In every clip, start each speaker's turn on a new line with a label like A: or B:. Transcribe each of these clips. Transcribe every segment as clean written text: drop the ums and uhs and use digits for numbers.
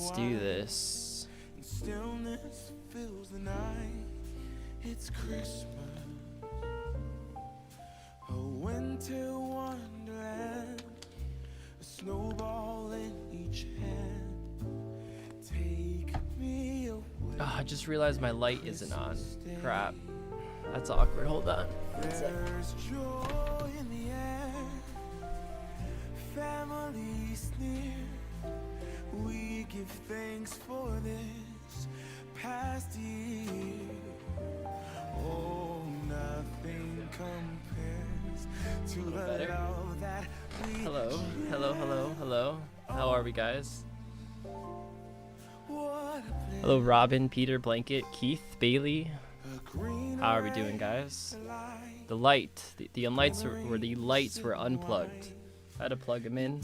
A: Let's do this.
B: Stillness fills the night. It's Christmas, a winter wonderland, a snowball in each hand. Take me away.
A: Oh, I just realized my light isn't on. Crap. That's awkward. Hold on.
B: There's joy in the air, family's near. We give thanks for this past year. Oh, nothing compares to the love that we
A: Hello. Hello, hello, hello. How are we, guys? Hello, Robin, Peter, Blanket, Keith, Bailey. How are we doing, guys? The light, the lights were unplugged. I had to plug them in.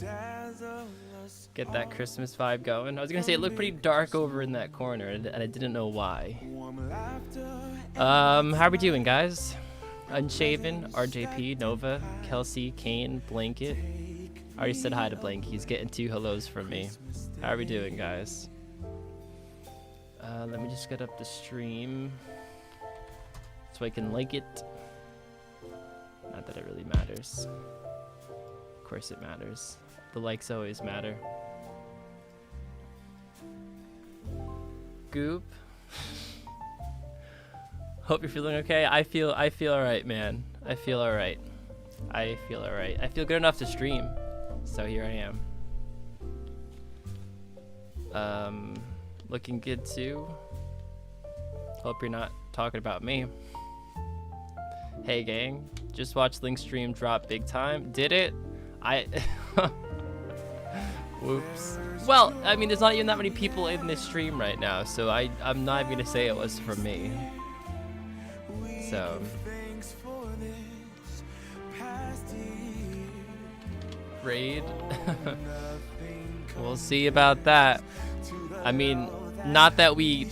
A: Get that Christmas vibe going. I was gonna say it looked pretty dark over in that corner, and I didn't know why. How are we doing, guys? Unshaven, RJP, Nova, Kelsey, Kane, Blanket. I already said hi to Blanket. He's getting 2 hellos from me. How are we doing, guys? Let me just get up the stream so I can like it. Not that it really matters. Of course it matters. The likes always matter. Goop. Hope you're feeling okay. I feel alright, man. I feel alright. I feel good enough to stream. So here I am. Looking good too. Hope you're not talking about me. Hey gang, just watched Link's stream drop big time. Did it? Whoops. Well, I mean, there's not even that many people in this stream right now, so I'm not even gonna say it was from me. So. Raid. We'll see about that. I mean, not that we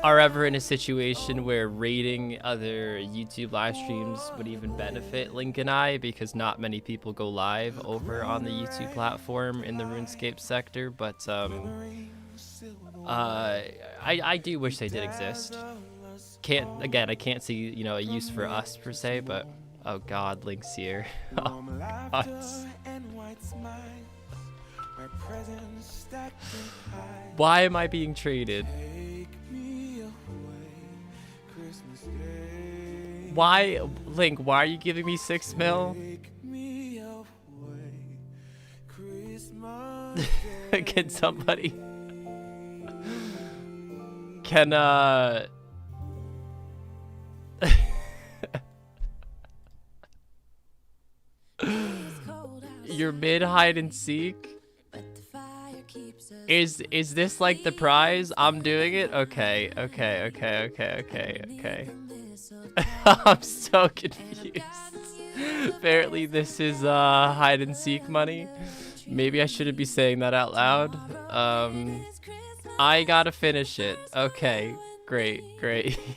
A: are ever in a situation where raiding other YouTube live streams would even benefit Link and I, because not many people go live over on the YouTube platform in the RuneScape sector, but I do wish they did exist. I can't see, you know, a use for us per se, but oh god, Link's here. Oh, God. Why am I being traded? Why, Link, why are you giving me 6 mil? Can somebody... Can, Your mid hide and seek? Is this like the prize? I'm doing it? Okay. I'm so confused. Apparently this is hide and seek money. Maybe I shouldn't be saying that out loud. I gotta finish it. Okay, great.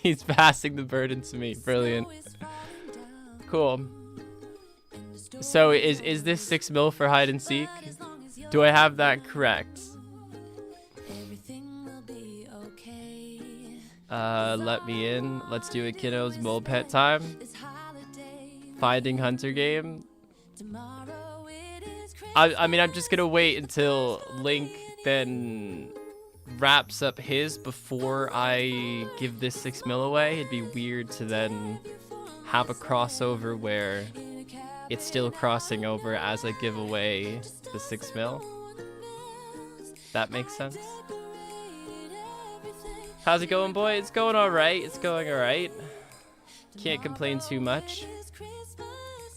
A: He's passing the burden to me. Brilliant. Cool. So is this 6 mil for hide and seek? Do I have that correct? Let me in. Let's do a kiddo's mole pet time. Finding hunter game. I mean, I'm just gonna wait until Link then wraps up his before I give this 6 mil away. It'd be weird to then have a crossover where it's still crossing over as I give away the 6 mil. That makes sense. How's it going, boy? It's going alright. It's going alright. Can't complain too much.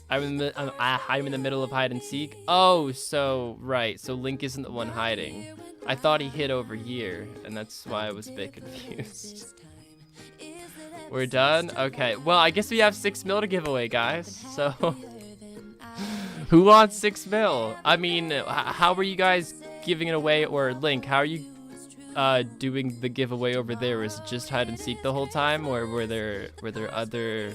A: I'm in the middle of hide and seek. Oh, so right. So Link isn't the one hiding. I thought he hid over here, and that's why I was a bit confused. We're done? Okay. Well, I guess we have 6 mil to give away, guys. So, who wants 6 mil? I mean, how are you guys giving it away? Or Link, how are you doing the giveaway over there? Was it just hide and seek the whole time, or were there other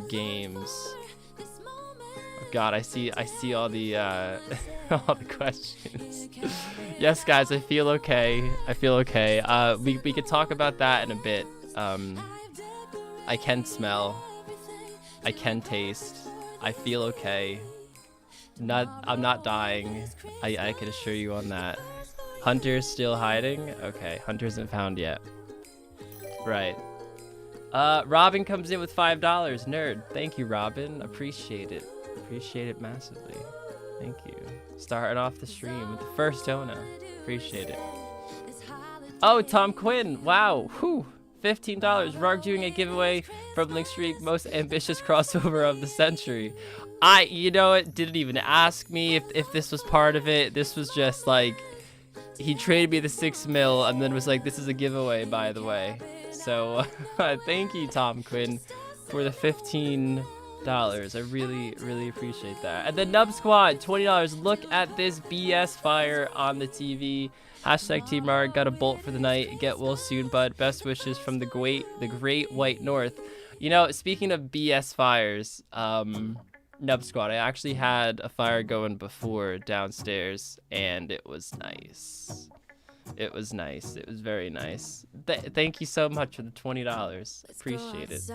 A: games? God, I see all the all the questions. Yes, guys, I feel okay. I feel okay. We could talk about that in a bit. I can smell. I can taste. I feel okay. I'm not dying. I can assure you on that. Hunter's still hiding? Okay, Hunter isn't found yet. Right. Robin comes in with $5. Nerd. Thank you, Robin. Appreciate it. Appreciate it massively. Thank you. Starting off the stream with the first donut. Appreciate it. Oh, Tom Quinn. Wow. Whew. $15. Rarg doing a giveaway from Linkstreak, most ambitious crossover of the century. You know it, didn't even ask me if this was part of it. This was just like, he traded me the 6 mil and then was like, this is a giveaway, by the way. So thank you, Tom Quinn, for the $15. I really, really appreciate that. And the Nub Squad, $20. Look at this BS fire on the TV. Hashtag Team Rarg, got a bolt for the night. Get well soon, bud. Best wishes from the great white north. You know, speaking of BS fires, Nub Squad, I actually had a fire going before downstairs, and it was nice. It was nice. It was very nice. Thank you so much for the $20. Appreciate it.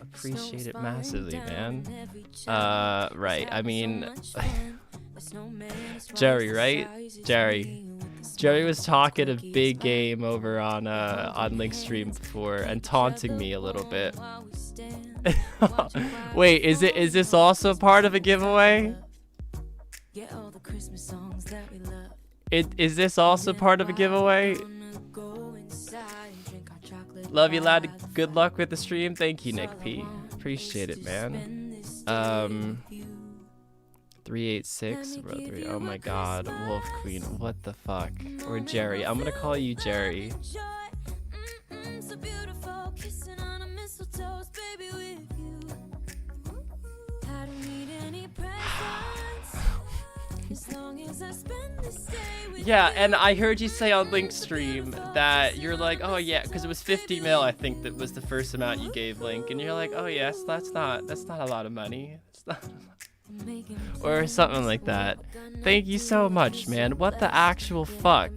A: Appreciate it massively, man. Right. I mean, Jerry, right? Jerry was talking a big game over on Linkstream before and taunting me a little bit. Wait, is this also part of a giveaway? Is this also part of a giveaway? Love you, lad. Good luck with the stream. Thank you, Nick P. Appreciate it, man. 386. Oh my God, Wolf Queen. What the fuck? Or Jerry. I'm gonna call you Jerry. Yeah, and I heard you say on Linkstream that you're like, oh yeah, because it was 50 mil, I think that was the first amount you gave Link, and you're like, oh yes, that's not a lot of money. It's not, or something like that. Thank you so much, man. What the actual fuck?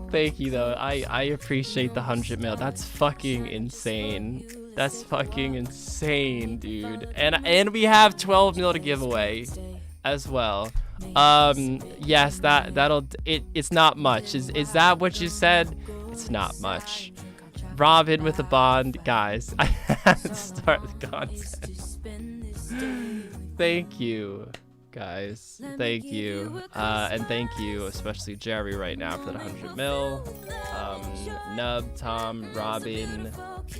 A: Thank you though. I appreciate the 100 mil. That's fucking insane. That's fucking insane, dude. And we have 12 mil to give away as well. Yes, it's not much. Is that what you said? It's not much. Robin with a bond, guys. I have to start the content. Thank you, guys. Thank you. And thank you, especially Jerry right now for the 100 mil. Nub, Tom, Robin,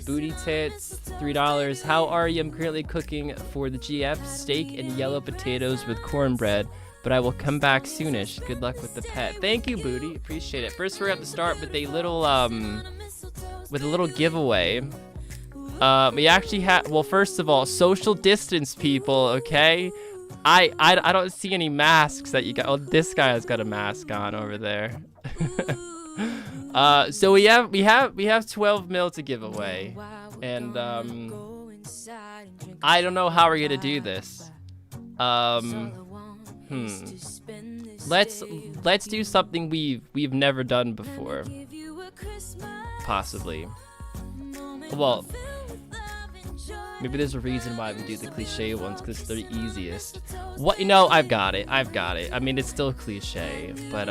A: Booty Tits, $3. How are you? I'm currently cooking for the GF steak and yellow potatoes with cornbread, but I will come back soonish. Good luck with the pet. Thank you, Booty. Appreciate it. First, we're going to have to start with a little giveaway. We actually have, well, first of all, social distance, people, okay? I don't see any masks that you got. Oh, this guy has got a mask on over there. So we have 12 mil to give away, and I don't know how we're gonna do this. Let's do something we've never done before. Possibly. Well, maybe there's a reason why we do the cliche ones, because they're the easiest. What? You know, I've got it. I mean, it's still cliche, but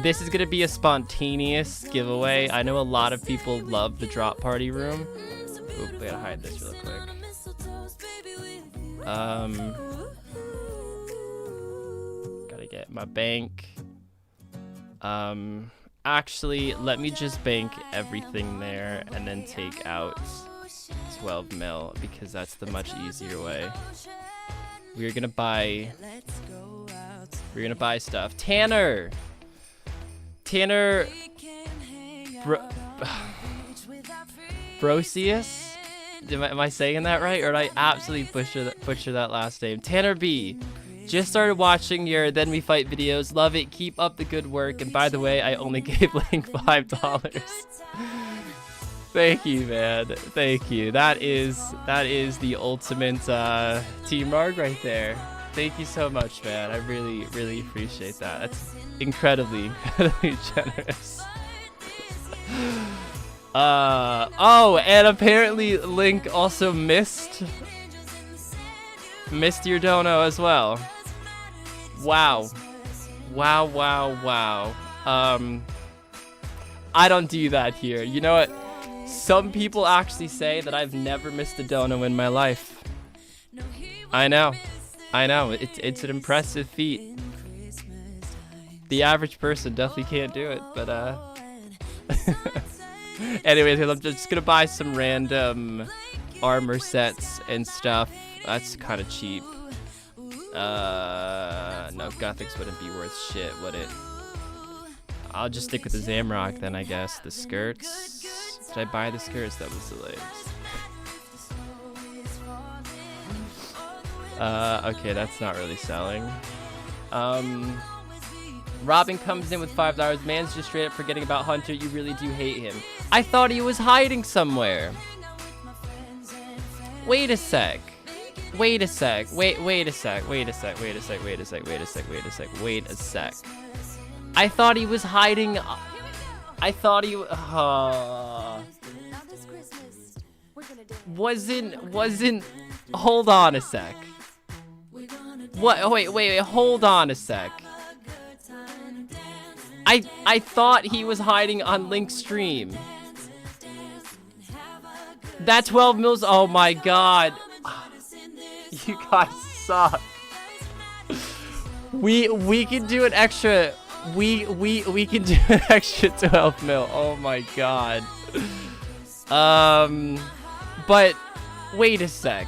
A: this is gonna be a spontaneous giveaway. I know a lot of people love the drop party room. Oop, I gotta hide this real quick. Gotta get my bank. Actually, let me just bank everything there and then take out 12 mil, because that's the much easier way. We're gonna buy stuff. Tanner Brosius? Am I saying that right, or did I absolutely butcher that last name? Tanner B. Just started watching your Then We Fight videos. Love it. Keep up the good work. And by the way, I only gave Link $5. Thank you, man. Thank you. That is the ultimate Team Marg right there. Thank you so much, man. I really, really appreciate that. That's incredibly, incredibly generous. Oh, and apparently Link also missed your dono as well. Wow. Wow, wow, wow. I don't do that here. You know what? Some people actually say that I've never missed a dono in my life. I know. It's an impressive feat. The average person definitely can't do it, but anyways, I'm just gonna buy some random armor sets and stuff. That's kind of cheap. No, Gothics wouldn't be worth shit, would it? I'll just stick with the Zamrock then, I guess. The skirts. Did I buy the skirts? That was the legs. Okay, that's not really selling. Robin comes in with $5. Man's just straight up forgetting about Hunter. You really do hate him. I thought he was hiding somewhere. Wait a sec. Wait a sec. Wait a sec. I thought he was hiding. I thought he wasn't. Hold on a sec. What? Oh, wait. Hold on a sec. I thought he was hiding on Link's stream. That 12 mils. Oh my god. You guys suck. We can do an extra. We can do an extra 12 mil. Oh my god. But wait a sec.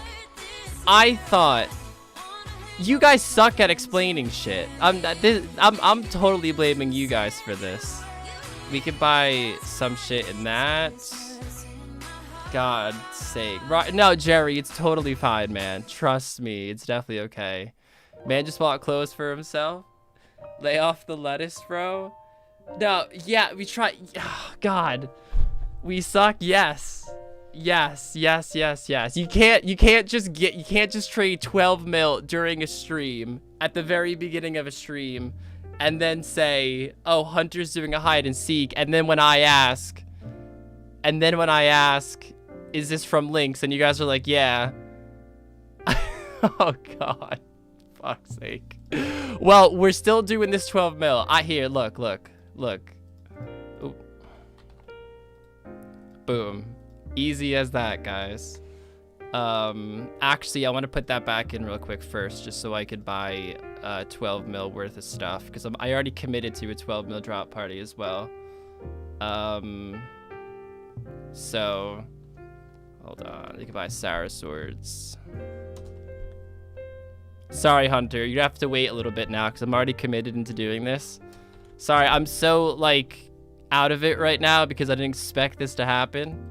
A: I thought you guys suck at explaining shit. I'm totally blaming you guys for this. We could buy some shit in that. God's sake. No, Jerry, it's totally fine, man. Trust me, it's definitely okay. Man just bought clothes for himself. Lay off the lettuce, bro. No, yeah, we try. Oh, God, we suck. Yes. You can't just trade 12 mil during a stream at the very beginning of a stream, and then say, "Oh, Hunter's doing a hide and seek," and then when I ask, "Is this from Links?" and you guys are like, "Yeah." Oh God. Fuck's sake. Well, we're still doing this 12 mil. Here, look. Ooh. Boom. Easy as that, guys. Actually, I want to put that back in real quick first, just so I could buy 12 mil worth of stuff, because I already committed to a 12 mil drop party as well. So hold on. You can buy Sarah swords. Sorry, Hunter. You have to wait a little bit now because I'm already committed into doing this. Sorry, I'm so, like, out of it right now because I didn't expect this to happen.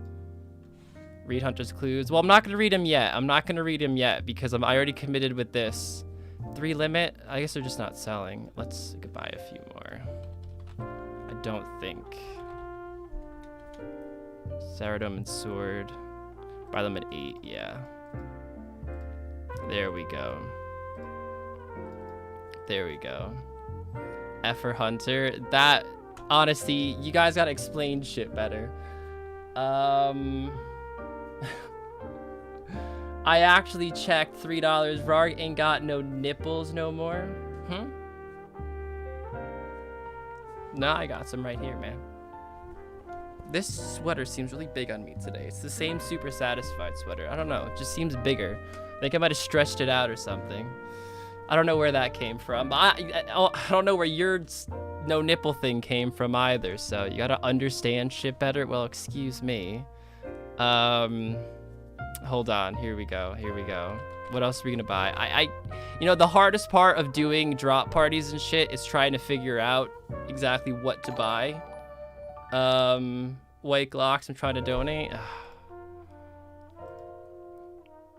A: Read Hunter's clues. Well, I'm not going to read him yet. Because I already committed with this. 3 limit? I guess they're just not selling. Let's buy a few more. I don't think. Saradome and sword. Buy them at 8, yeah. There we go. F for Hunter. That, honestly, you guys gotta explain shit better. I actually checked. $3. Rarg ain't got no nipples no more. No, I got some right here, man. This sweater seems really big on me today. It's the same Super Satisfied sweater. I don't know. It just seems bigger. I think I might have stretched it out or something. I don't know where that came from. I don't know where your no nipple thing came from either. So you gotta understand shit better. Well, excuse me. Hold on. Here we go. What else are we gonna buy? You know, the hardest part of doing drop parties and shit is trying to figure out exactly what to buy. White Glocks, I'm trying to donate.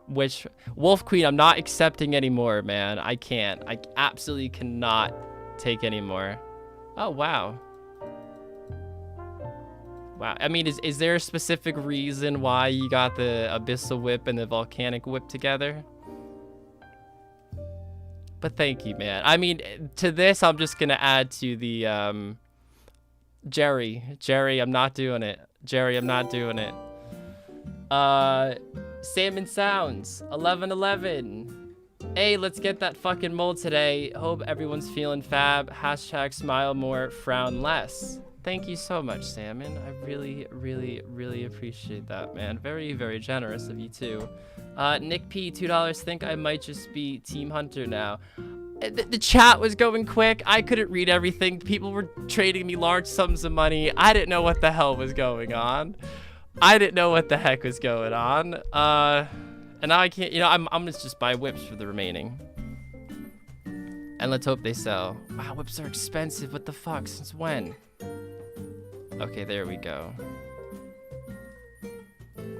A: Which, Wolf Queen, I'm not accepting anymore, man. I can't. I absolutely cannot take anymore. Oh, wow. Wow. I mean, is there a specific reason why you got the Abyssal Whip and the Volcanic Whip together? But thank you, man. I mean, to this, I'm just going to add to the, Jerry, I'm not doing it. Jerry, I'm not doing it. Salmon Sounds, 1111. Hey, let's get that fucking mold today. Hope everyone's feeling fab. Hashtag smile more, frown less. Thank you so much, Salmon. I really, really, really appreciate that, man. Very, very generous of you, too. Nick P, $2. Think I might just be Team Hunter now. The chat was going quick. I couldn't read everything. People were trading me large sums of money. I didn't know what the hell was going on. I didn't know what the heck was going on. And now I can't, you know, I'm gonna just buy whips for the remaining. And let's hope they sell. Wow, whips are expensive. What the fuck? Since when? Okay, there we go.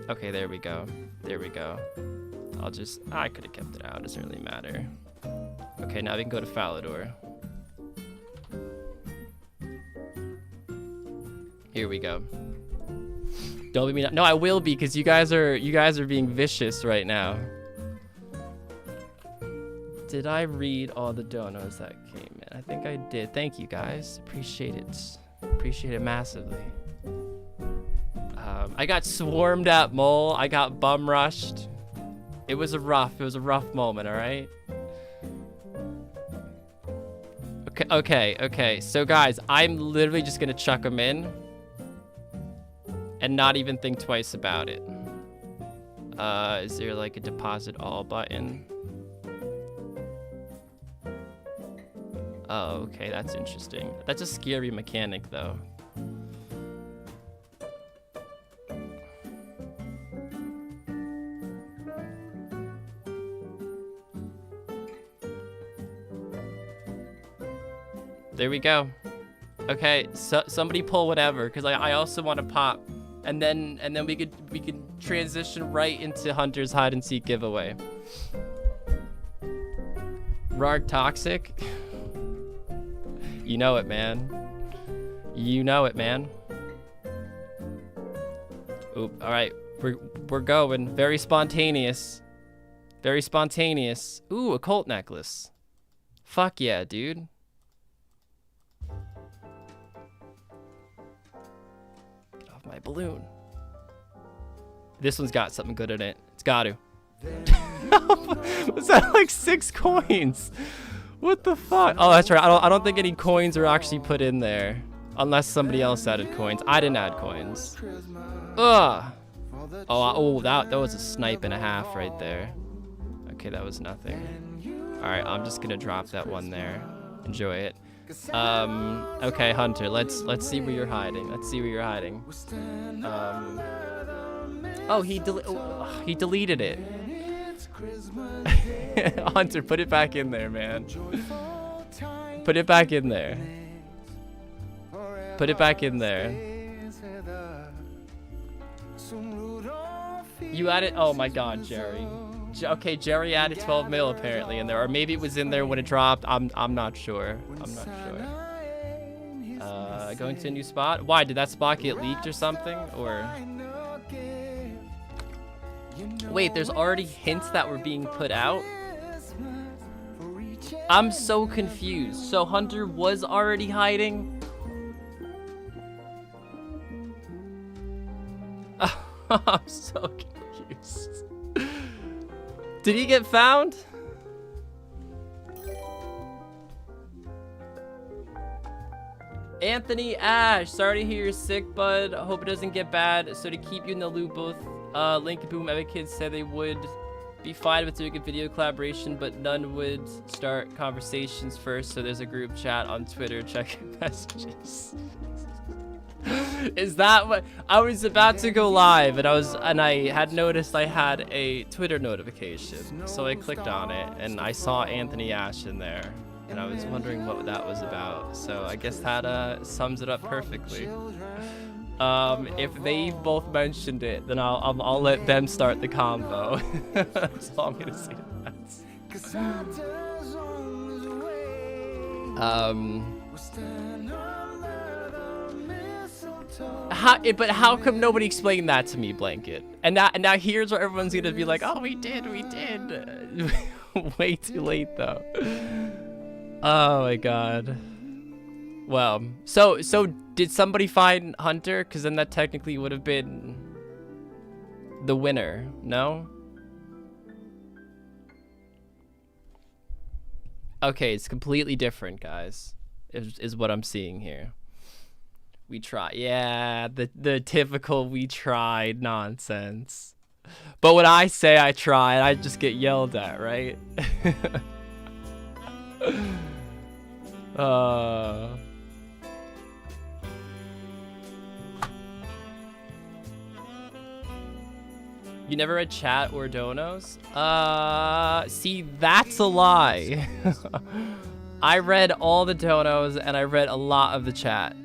A: Okay, there we go. There we go. I could have kept it out. It doesn't really matter. Okay, now we can go to Falador. Here we go. Don't be me. No, I will be, because you guys are being vicious right now. Did I read all the donos that came in? I think I did. Thank you guys. Appreciate it. Appreciate it massively. I got swarmed at Mole. I got bum rushed. It was a rough moment, all right? Okay. So guys, I'm literally just gonna chuck them in and not even think twice about it. Is there like a deposit all button? Oh, okay, that's interesting. That's a scary mechanic though. There we go. Okay, so somebody pull whatever, because I also want to pop, and then we could transition right into Hunter's hide and seek giveaway. Rarg Toxic. You know it, man. You know it, man. Oop. All right, we're going. Very spontaneous. Very spontaneous. Ooh, a cult necklace. Fuck yeah, dude. My balloon. This one's got something good in it. It's got to. Was that like 6 coins? What the fuck? Oh, that's right. I don't think any coins are actually put in there, unless somebody else added coins. I didn't add coins. Ugh. Oh, that was a snipe and a half right there. Okay, that was nothing. All right, I'm just gonna drop that one there. Enjoy it. Okay, Hunter, let's see where you're hiding. Let's see where you're hiding. Oh, he deleted it. Hunter, put it back in there, man. Put it back in there. Put it back in there. You added, oh my god, Jerry. Okay, Jerry added 12 mil apparently in there, or maybe it was in there when it dropped. I'm not sure. I'm not sure. Going to a new spot. Why did that spot get leaked or something? Or wait, there's already hints that were being put out. I'm so confused. So Hunter was already hiding. I'm so confused. Did he get found? Anthony Ash, sorry to hear you're sick, bud. I hope it doesn't get bad. So to keep you in the loop, both Link and Boom Epic Kids said they would be fine with doing a video collaboration, but none would start conversations first. So there's a group chat on Twitter. Check your messages. Is that what I was about to go live, and I had noticed I had a Twitter notification, so I clicked on it and I saw Anthony Ash in there, and I was wondering what that was about. So I guess that sums it up perfectly. If they both mentioned it, then I'll let them start the combo. That's all I'm gonna say to that. But how come nobody explained that to me, Blanket? And now here's where everyone's gonna be like, oh, we did. Way too late though. Oh my god. Well, so did somebody find Hunter? Because then that technically would have been the winner. No. Okay, it's completely different, guys. Is what I'm seeing here. We try. Yeah, the typical we tried nonsense. But when I say I tried, I just get yelled at, right? You never read chat or donos? See, that's a lie. I read all the donos and I read a lot of the chat.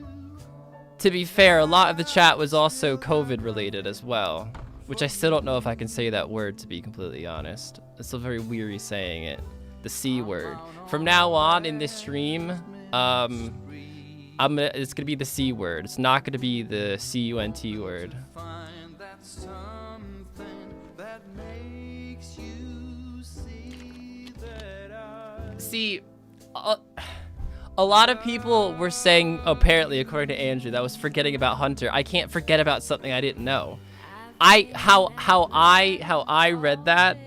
A: To be fair, a lot of the chat was also COVID related as well, which I still don't know if I can say that word, to be completely honest. It's still very weary saying it. The C word. From now on in this stream, it's gonna be the C word. It's not gonna be the C-U-N-T word. See, a lot of people were saying, apparently, according to Andrew, that was forgetting about Hunter. I can't forget about something I didn't know. How I read that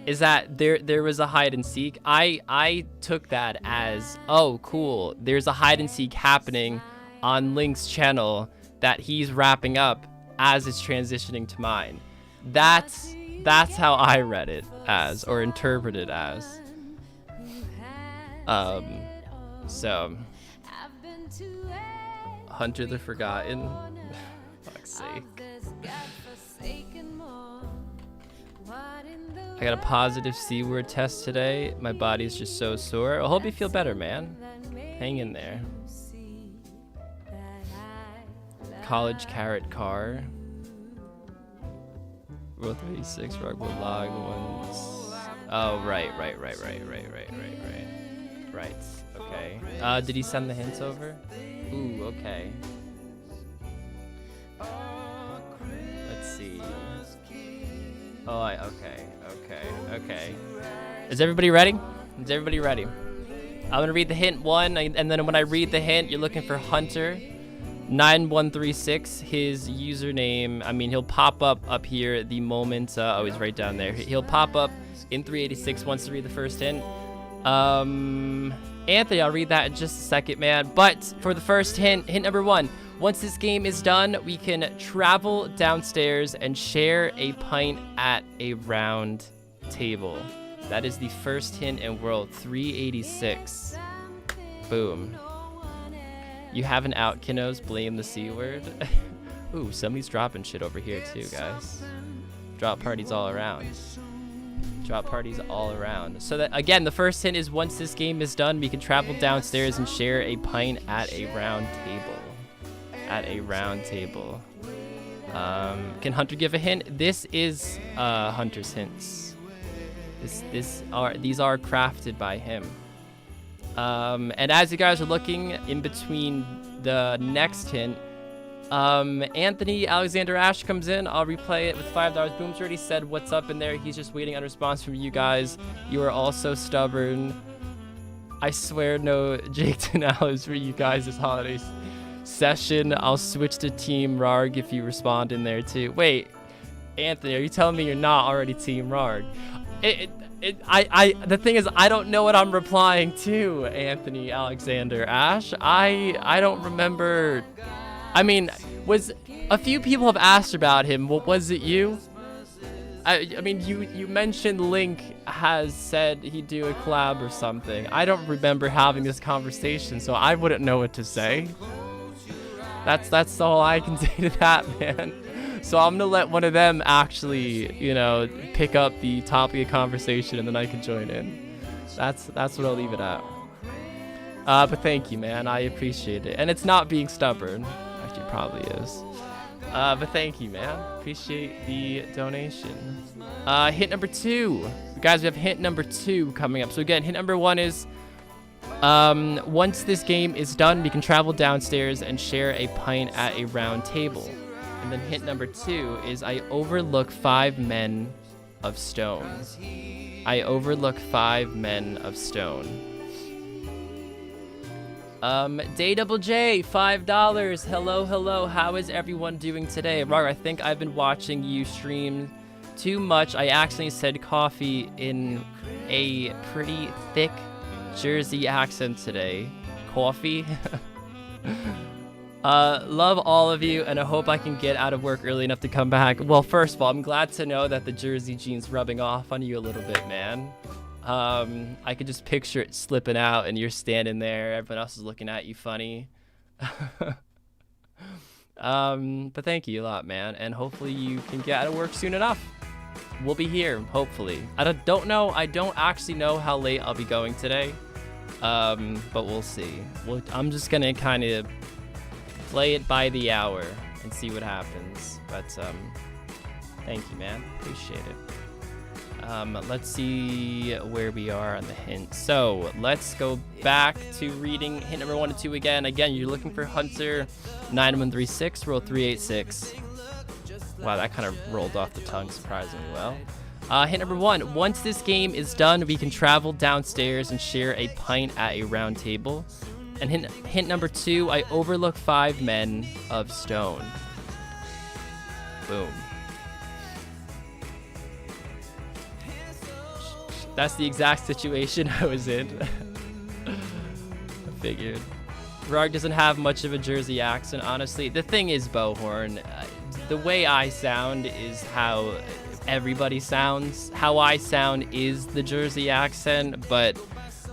A: is that there was a hide and seek. I took that as, oh cool, there's a hide and seek happening on Link's channel that he's wrapping up as it's transitioning to mine. That's how I read it as, or interpreted as. So Hunter the Forgotten. Fuck's sake. I got a positive C word test today. My body's just so sore. I hope you feel better, man. Hang in there. College carrot car. Rule 36, Rugwood log ones. Oh, right. Right. Okay. Did he send the hints over? Ooh, okay. Let's see. Oh, okay. Is everybody ready? I'm gonna read the hint 1, and then when I read the hint, you're looking for Hunter 9136. His username, I mean, he'll pop up here the moment, oh, he's right down there. He'll pop up in 386 once to read the first hint. Anthony, I'll read that in just a second, man. But for the first hint number 1, once this game is done, we can travel downstairs and share a pint at a round table. That is the first hint in world 386. Boom. You have an out, kiddos. Blame the C word. Ooh, somebody's dropping shit over here too, guys. Drop parties all around. So that, again, the first hint is once this game is done, we can travel downstairs and share a pint at a round table. Can Hunter give a hint? This is Hunter's hints. These are crafted by him. And as you guys are looking in between the next hint, Anthony Alexander Ash comes in. I'll replay it with $5. Boom's already said what's up in there. He's just waiting on a response from you guys. You are all so stubborn. I swear no Jake Denali's for you guys this holiday session. I'll switch to Team Rarg if you respond in there too. Wait, Anthony, are you telling me you're not already Team Rarg? The thing is, I don't know what I'm replying to, Anthony Alexander Ash. I don't remember. I mean, was a few people have asked about him. Was it you? I mean, you mentioned Link has said he'd do a collab or something. I don't remember having this conversation, so I wouldn't know what to say. That's all I can say to that, man. So I'm gonna let one of them actually, pick up the topic of conversation, and then I can join in. That's what I'll leave it at. But thank you, man. I appreciate it, and it's not being stubborn. Actually, it probably is. But thank you, man. Appreciate the donation. Hint number 2, guys. We have hint number 2 coming up. So again, hint number 1 is Once this game is done, we can travel downstairs and share a pint at a round table. And then hint number 2 is I overlook 5 men of stone. I overlook 5 men of stone. Day Double J, $5. Hello, hello. How is everyone doing today? Rarg, I think I've been watching you stream too much. I actually said coffee in a pretty thick Jersey accent today. Coffee. Love all of you, and I hope I can get out of work early enough to come back. Well, first of all, I'm glad to know that the Jersey gene's rubbing off on you a little bit, man. I could just picture it slipping out and you're standing there, everyone else is looking at you funny. But thank you a lot, man, and hopefully you can get out of work soon enough. We'll be here, hopefully. I don't know, I don't actually know how late I'll be going today, but we'll see. I'm just gonna kind of play it by the hour and see what happens, but thank you, man, appreciate it. Let's see where we are on the hint. So let's go back to reading hint number 1 and 2 again. Again, you're looking for Hunter 9136, roll 386. Wow, that kind of rolled off the tongue surprisingly well. Hint number 1, once this game is done, we can travel downstairs and share a pint at a round table. And hint number 2, I overlook 5 men of stone. Boom. That's the exact situation I was in. I figured. Rarg doesn't have much of a Jersey accent, honestly. The thing is, Bowhorn, the way I sound is how everybody sounds. How I sound is the Jersey accent, but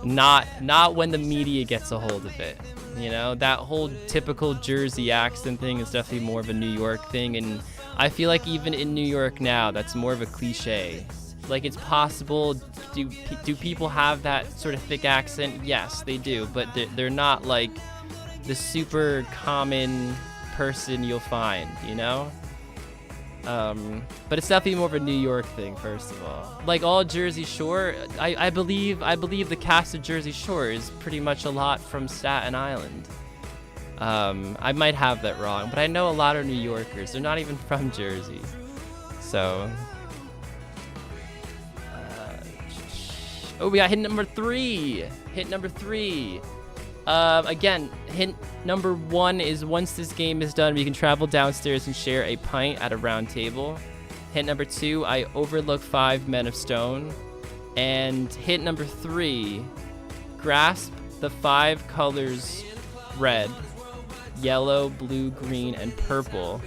A: not when the media gets a hold of it. You know, that whole typical Jersey accent thing is definitely more of a New York thing, and I feel like even in New York now, that's more of a cliche. Like, it's possible. Do people have that sort of thick accent? Yes, they do, but they're not like the super common person you'll find, you know? But it's definitely more of a New York thing, first of all. Like, all Jersey Shore, I believe the cast of Jersey Shore is pretty much a lot from Staten Island. I might have that wrong, but I know a lot of New Yorkers. They're not even from Jersey. So... oh, we got hint number 3. Hint number 3. Again, hint number 1 is once this game is done, we can travel downstairs and share a pint at a round table. Hint number 2, I overlook 5 men of stone. And hint number 3, grasp the 5 colors red, yellow, blue, green, and purple,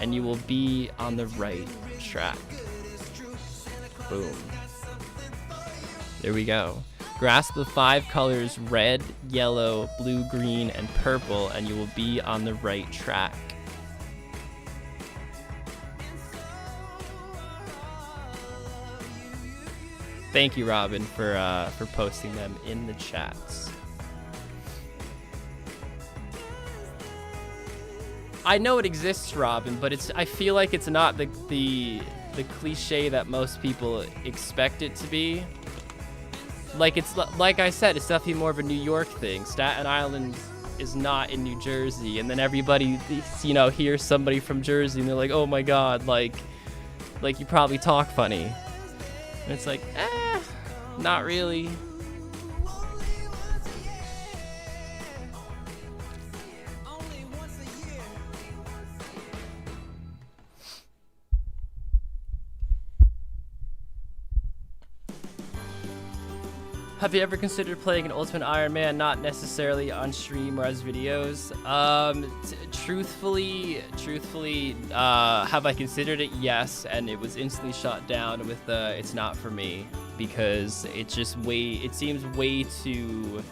A: and you will be on the right track. Boom. There we go. Grasp the 5 colors red, yellow, blue, green, and purple, and you will be on the right track. Thank you, Robin, for posting them in the chats. I know it exists, Robin, but I feel like it's not the cliche that most people expect it to be. Like, it's like I said, it's definitely more of a New York thing. Staten Island is not in New Jersey, and then everybody, you know, hears somebody from Jersey and they're like, oh my god, like you probably talk funny. And it's like, not really. Have you ever considered playing an Ultimate Iron Man, not necessarily on stream or as videos? Truthfully, have I considered it? Yes, and it was instantly shot down with it's not for me, because it's just it seems way too,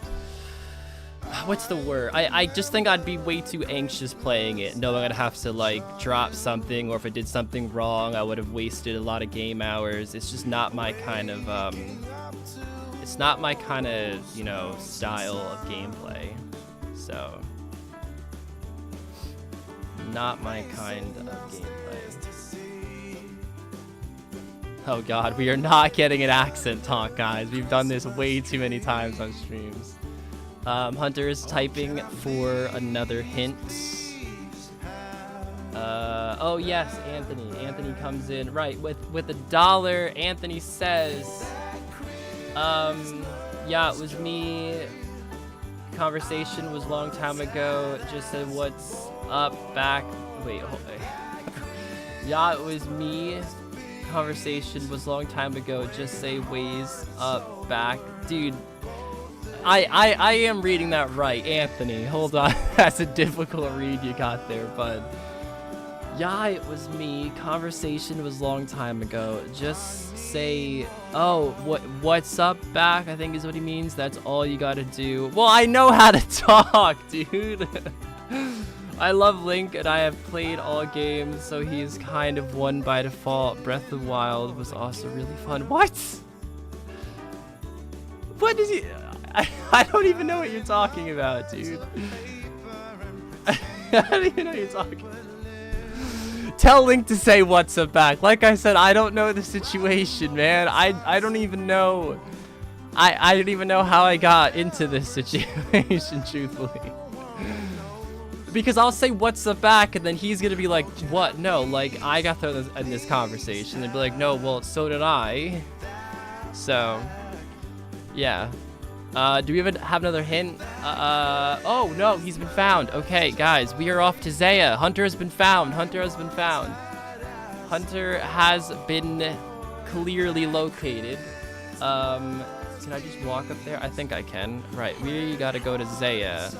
A: what's the word? I just think I'd be way too anxious playing it, knowing I'd have to like drop something, or if I did something wrong, I would have wasted a lot of game hours. It's just not my kind of, it's not my kind of, you know, style of gameplay. So, not my kind of gameplay. Oh god, we are not getting an accent talk, guys. We've done this way too many times on streams. Hunter is typing for another hint. Oh yes, Anthony. Anthony comes in right with $1. Anthony says, yeah, it was me. Conversation was long time ago. Just said what's up back. Wait, hold on. Yeah, it was me. Conversation was long time ago. Just say ways up back, dude. I am reading that right, Anthony. Hold on, that's a difficult read you got there, bud. Yeah, it was me. Conversation was long time ago. Just say, oh, what's up back, I think is what he means. That's all you gotta do. Well, I know how to talk, dude. I love Link and I have played all games, so he's kind of won by default. Breath of the Wild was also really fun. What? What is he? I don't even know what you're talking about, dude. I don't even know what you're talking about. Tell Link to say what's up back. Like I said, I don't know the situation, man. I don't even know. I don't even know how I got into this situation, truthfully. Because I'll say what's up back, and then he's gonna be like, what? No, like I got thrown in this conversation. And be like, no, well, so did I. So, yeah. Do we even have another hint? Oh no, he's been found. Okay, guys, we are off to Zaya. Hunter has been found. Hunter has been found. Hunter has been clearly located. Can I just walk up there? I think I can. Right, we gotta go to Zaya.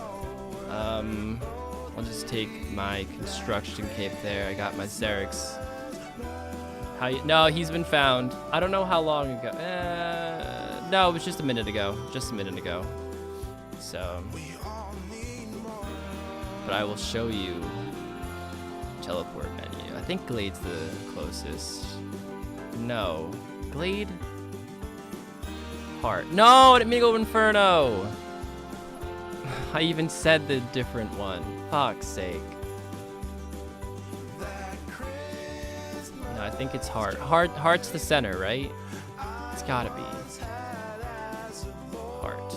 A: I'll just take my construction cape there. I got my Xerix. No, he's been found. I don't know how long ago. No, it was just a minute ago. Just a minute ago. So, but I will show you teleport menu. I think Glade's the closest. No, Glade. Heart. No, I didn't mean to go Inferno. I even said the different one. Fuck's sake. No, I think it's Heart. Heart's the center, right? It's gotta be. Heart.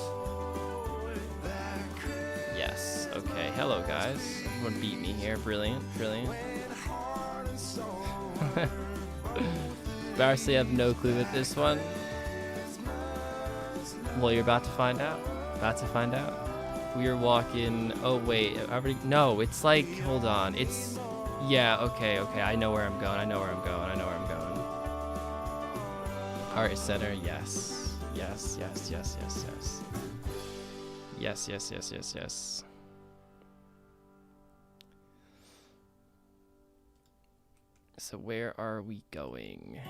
A: Yes. Okay. Hello, guys. Everyone beat me here. Brilliant. Brilliant. Embarrassingly, I have no clue with this one. Well, you're about to find out. About to find out. We are walking. Oh wait, no, it's like, hold on. It's, yeah, okay. I know where I'm going. I know where I'm going. Art center. Yes. Yes. So where are we going?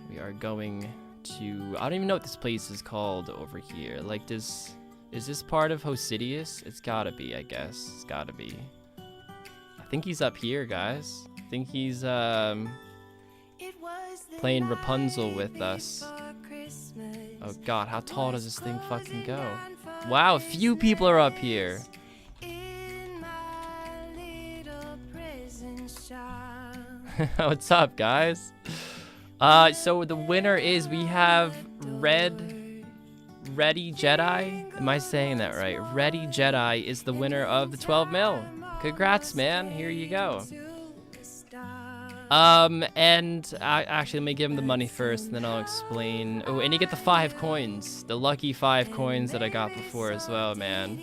A: We are going to, I don't even know what this place is called over here. Like, is this part of Hosidius? It's gotta be, I guess. It's gotta be. I think he's up here, guys. I think he's playing Rapunzel with us. Oh god, how tall does this thing fucking go? Wow, a few people are up here. What's up, guys? So the winner is, we have Ready Jedi. Am I saying that right? Ready Jedi is the winner of the 12 mil. Congrats, man. Here you go. And actually, let me give him the money first, and then I'll explain. Oh, and you get the 5 coins, the lucky 5 coins that I got before as well, man.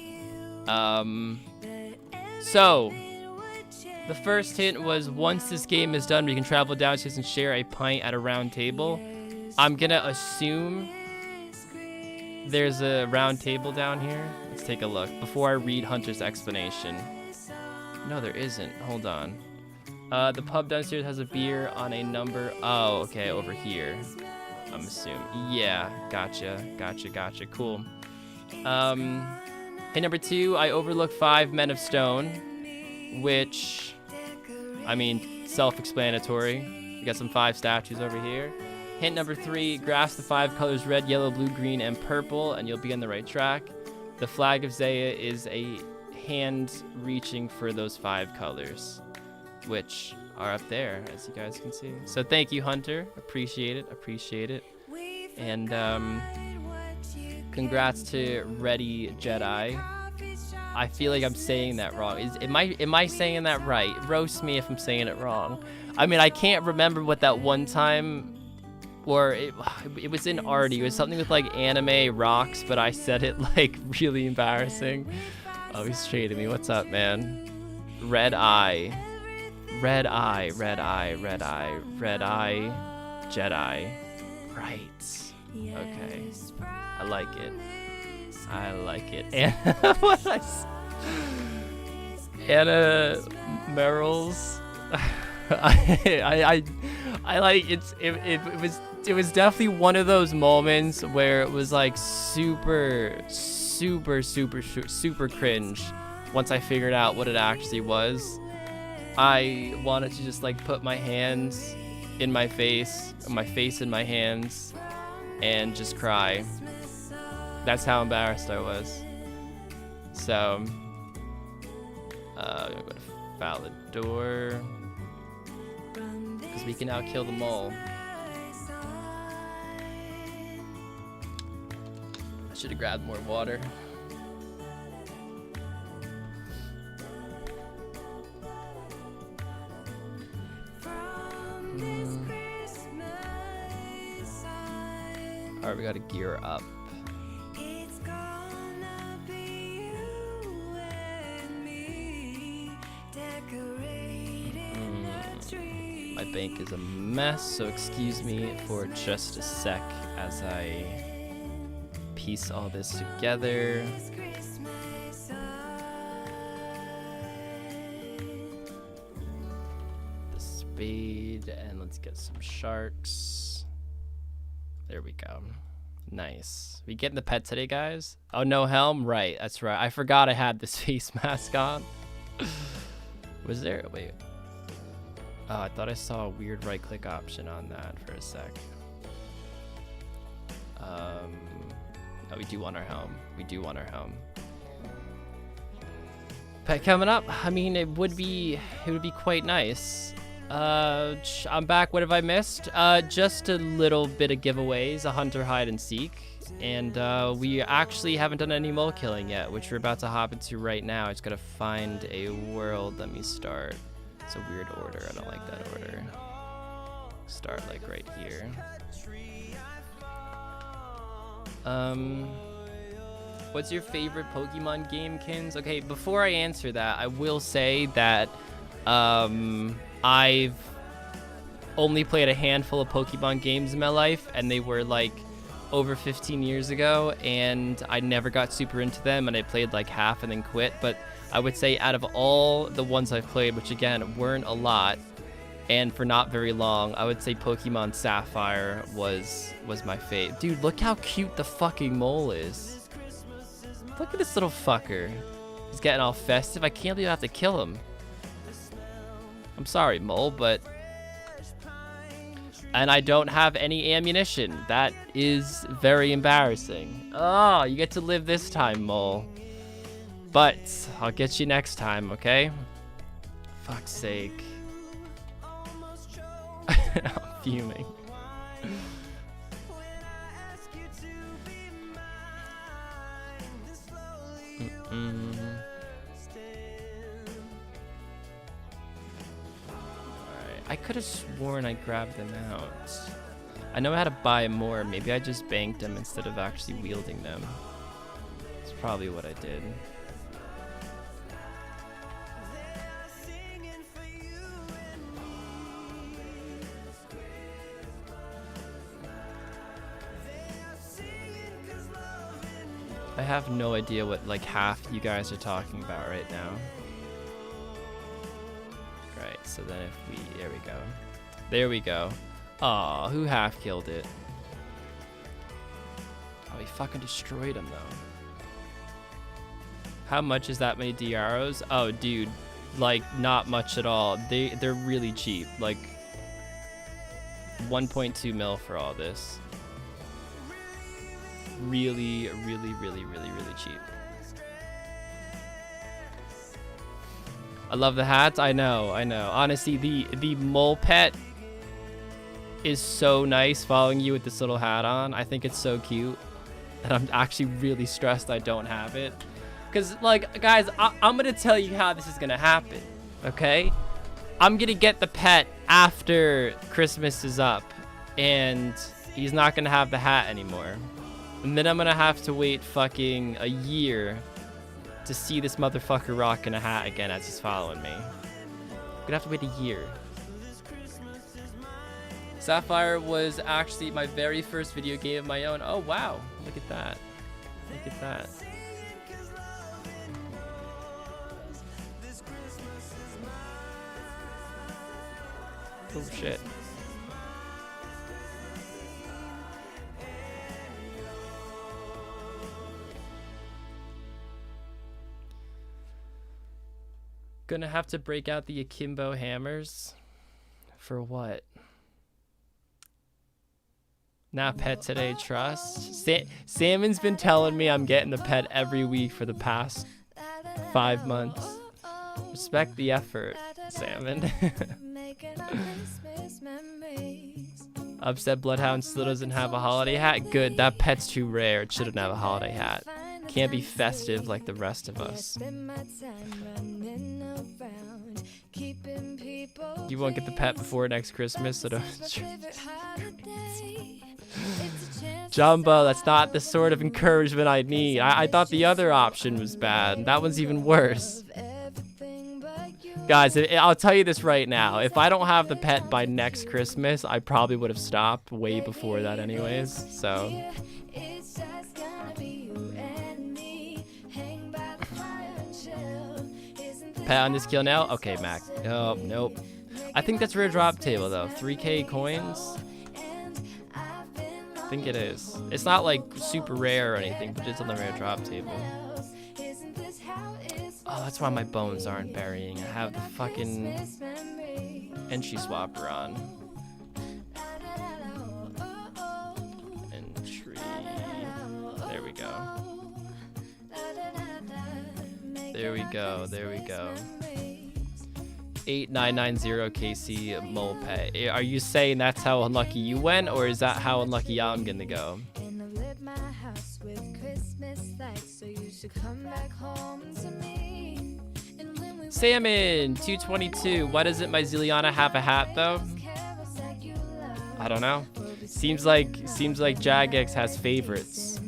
A: So the first hint was, once this game is done, we can travel downstairs and share a pint at a round table. I'm gonna assume there's a round table down here. Let's take a look before I read Hunter's explanation. No, there isn't. Hold on. The pub downstairs has a beer on a number. Oh, okay, over here. I'm assuming. Yeah, gotcha. Cool. Hint number 2, I overlook 5 men of stone, which, I mean, self-explanatory. We got some 5 statues over here. Hint number 3, grasp the 5 colors red, yellow, blue, green, and purple, and you'll be on the right track. The flag of Zaya is a hand reaching for those 5 colors, which are up there, as you guys can see. So thank you, Hunter. Appreciate it. And Congrats to Ready Jedi. I feel like I'm saying that wrong. Am I saying that right? Roast me if I'm saying it wrong. I mean, I can't remember what that one time, or it was in Artie. It was something with like anime rocks, but I said it like really embarrassing. Oh, he's shading me. What's up, man? Red eye, red eye, red eye, red eye, red eye, Jedi. Right. Okay. I like it. I like it. Anna, what Anna Merrill's. I like it was definitely one of those moments where it was like super cringe once I figured out what it actually was. I wanted to just like put my hands in my face in my hands and just cry. That's how embarrassed I was. So, I'm gonna foul the door because we can now kill the mole. I should have grabbed more water. All right, we gotta gear up. My bank is a mess, so excuse me for just a sec as I piece all this together. The spade, and let's get some sharks. There we go. Nice. We getting the pet today, guys? Oh, no helm? Right, that's right. I forgot I had this face mask on. Was there? Wait. Oh, I thought I saw a weird right-click option on that for a sec. Oh, we do want our helm. We do want our helm. Pet coming up. I mean, it would be quite nice. I'm back. What have I missed? Just a little bit of giveaways, a hunter hide and seek, and we actually haven't done any mole killing yet, which we're about to hop into right now. I just gotta find a world. Let me start. It's a weird order. I don't like that order. Start like right here. What's your favorite Pokemon game, Kins? Okay, before I answer that, I will say that I've only played a handful of Pokemon games in my life, and they were like over 15 years ago, and I never got super into them, and I played like half and then quit. But I would say out of all the ones I've played, which again weren't a lot and for not very long, I would say Pokemon Sapphire was my fave. Dude, look how cute the fucking mole is. Look at this little fucker. He's getting all festive. I can't believe I have to kill him. I'm sorry, mole, but... And I don't have any ammunition. That is very embarrassing. Oh, you get to live this time, mole. But I'll get you next time, okay? Fuck's sake. I'm fuming. I could have sworn I grabbed them out. I know I had to buy more. Maybe I just banked them instead of actually wielding them. That's probably what I did. I have no idea what like half you guys are talking about right now. Right, so then if we, there we go. There we go. Aw, who half killed it? Oh, he fucking destroyed him though. How much is that many DROs? Oh, dude, like not much at all. They're really cheap, like 1.2 mil for all this. Really cheap. I love the hats. I know. Honestly, the mole pet is so nice following you with this little hat on. I think it's so cute. and I'm actually really stressed I don't have it. Because, like, guys, I'm going to tell you how this is going to happen, okay? I'm going to get the pet after Christmas is up, and he's not going to have the hat anymore. And then I'm going to have to wait fucking a year to see this motherfucker rocking a hat again as he's following me. I'm going to have to wait a year. Sapphire was actually my very first video game of my own. Oh, wow. Look at that. Look at that. Oh, shit. Gonna have to break out the akimbo hammers. For what? Not pet today, trust. Salmon's been telling me I'm getting the pet every week for the past 5 months. Respect the effort, Salmon. Upset Bloodhound still doesn't have a holiday hat. Good, that pet's too rare. It shouldn't have a holiday hat. Can't be festive like the rest of us. You won't get the pet before next Christmas, so don't. Jumbo, that's not the sort of encouragement I need. I thought the other option was bad. That one's even worse. Guys, I'll tell you this right now. If I don't have the pet by next Christmas, I probably would have stopped way before that anyways, so. Pet on this kill now? Okay, Mac. Oh, nope. I think that's rare drop table, though. 3K coins? I think it is. It's not, like, super rare or anything, but it's on the rare drop table. Oh, that's why my bones aren't burying. I have the fucking entry swapper on. Entry. There we go. There we go. There we go. 8990 KC mole pet. Are you saying that's how unlucky you went, or is that how unlucky I'm gonna go? Salmon 222. Why doesn't my Zilliana have a hat though? I don't know. Seems like Jagex has favorites.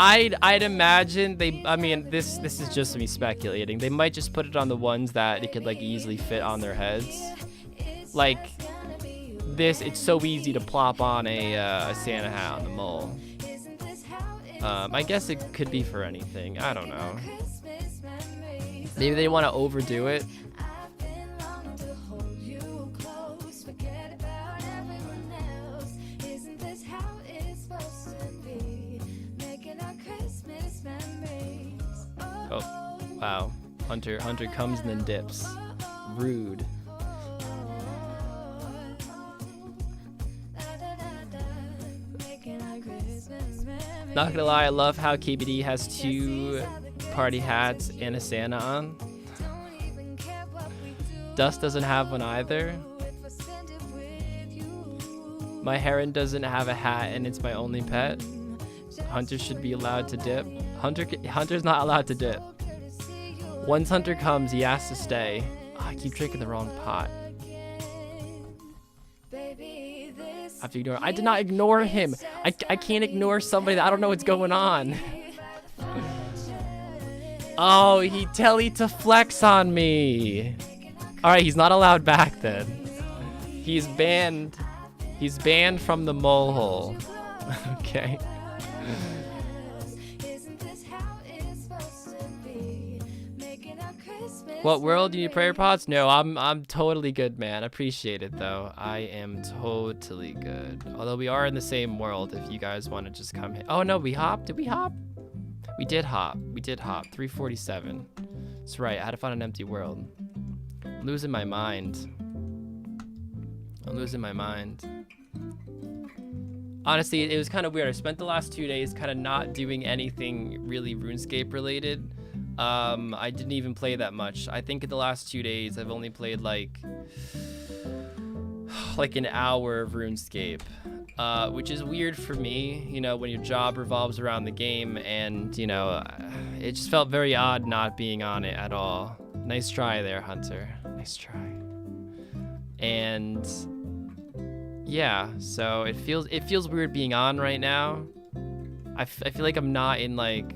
A: I'd imagine they. I mean, this is just me speculating. They might just put it on the ones that it could like easily fit on their heads. Like this, it's so easy to plop on a Santa hat on the mole. I guess it could be for anything. I don't know. Maybe they want to overdo it. Oh, wow. Hunter comes and then dips. Rude. Not gonna lie, I love how KBD has 2 party hats and a Santa on. Dust doesn't have one either. My heron doesn't have a hat and it's my only pet. Hunter should be allowed to dip. Hunter's not allowed to dip. Once Hunter comes, he has to stay. Oh, I keep drinking the wrong pot. I have to ignore. I did not ignore him. I can't ignore somebody that I don't know what's going on. Oh, he telly to flex on me. All right, he's not allowed back then. He's banned. He's banned from the mole hole. Okay. What world do you need prayer pots? No, I'm totally good, man. Appreciate it though. I am totally good. Although we are in the same world. If you guys want to just come here. Oh no, we hopped. Did we hop? We did hop. We did hop. 347. That's right. I had to find an empty world. I'm losing my mind. I'm losing my mind. Honestly, it was kind of weird. I spent the last 2 days kind of not doing anything really RuneScape related. I didn't even play that much. I think in the last 2 days, I've only played like an hour of RuneScape. which is weird for me, you know, when your job revolves around the game, and, you know, it just felt very odd not being on it at all. Nice try there, Hunter. Nice try. And yeah, so it feels weird being on right now. I feel like I'm not in like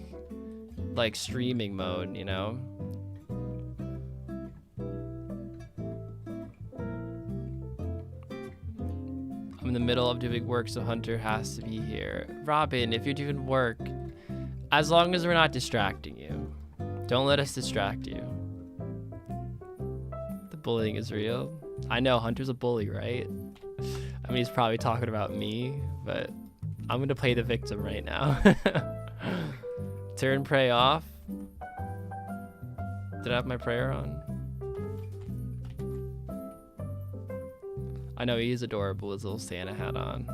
A: streaming mode, you know? I'm in the middle of doing work, so Hunter has to be here. Robin, if you're doing work, as long as we're not distracting you, don't let us distract you. The bullying is real. I know, Hunter's a bully, right? I mean, he's probably talking about me, but I'm gonna play the victim right now. Turn prey off. Did I have my prayer on? I know he is adorable with his little Santa hat on.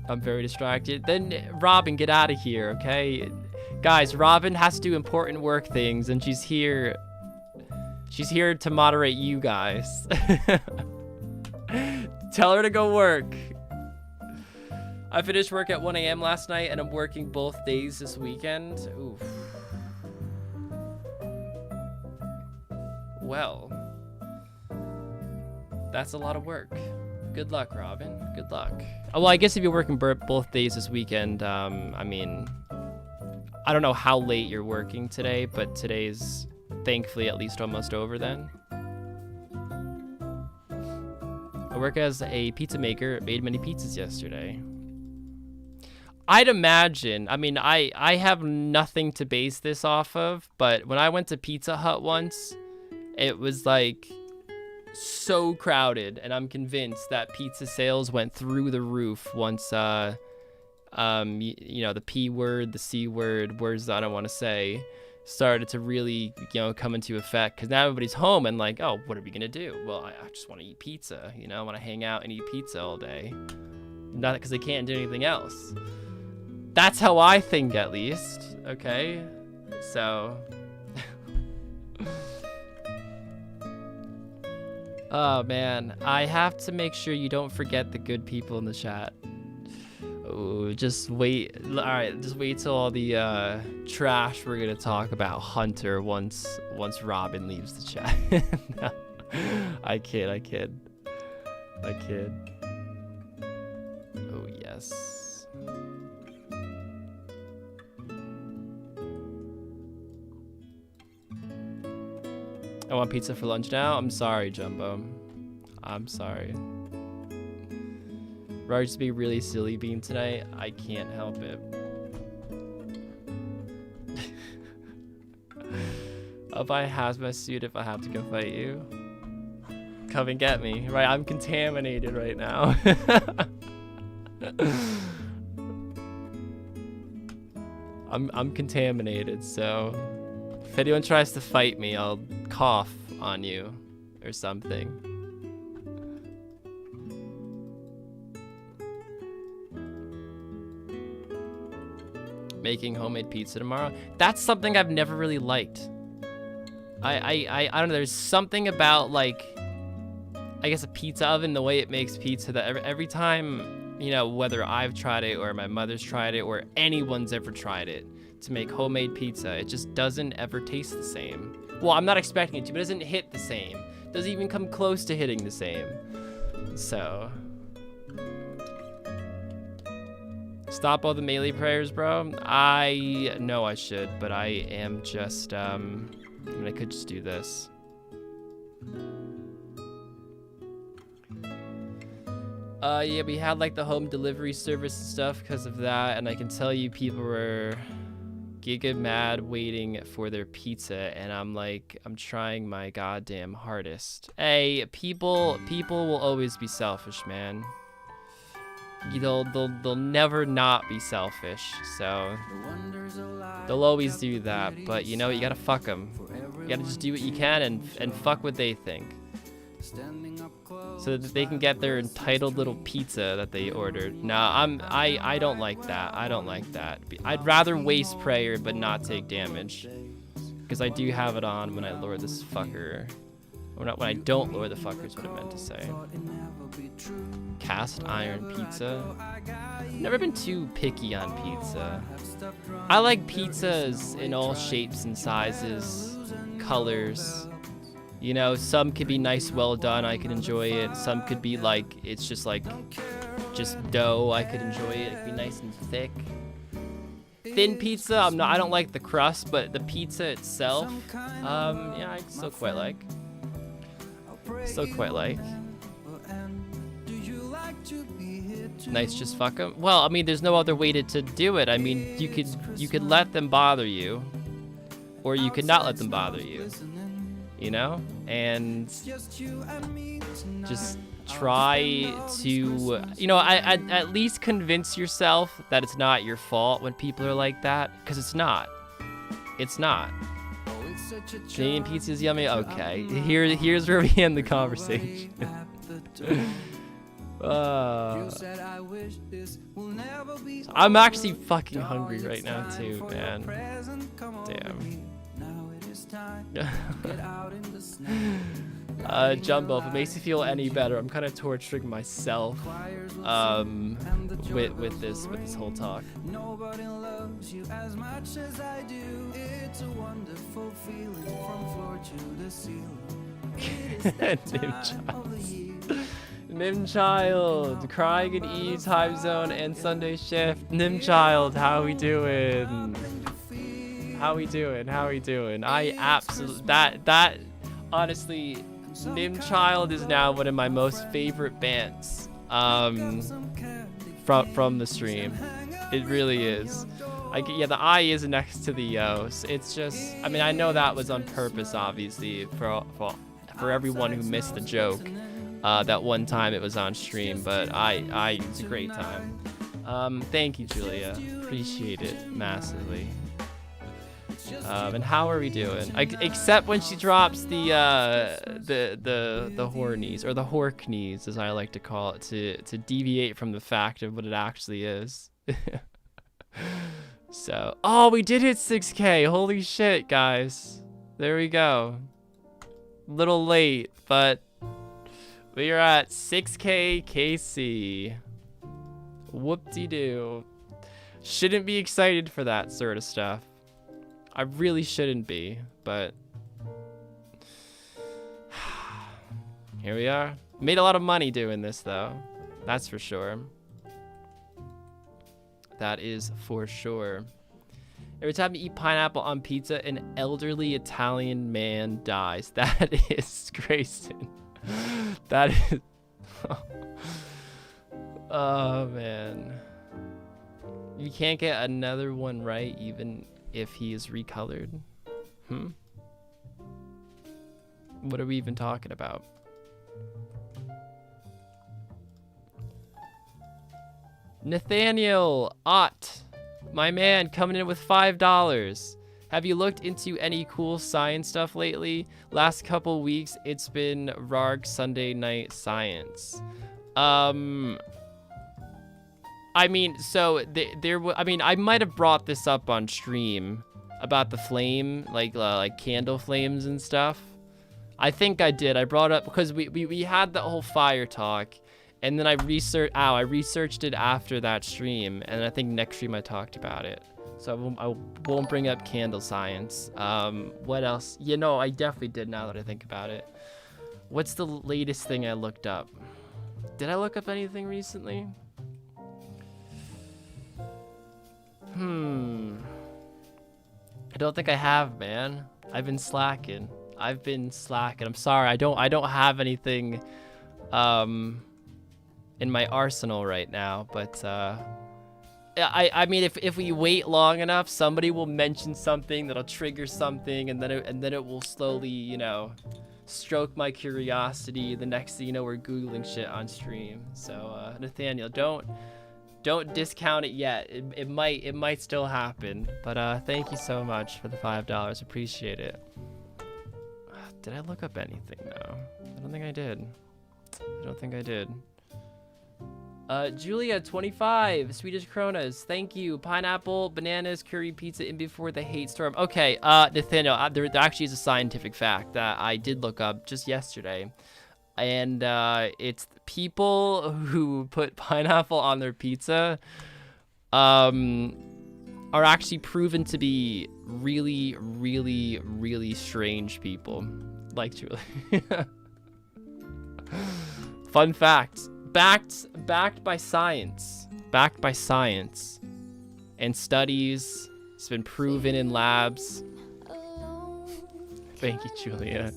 A: I'm very distracted. Then Robin, get out of here, okay? Guys, Robin has to do important work things, and she's here. She's here to moderate you guys. Tell her to go work. I finished work at 1 a.m. last night, and I'm working both days this weekend. Oof. Well, that's a lot of work. Good luck, Robin. Good luck. Oh, well, I guess if you're working both days this weekend, I mean, I don't know how late you're working today, but today's thankfully at least almost over then. I work as a pizza maker, made many pizzas yesterday. I'd imagine, I mean, I have nothing to base this off of, but when I went to Pizza Hut once, it was like so crowded, and I'm convinced that pizza sales went through the roof once, you know, the P word, the C word, words that I don't want to say, started to really, you know, come into effect, because now everybody's home and like, oh, what are we gonna do? Well, I just want to eat pizza, you know, I want to hang out and eat pizza all day. Not because they can't do anything else. That's how I think, at least. Okay, so. Oh man, I have to make sure you don't forget the good people in the chat. Oh, just wait. All right, just wait till all the trash we're gonna talk about Hunter once Robin leaves the chat. No, I kid. Oh yes. I want pizza for lunch now. I'm sorry, Jumbo. I'm sorry. Rar's to be really silly being tonight. I can't help it. I'll buy a hazmat suit if I have to go fight you. Come and get me. Right, I'm contaminated right now. I'm contaminated, so if anyone tries to fight me, I'll cough on you or something. Making homemade pizza tomorrow. That's something I've never really liked. I don't know, there's something about, like, I guess a pizza oven, the way it makes pizza, that every time, you know, whether I've tried it or my mother's tried it or anyone's ever tried it to make homemade pizza, it just doesn't ever taste the same. Well, I'm not expecting it to, but it doesn't hit the same. It doesn't even come close to hitting the same. So. Stop all the melee prayers, bro. I know I should, but I am just, I mean, I could just do this. Yeah, we had like the home delivery service and stuff because of that, and I can tell you people were giga mad waiting for their pizza, and I'm like, I'm trying my goddamn hardest. Hey, people will always be selfish, man. They'll never not be selfish, so they'll always do that. But you know, you gotta fuck them. You gotta just do what you can and fuck what they think, so that they can get their entitled little pizza that they ordered. Nah, I don't like that. I don't like that. I'd rather waste prayer but not take damage, because I do have it on when I lure this fucker When I don't lower the fucker is what I meant to say. Cast iron pizza. Never been too picky on pizza. I like pizzas in all shapes and sizes, colors. You know, some could be nice, well done. I could enjoy it. Some could be like, it's just like, just dough. I could enjoy it. It could be nice and thick. Thin pizza, I don't like the crust, but the pizza itself, yeah, I still quite like. Nice, just fuck them. Well, I mean, there's no other way to do it. I mean, you could let them bother you, or you could not let them bother you. You know, and just try to, you know, at least convince yourself that it's not your fault when people are like that, because it's not. It's not. Canadian pizza is yummy. Okay, here's where we end the conversation. I'm actually fucking hungry right now too, man. Damn. Jumbo, if it makes you feel any better, I'm kind of torturing myself with this whole talk. Nobody loves you as much as I do. It's a wonderful feeling from floor to the ceiling. Nimchild, crying in Eve's time zone and Sunday shift. Nimchild, how we doing? How we doing? I absolutely, that honestly, Nimchild is now one of my most favorite bands from the stream. It really is. Yeah, the I is next to the O. So it's just, I mean, I know that was on purpose, obviously, for everyone who missed the joke. That one time it was on stream, but it's a great time. Thank you, Julia. Appreciate it massively. And how are we doing? Except when she drops the hornies, or the horknees, as I like to call it, to deviate from the fact of what it actually is. So, oh, we did hit 6K. Holy shit, guys. There we go. Little late, but we are at 6K KC. Whoop-de-doo. Shouldn't be excited for that sort of stuff. I really shouldn't be, but here we are. Made a lot of money doing this, though. That's for sure. That is for sure. Every time you eat pineapple on pizza, an elderly Italian man dies. That is Grayson. That is... Oh, man. You can't get another one right, even if he is recolored. What are we even talking about? Nathaniel Ott, my man, coming in with $5. Have you looked into any cool science stuff lately? Last couple weeks, it's been Rarg Sunday Night Science. I mean, so I mean, I might have brought this up on stream about the flame, like candle flames and stuff. I think I did. I brought up because we had the whole fire talk, and then I researched it after that stream, and I think next stream I talked about it. So I won't bring up candle science. What else? You know, I definitely did now that I think about it. What's the latest thing I looked up? Did I look up anything recently? I don't think I have, man. I've been slacking. I'm sorry. I don't have anything in my arsenal right now, but I mean, if we wait long enough, somebody will mention something that'll trigger something, and then it will slowly, you know, stroke my curiosity. The next thing you know, we're Googling shit on stream. So Nathaniel, don't discount it yet. It might still happen. But thank you so much for the $5. Appreciate it. Did I look up anything though? I don't think I did. Julia, 25 Swedish kronas. Thank you. Pineapple, bananas, curry pizza in before the hate storm. Okay, Nathaniel, there actually is a scientific fact that I did look up just yesterday. And it's people who put pineapple on their pizza are actually proven to be really, really, really strange people. Like Julia. Fun fact. Backed by science. Backed by science. And studies. It's been proven in labs. Thank you, Julia.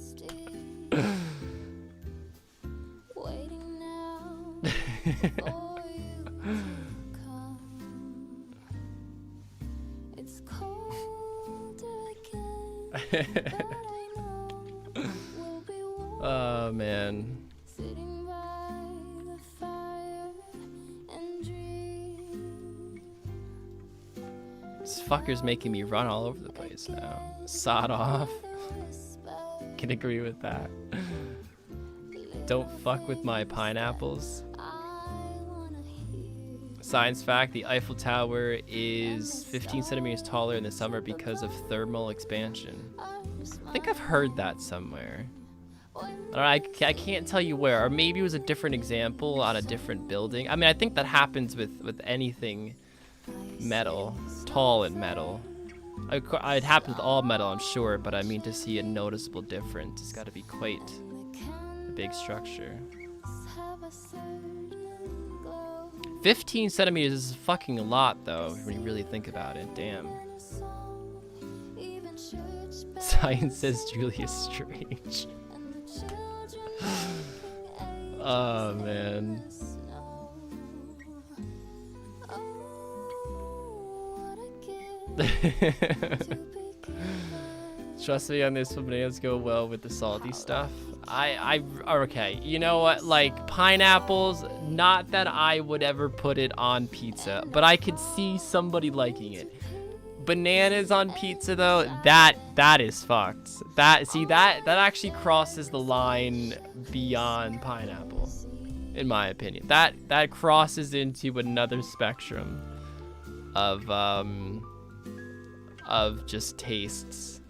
A: Oh, man. This fucker's making me run all over the place now. Sod off. Can agree with that. Don't fuck with my pineapples. Science fact, the Eiffel Tower is 15 centimeters taller in the summer because of thermal expansion. I think I've heard that somewhere. I can't tell you where, or maybe it was a different example on a different building. I mean, I think that happens with anything metal, tall and metal. It happens with all metal, I'm sure, but I mean, to see a noticeable difference, it's got to be quite a big structure. 15 centimeters is fucking a lot, though, when you really think about it. Damn. Science says Julia's strange. Oh, man. Trust me on this one, bananas go well with the salty stuff. Okay, you know what, like pineapples, not that I would ever put it on pizza, but I could see somebody liking it. Bananas on pizza though, that is fucked. That actually crosses the line beyond pineapple, in my opinion. That crosses into another spectrum of just tastes.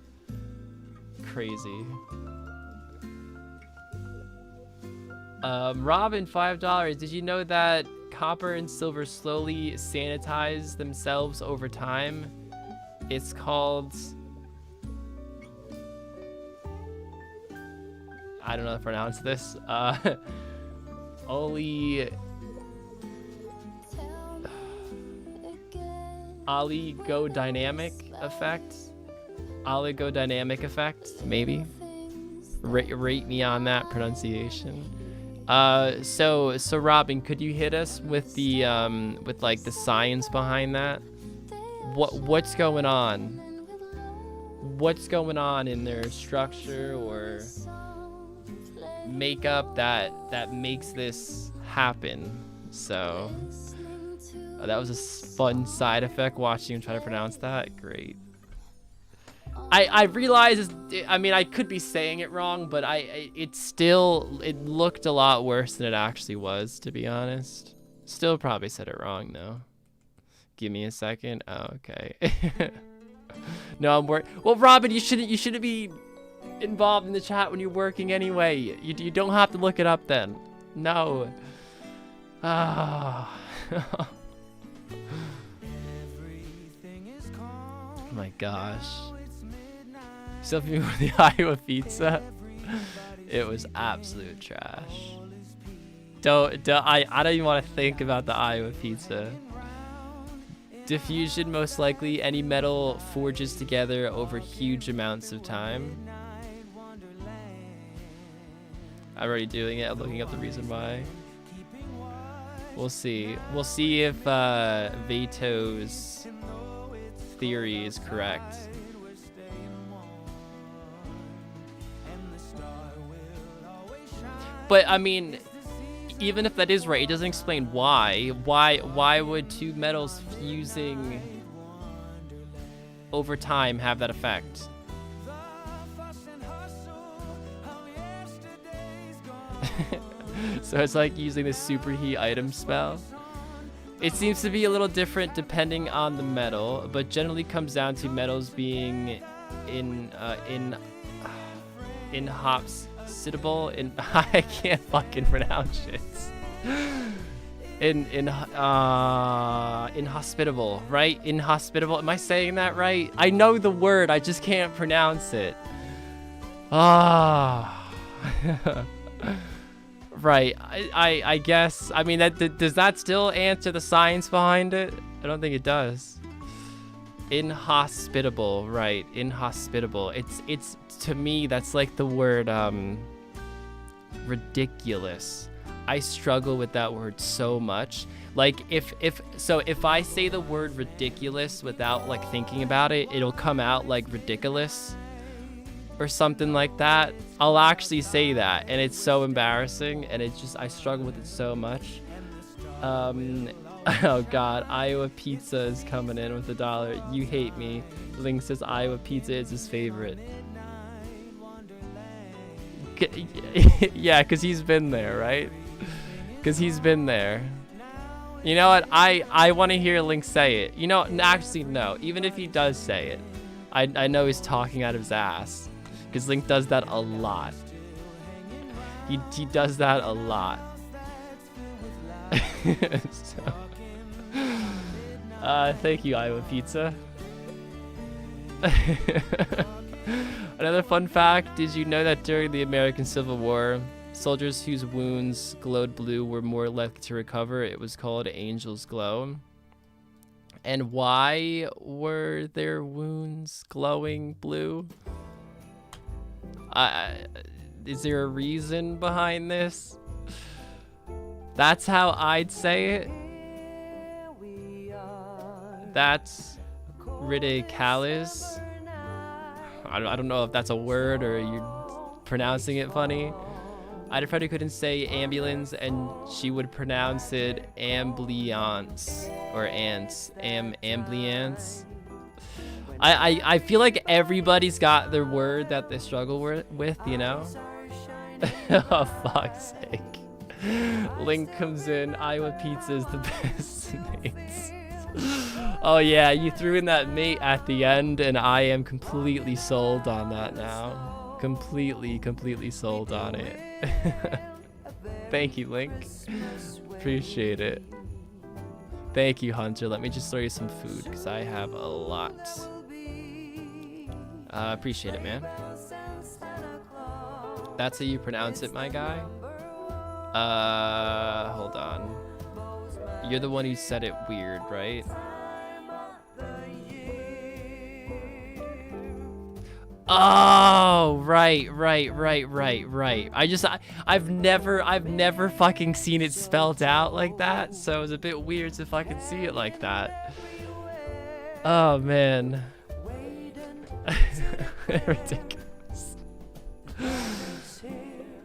A: Crazy. Robin, $5. Did you know that copper and silver slowly sanitize themselves over time? It's called... I don't know how to pronounce this. Oligodynamic effect? Oligodynamic effect, maybe? Rate me on that pronunciation. So Robin, could you hit us with the with like the science behind that? What's going on? What's going on in their structure or makeup that makes this happen? So that was a fun side effect watching him try to pronounce that. Great. I realize, I mean, I could be saying it wrong, but it looked a lot worse than it actually was, to be honest. Still probably said it wrong though. Give me a second. Oh, okay. No, I'm well, Robin, you shouldn't be involved in the chat when you're working anyway. You don't have to look it up then. No. Ah. Oh my gosh. Something with the Iowa pizza. It was absolute trash. I don't even want to think about the Iowa pizza. Diffusion, most likely. Any metal forges together over huge amounts of time. I'm already doing it. I'm looking up the reason why. We'll see. We'll see if Veto's theory is correct. But I mean, even if that is right, it doesn't explain why. Why would two metals fusing over time have that effect? So it's like using the superheat item spell. It seems to be a little different depending on the metal, but generally comes down to metals being inhospitable. I can't fucking pronounce it. Inhospitable, right? Inhospitable. Am I saying that right? I know the word, I just can't pronounce it. Right. I guess. I mean, does that still answer the science behind it? I don't think it does. Inhospitable, right? Inhospitable. It's to me that's like the word ridiculous. I struggle with that word so much. Like if I say the word ridiculous without like thinking about it, it'll come out like ridiculous or something like that. I'll actually say that, and it's so embarrassing, and it's just I struggle with it so much. Oh god, Iowa Pizza is coming in with $1. You hate me. Link says Iowa Pizza is his favorite. Yeah, because he's been there, right? Because he's been there. You know what? I want to hear Link say it. You know, actually, no. Even if he does say it, I know he's talking out of his ass. Because Link does that a lot. He does that a lot. Thank you, Iowa Pizza. Another fun fact, did you know that during the American Civil War, soldiers whose wounds glowed blue were more likely to recover? It was called Angel's Glow. And why were their wounds glowing blue? Is there a reason behind this? That's how I'd say it. That's ridiculous. I don't know if that's a word or you're pronouncing it funny. I probably couldn't say ambulance, and she would pronounce it ambiance or ants. Ambiance. I feel like everybody's got their word that they struggle with, you know? Oh, fuck's sake. Link comes in. Iowa Pizza is the best mates. Oh, yeah, you threw in that mate at the end, and I am completely sold on that now. Completely sold on it. Thank you, Link. Appreciate it. Thank you, Hunter. Let me just throw you some food, because I have a lot. Appreciate it, man. That's how you pronounce it, my guy? Hold on. You're the one who said it weird, right? Oh, right. I've never fucking seen it spelled out like that, so it was a bit weird to fucking see it like that. Oh, man. Ridiculous.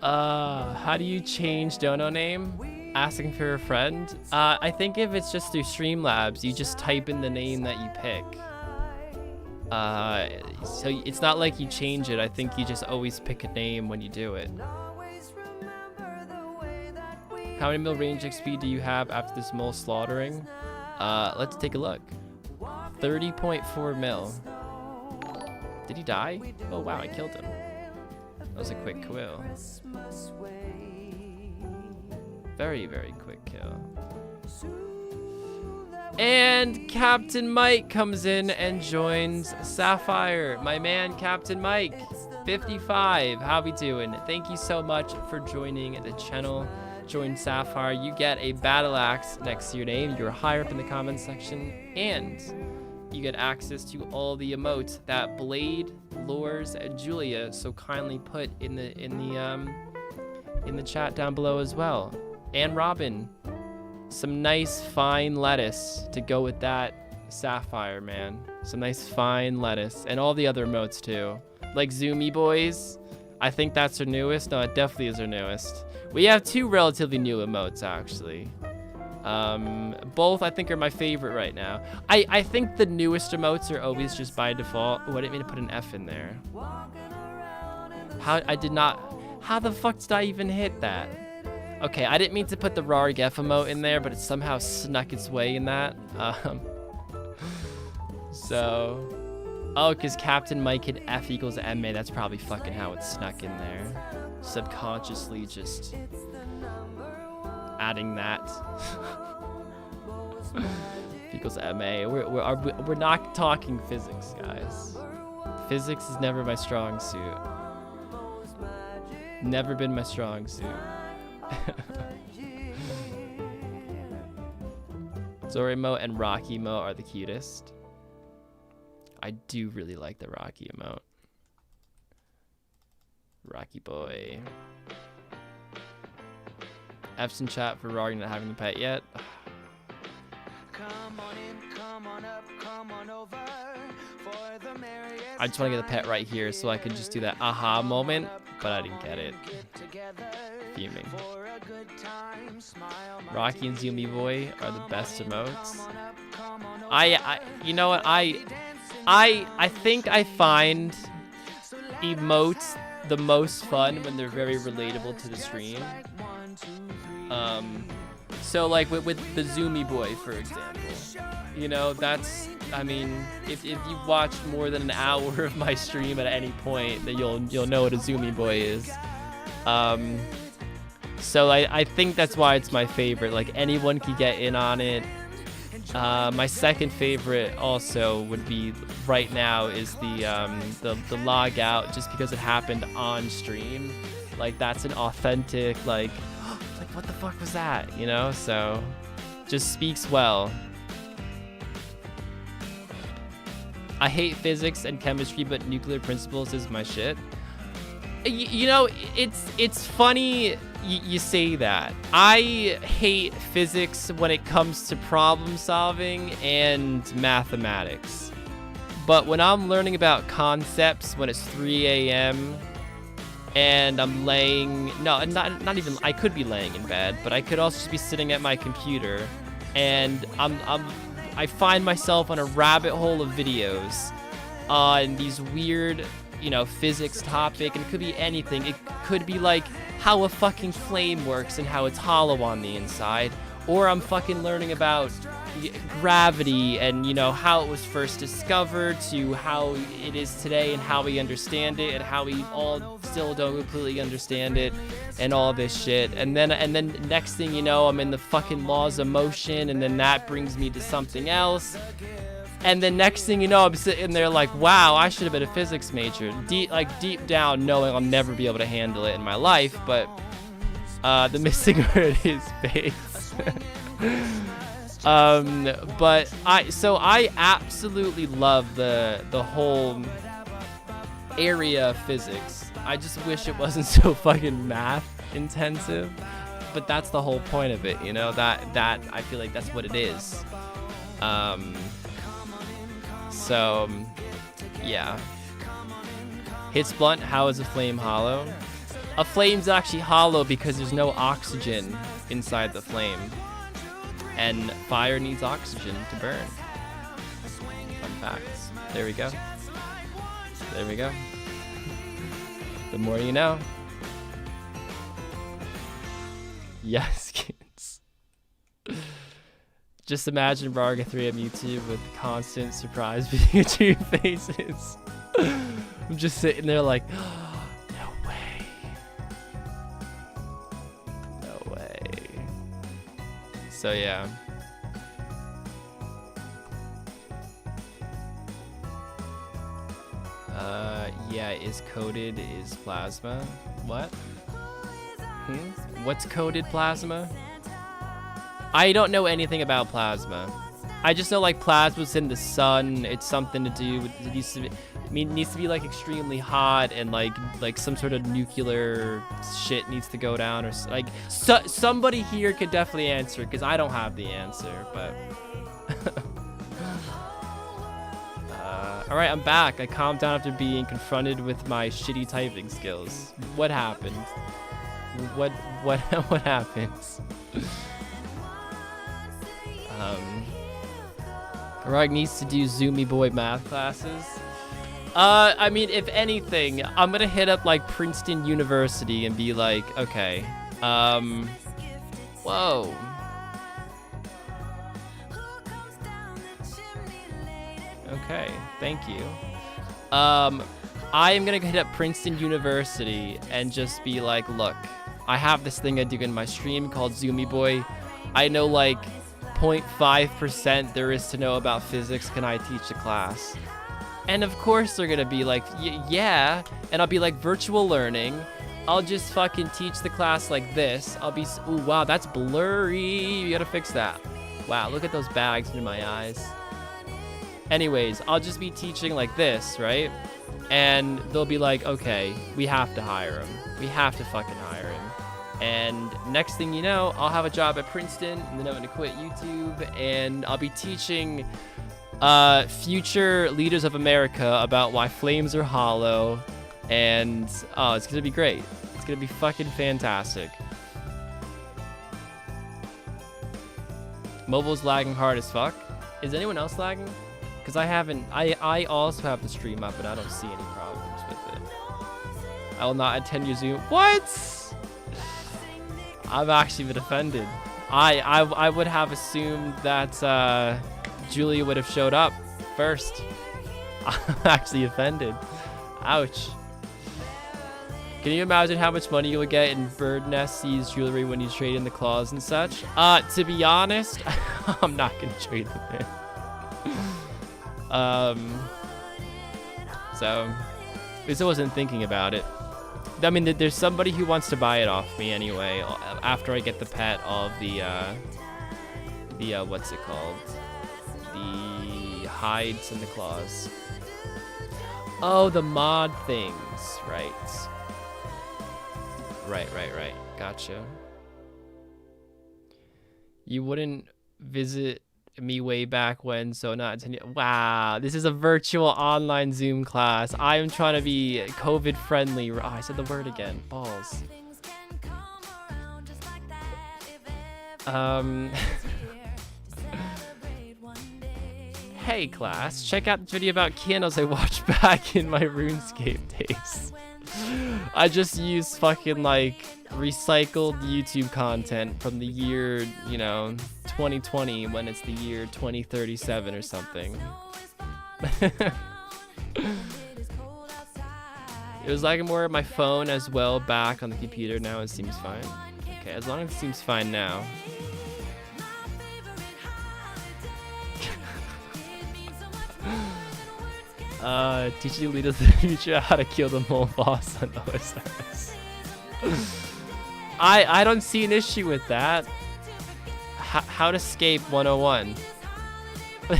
A: How do you change dono name? Asking for a friend? I think if it's just through Streamlabs, you just type in the name that you pick. So it's not like you change it. I think you just always pick a name when you do it. How many mil range XP do you have after this mole slaughtering? Let's take a look. 30.4 mil. Did he die? Oh wow, I killed him. That was a quick kill. Very quick kill. And Captain Mike comes in and joins Sapphire. My man, Captain Mike, 55. How we doing? Thank you so much for joining the channel. Join Sapphire. You get a battle axe next to your name. You're higher up in the comment section, and you get access to all the emotes that Blade, Lures, and Julia so kindly put in the chat down below as well. And Robin. Some nice fine lettuce to go with that Sapphire, man. Some nice fine lettuce. And all the other emotes too. Like Zoomy Boys. I think that's her newest. No, it definitely is her newest. We have two relatively new emotes, actually. Both, I think, are my favorite right now. I think the newest emotes are always just by default. Oh, I didn't mean to put an F in there. How the fuck did I even hit that? Okay, I didn't mean to put the rargf emote in there, but it somehow snuck its way in that. So, oh, because Captain Mike hit F equals MA. That's probably fucking how it snuck in there. Subconsciously just adding that. F equals MA. We're not talking physics, guys. Physics is never my strong suit. Never been my strong suit. Zorimo and Rocky Mo are the cutest. I do really like the Rocky emote. Rocky boy. F's in chat for Rory not having the pet yet.
B: Come on in, come on up, come on over. For the merriest
A: I just want to get the pet right here so I could just do that aha moment, but I didn't get it. Fuming. Rocky and Zumi Boy are the best emotes. You know what? I think I find emotes the most fun when they're very relatable to the stream. So like with the Zoomy Boy, for example, you know, that's, I mean, if you've watched more than an hour of my stream at any point, then you'll know what a Zoomy Boy is. So I think that's why it's my favorite. Like, anyone can get in on it. My second favorite also would be right now is the log out, just because it happened on stream. Like, that's an authentic, like what the fuck was that, you know? So just speaks well. I hate physics and chemistry, but nuclear principles is my shit. You know, it's funny you say that. I hate physics when it comes to problem solving and mathematics. But when I'm learning about concepts when it's 3 a.m. and I'm laying, no, not even, I could be laying in bed, but I could also just be sitting at my computer, and I find myself on a rabbit hole of videos on these weird, you know, physics topic, and it could be anything. It could be like how a fucking flame works and how it's hollow on the inside, or I'm fucking learning about gravity and, you know, how it was first discovered to how it is today and how we understand it and how we all still don't completely understand it and all this shit. And then next thing you know, I'm in the fucking laws of motion, and then that brings me to something else. And then next thing you know, I'm sitting there like, wow, I should have been a physics major. Deep down knowing I'll never be able to handle it in my life, but the missing word is space. But I absolutely love the whole area of physics. I just wish it wasn't so fucking math intensive, but that's the whole point of it, you know, that I feel like that's what it is. So yeah. Hits blunt, how is a flame hollow? A flame's actually hollow because there's no oxygen inside the flame. And fire needs oxygen to burn. Fun facts. There we go. There we go. The more you know. Yes, kids. Just imagine Rarga 3 on YouTube with constant surprise Pikachu faces. I'm just sitting there like, oh, no way. No way. So yeah. Yeah, is coded is plasma. What? What's coded plasma? I don't know anything about plasma. I just know like plasma's in the sun. It's something to do with, it needs to be like extremely hot, and like some sort of nuclear shit needs to go down, or like somebody here could definitely answer, because I don't have the answer, but all right, I'm back. I calmed down after being confronted with my shitty typing skills. What happened? What happens? Rog needs to do Zoomy Boy math classes. I mean, if anything, I'm gonna hit up like Princeton University and be like, okay, Whoa. Okay, thank you. I am gonna hit up Princeton University and just be like, look, I have this thing I do in my stream called Zoomy Boy. I know like 0.5% there is to know about physics. Can I teach the class? And of course they're gonna be like, yeah. And I'll be like, virtual learning. I'll just fucking teach the class like this. I'll be, ooh, wow, that's blurry. You gotta fix that. Wow, look at those bags in my eyes. Anyways, I'll just be teaching like this, right? And they'll be like, okay, we have to hire him. We have to fucking hire him. And next thing you know, I'll have a job at Princeton, and then I'm gonna quit YouTube, and I'll be teaching future leaders of America about why flames are hollow, and oh, it's gonna be great. It's gonna be fucking fantastic. Mobile's lagging hard as fuck. Is anyone else lagging? Because I also have the stream up and I don't see any problems with it. I will not attend your Zoom. What? I've actually been offended. I would have assumed that Julia would have showed up first. I'm actually offended. Ouch. Can you imagine how much money you'll get in bird nest seeds jewelry when you trade in the claws and such? To be honest, I'm not gonna trade them in. So at least I wasn't thinking about it. I mean, there's somebody who wants to buy it off me anyway after I get the pet of the what's it called? The hides and the claws. Oh, the mod things, right. Right. Gotcha. You wouldn't visit me way back when, so not attending. Wow, this is a virtual online Zoom class. I am trying to be COVID friendly. Oh, I said the word again. Balls. Hey class, check out the video about candles I watched back in my RuneScape days. I just used fucking like recycled YouTube content from the year, you know, 2020 when it's the year 2037 or something. It was like more of my phone as well back on the computer. Now it seems fine. Okay, as long as it seems fine now. Teaching leaders in the future how to kill the mole boss on OSS. I don't see an issue with that. How to escape 101.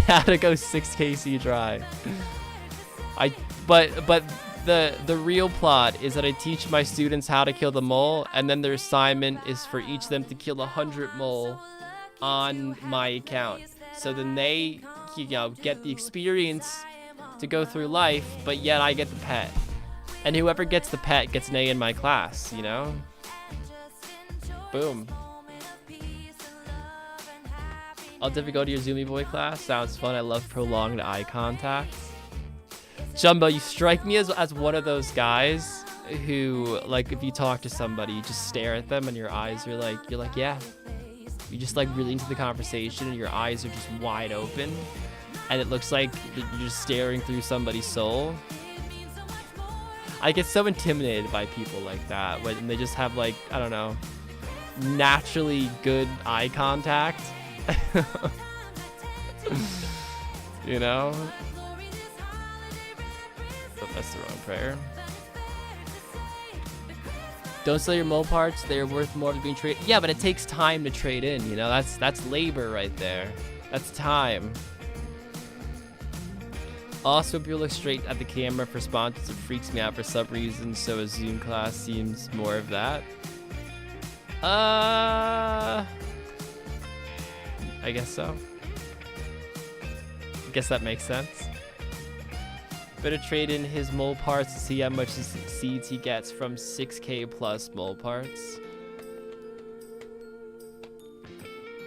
A: How to go 6 KC dry. But the real plot is that I teach my students how to kill the mole, and then their assignment is for each of them to kill 100 mole on my account. So then they, you know, get the experience to go through life, but yet I get the pet. And whoever gets the pet gets an A in my class, you know? Boom. I'll definitely go to your Zoomy Boy class. Sounds fun. I love prolonged eye contact. Jumbo, you strike me as one of those guys who, like, if you talk to somebody, you just stare at them and your eyes are like, you're like, yeah. You just like really into the conversation and your eyes are just wide open. And it looks like you're just staring through somebody's soul. I get so intimidated by people like that when they just have, like, I don't know, naturally good eye contact. You know? But that's the wrong prayer. Don't sell your mole parts. They're worth more than being traded. Yeah, but it takes time to trade in, you know? That's labor right there. That's time. Also, people look straight at the camera for sponsors. It freaks me out for some reason, so a Zoom class seems more of that. I guess so. I guess that makes sense. Better trade in his mole parts to see how much seeds he gets from 6K plus mole parts.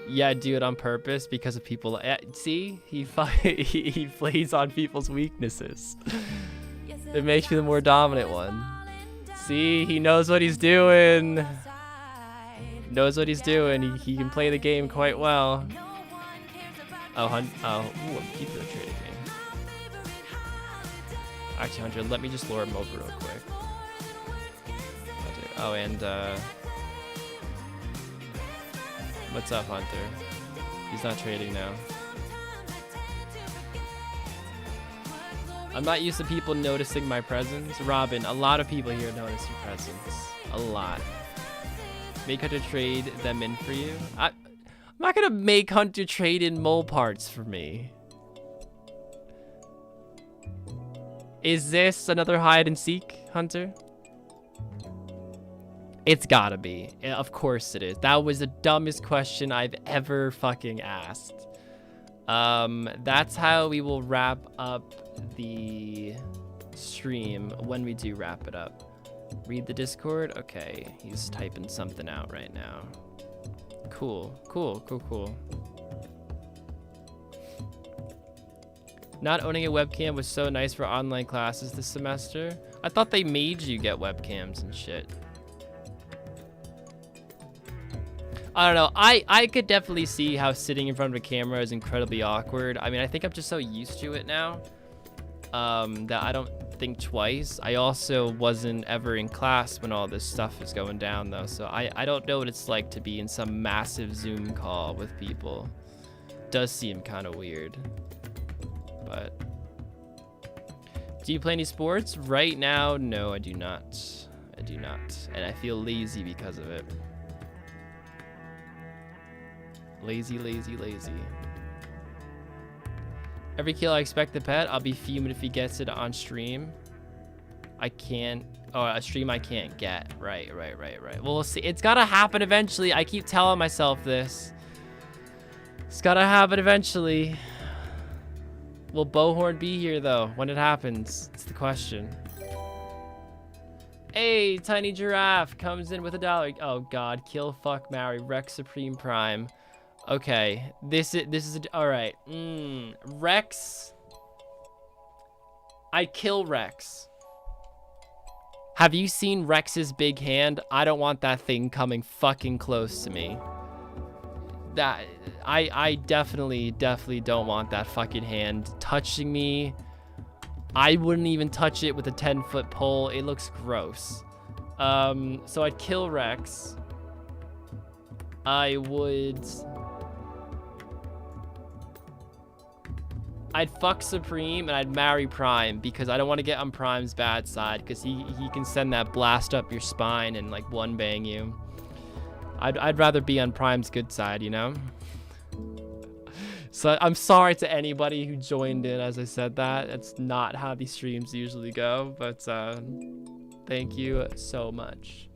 A: Yeah, I do it on purpose because of people. See, he plays on people's weaknesses. It makes me the more dominant one. See, he knows what he's doing. Knows what he's doing. He can play the game quite well. Oh, ooh, I'm keeper trading me. Actually, Hunter, let me just lure him over real quick. Oh, and what's up, Hunter? He's not trading now. I'm not used to people noticing my presence. Robin, a lot of people here notice your presence. A lot. Make Hunter trade them in for you. I'm not gonna make Hunter trade in mole parts for me. Is this another hide and seek, Hunter? It's gotta be. Of course it is. That was the dumbest question I've ever fucking asked. That's how we will wrap up the stream when we do wrap it up. Read the Discord? Okay, he's typing something out right now. Cool. Not owning a webcam was so nice for online classes this semester. I thought they made you get webcams and shit. I don't know. I could definitely see how sitting in front of a camera is incredibly awkward. I mean, I think I'm just so used to it now that I don't think twice. I also wasn't ever in class when all this stuff is going down, though. So I don't know what it's like to be in some massive Zoom call with people. Does seem kind of weird. But do you play any sports? Right now, no, I do not. I do not. And I feel lazy because of it. Lazy. Every kill I expect the pet, I'll be fuming if he gets it on stream. I can't. Oh, a stream I can't get. Right. Well, we'll see. It's gotta happen eventually. I keep telling myself this. It's gotta happen eventually. Will Bowhorn be here, though, when it happens? It's the question. Hey, Tiny Giraffe comes in with $1. Oh, God. Kill, fuck, marry. Rex Supreme Prime. Okay. This is all right. Rex. I'd kill Rex. Have you seen Rex's big hand? I don't want that thing coming fucking close to me. That I definitely don't want that fucking hand touching me. I wouldn't even touch it with a 10-foot pole. It looks gross. So I'd kill Rex. I'd fuck Supreme and I'd marry Prime because I don't want to get on Prime's bad side because he can send that blast up your spine and like one bang you. I'd rather be on Prime's good side, you know? So I'm sorry to anybody who joined in as I said that. That's not how these streams usually go, but thank you so much.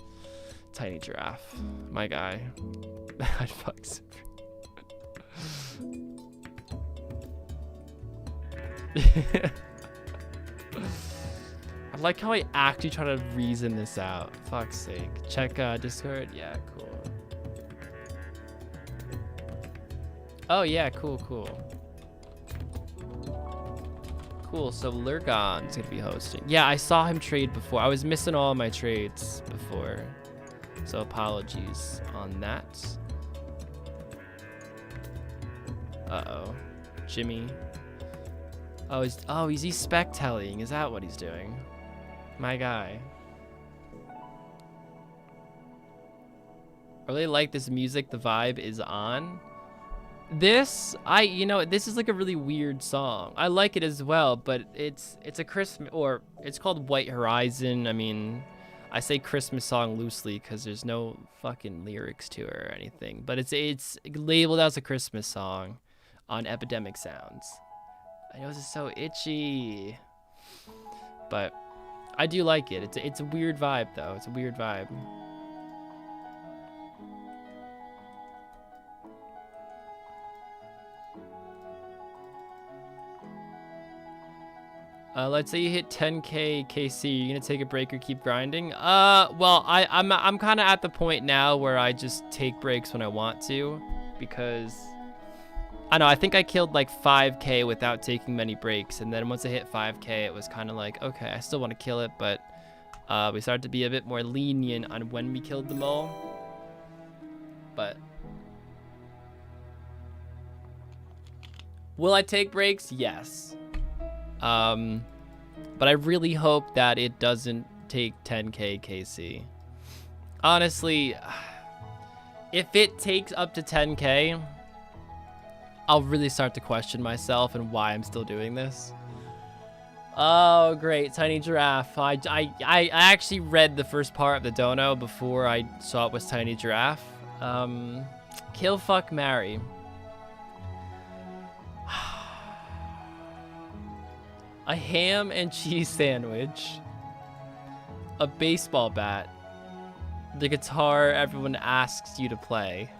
A: Tiny Giraffe, my guy. I'd fuck Supreme. I like how I actually try to reason this out. Fuck's sake. Check Discord. Yeah, cool. Oh yeah, cool. Cool, so Lurgon's gonna be hosting. Yeah, I saw him trade before. I was missing all my trades before. So apologies on that. Uh-oh. Jimmy. Oh, he's e-spec-telling. Is that what he's doing? My guy. I really like this music. The vibe is on. This, this is like a really weird song. I like it as well, but it's a Christmas, or it's called White Horizon. I mean, I say Christmas song loosely because there's no fucking lyrics to it or anything, but it's labeled as a Christmas song on Epidemic Sounds. I know this is so itchy, but I do like it. It's a weird vibe though. It's a weird vibe. Let's say you hit 10k KC, you're gonna take a break or keep grinding? Well, I'm kind of at the point now where I just take breaks when I want to, because I know I think I killed like 5k without taking many breaks, and then once I hit 5k, it was kind of like, okay, I still want to kill it, but we started to be a bit more lenient on when we killed the mole. but will I take breaks? Yes. But I really hope that it doesn't take 10K KC. Honestly, if it takes up to 10K, I'll really start to question myself and why I'm still doing this. Oh, great. Tiny Giraffe. I actually read the first part of the dono before I saw it was Tiny Giraffe. Kill, fuck, marry. A ham and cheese sandwich. A baseball bat. The guitar everyone asks you to play.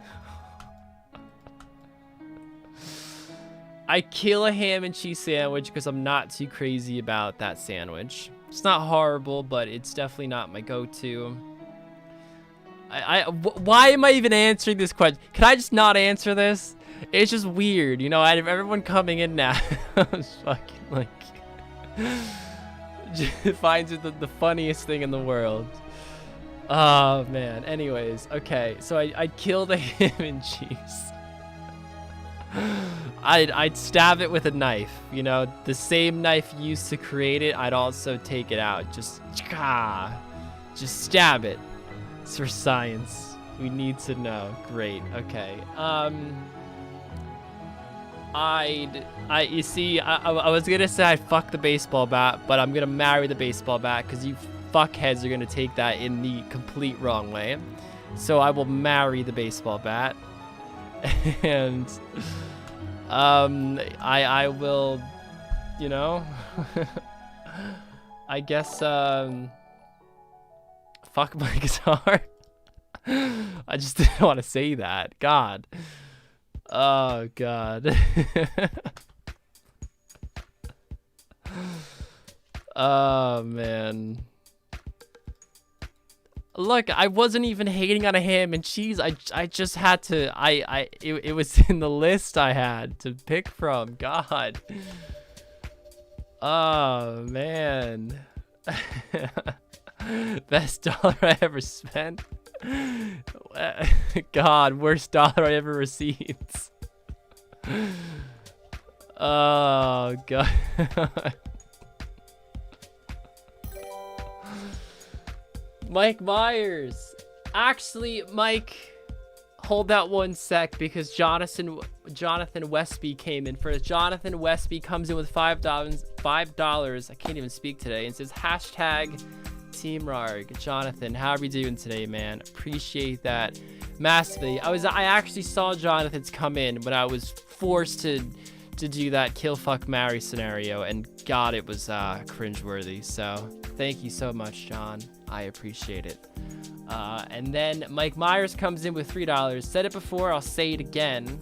A: I kill a ham and cheese sandwich because I'm not too crazy about that sandwich. It's not horrible, but it's definitely not my go-to. Why am I even answering this question? Can I just not answer this? It's just weird, you know. I have everyone coming in now. It's fucking like finds it the funniest thing in the world. Oh man. Anyways, okay. So I killed a ham and cheese. I'd stab it with a knife, you know, the same knife used to create it. I'd also take it out, just stab it. It's for science. We need to know. Great. Okay. You see, I was gonna say I'd fuck the baseball bat, but I'm gonna marry the baseball bat because you fuckheads are gonna take that in the complete wrong way. So I will marry the baseball bat. And I will, you know, I guess fuck my guitar. I just didn't want to say that. God. Oh God. Oh man. Look, I wasn't even hating on a ham and cheese. I just had to. It was in the list I had to pick from. God. Oh man. Best dollar I ever spent. God, worst dollar I ever received. Oh God. Mike Myers. Actually, Mike, hold that one sec because Jonathan Westby came in first. Jonathan Westby comes in with $5. I can't even speak today, and says hashtag Team Rarg. Jonathan, how are we doing today, man? Appreciate that massively. I actually saw Jonathan's come in when I was forced to do that kill, fuck, marry scenario, and God, it was cringeworthy. So thank you so much, John. I appreciate it. And then Mike Myers comes in with $3. Said it before, I'll say it again.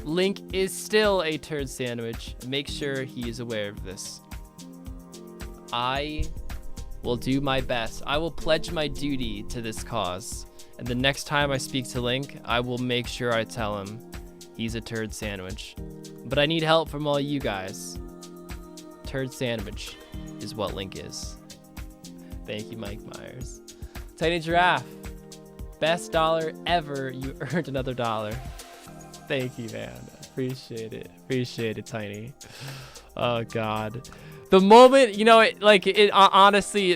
A: Link is still a turd sandwich. Make sure he is aware of this. I will do my best. I will pledge my duty to this cause. And the next time I speak to Link, I will make sure I tell him he's a turd sandwich. But I need help from all you guys. Turd sandwich is what Link is. Thank you, Mike Myers. Tiny Giraffe. Best dollar ever. You earned another $1. Thank you, man. Appreciate it. Appreciate it, Tiny. Oh, God. The moment, you know, honestly,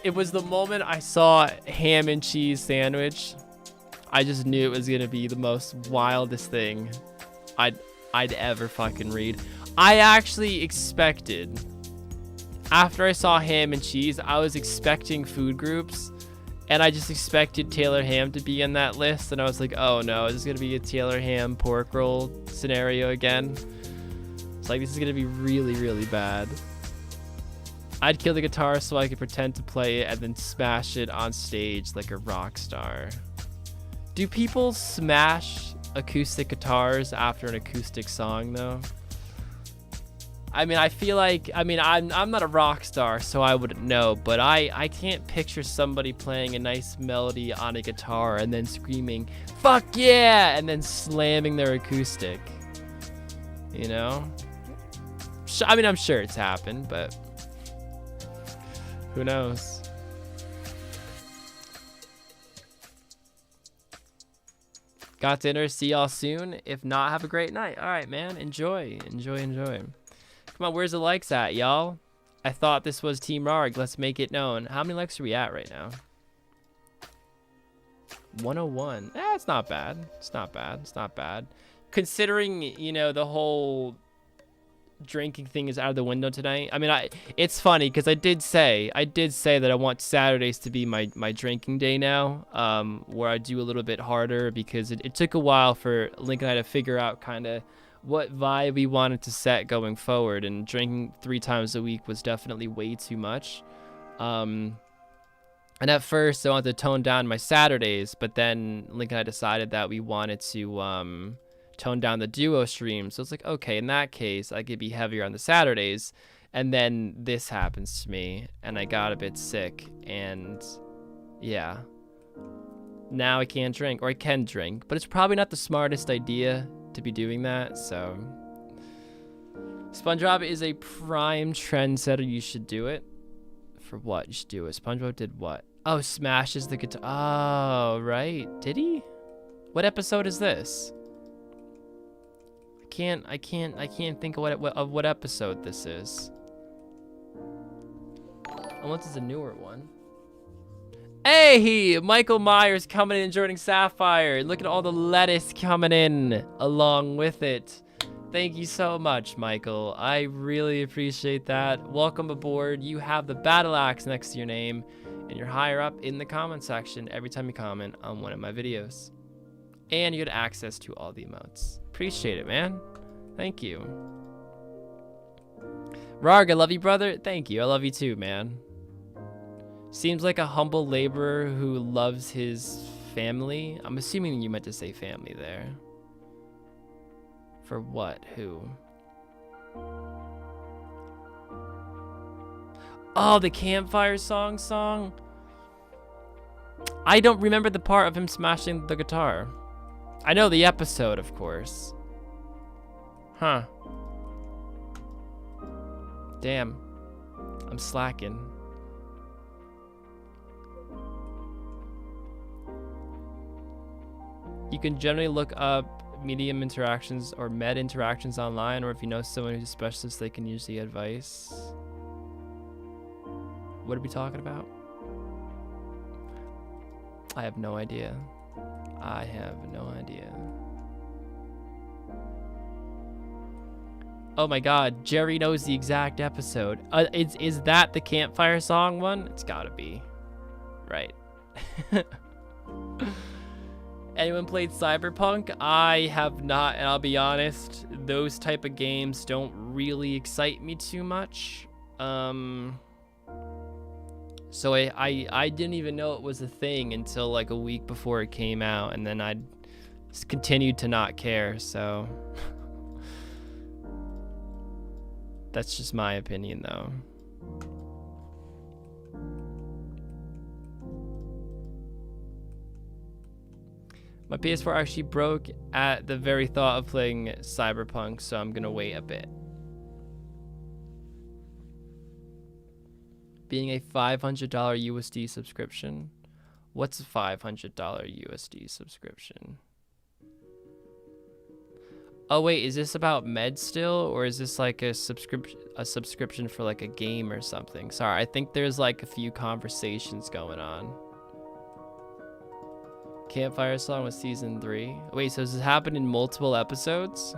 A: it was the moment I saw ham and cheese sandwich. I just knew it was going to be the most wildest thing I'd ever fucking read. I actually expected... After I saw ham and cheese, I was expecting food groups, and I just expected Taylor ham to be in that list, and I was like, oh no, is this gonna be a Taylor ham pork roll scenario again? It's like, this is gonna be really, really bad. I'd kill the guitar so I could pretend to play it and then smash it on stage like a rock star. Do people smash acoustic guitars after an acoustic song though? I mean, I feel like, I'm not a rock star, so I wouldn't know, but I can't picture somebody playing a nice melody on a guitar and then screaming, fuck yeah, and then slamming their acoustic, you know? I mean, I'm sure it's happened, but who knows? Got dinner. See y'all soon. If not, have a great night. All right, man. Enjoy. Come on, where's the likes at, y'all? I thought this was Team Rarg. Let's make it known. How many likes are we at right now? 101. It's not bad. It's not bad. Considering, you know, the whole drinking thing is out of the window tonight. I mean, it's funny because I did say that I want Saturdays to be my drinking day now, where I do a little bit harder because it took a while for Link and I to figure out kind of what vibe we wanted to set going forward, and drinking 3 times a week was definitely way too much. And at first I wanted to tone down my Saturdays, but then Link and I decided that we wanted to tone down the duo stream. So it's like, okay, in that case I could be heavier on the Saturdays. And then this happens to me and I got a bit sick, and yeah, now I can't drink, or I can drink, but it's probably not the smartest idea to be doing that. So SpongeBob is a prime trendsetter. You should do it. For what? You should do it. SpongeBob did what? Oh, smashes the guitar. Oh, right. Did he? What episode is this? I can't think of what episode this is. Unless it's a newer one. Hey, Michael Myers coming in and joining Sapphire. Look at all the lettuce coming in along with it. Thank you so much, Michael. I really appreciate that. Welcome aboard. You have the battle axe next to your name, and you're higher up in the comment section every time you comment on one of my videos. And you get access to all the emotes. Appreciate it, man. Thank you. Rarg, I love you, brother. Thank you. I love you too, man. Seems like a humble laborer who loves his family. I'm assuming you meant to say family there. For what? Who? Oh, the campfire song? I don't remember the part of him smashing the guitar. I know the episode, of course. Huh. Damn. I'm slacking. You can generally look up medium interactions or med interactions online, or if you know someone who's a specialist, they can use the advice. What are we talking about? I have no idea. I have no idea. Oh my god, Jerry knows the exact episode. Is that the campfire song one? It's gotta be. Right. Anyone played Cyberpunk? I have not, and I'll be honest, those type of games don't really excite me too much. So I didn't even know it was a thing until like a week before it came out, and then I continued to not care, so that's just my opinion though. My PS4 actually broke at the very thought of playing Cyberpunk, so I'm gonna wait a bit. Being a $500 USD subscription. What's a $500 USD subscription? Oh wait, is this about med still, or is this like a subscription for like a game or something? Sorry, I think there's like a few conversations going on. Campfire song was season 3. Wait, so does this happen in multiple episodes?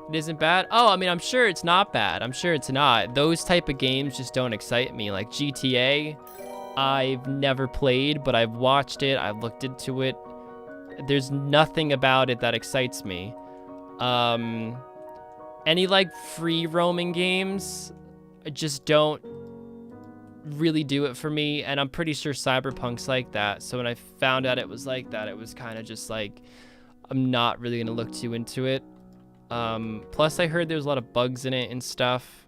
A: It isn't bad? Oh, I mean, I'm sure it's not bad. I'm sure it's not. Those type of games just don't excite me. Like GTA, I've never played, but I've watched it. I've looked into it. There's nothing about it that excites me. Any like free roaming games just don't really do it for me, and I'm pretty sure Cyberpunk's like that. So when I found out it was like that, it was kind of just like, I'm not really gonna look too into it. Plus I heard there's a lot of bugs in it and stuff,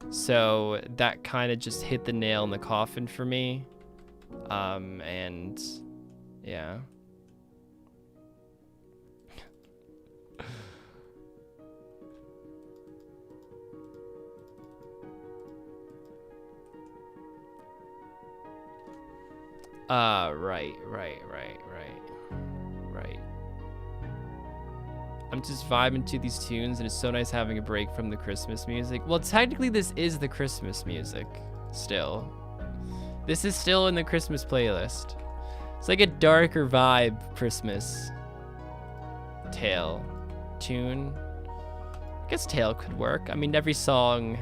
A: so that kind of just hit the nail in the coffin for me. And yeah. Right. I'm just vibing to these tunes, and it's so nice having a break from the Christmas music. Well, technically, this is the Christmas music still. This is still in the Christmas playlist. It's like a darker vibe Christmas tale tune. I guess tale could work. I mean, every song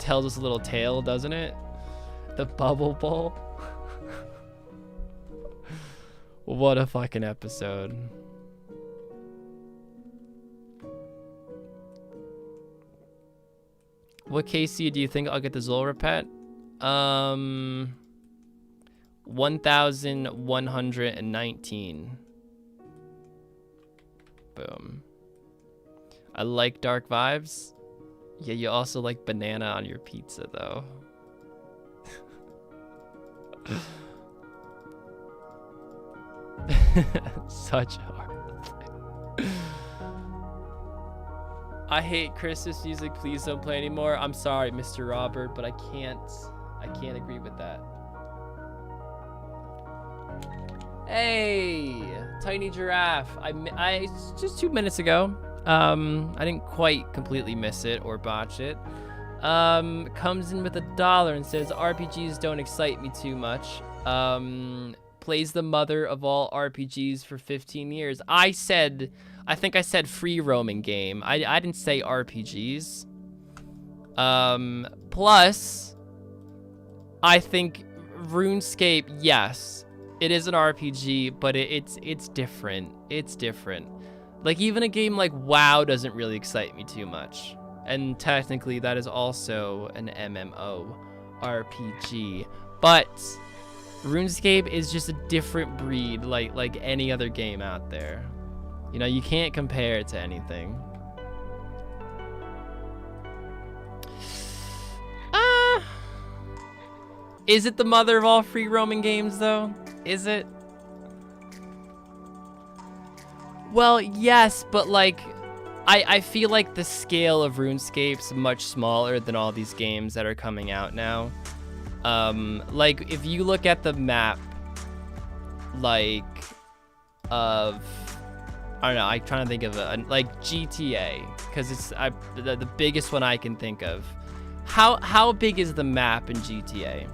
A: tells us a little tale, doesn't it? The Bubble Bowl. What a fucking episode. What KC do you think I'll get the Zulra pet? 1119. Boom. I like dark vibes. Yeah, you also like banana on your pizza, though. Such hard. I hate Christmas music. Please don't play anymore. I'm sorry, Mr. Robert, but I can't agree with that. Hey, Tiny Giraffe. I just 2 minutes ago. I didn't quite completely miss it or botch it. Comes in with $1 and says RPGs don't excite me too much. Plays the mother of all RPGs for 15 years. I think I said free roaming game. I didn't say RPGs. Plus, I think RuneScape, yes, it is an RPG, but it's different. It's different. Like, even a game like WoW doesn't really excite me too much. And technically, that is also an MMO RPG. But RuneScape is just a different breed, like any other game out there. You know, you can't compare it to anything. Is it the mother of all free roaming games, though? Is it? Well, yes, but like, I feel like the scale of RuneScape's much smaller than all these games that are coming out now. Like, if you look at the map, like, of, I don't know, I'm trying to think of like GTA, because it's the biggest one I can think of. How big is the map in GTA?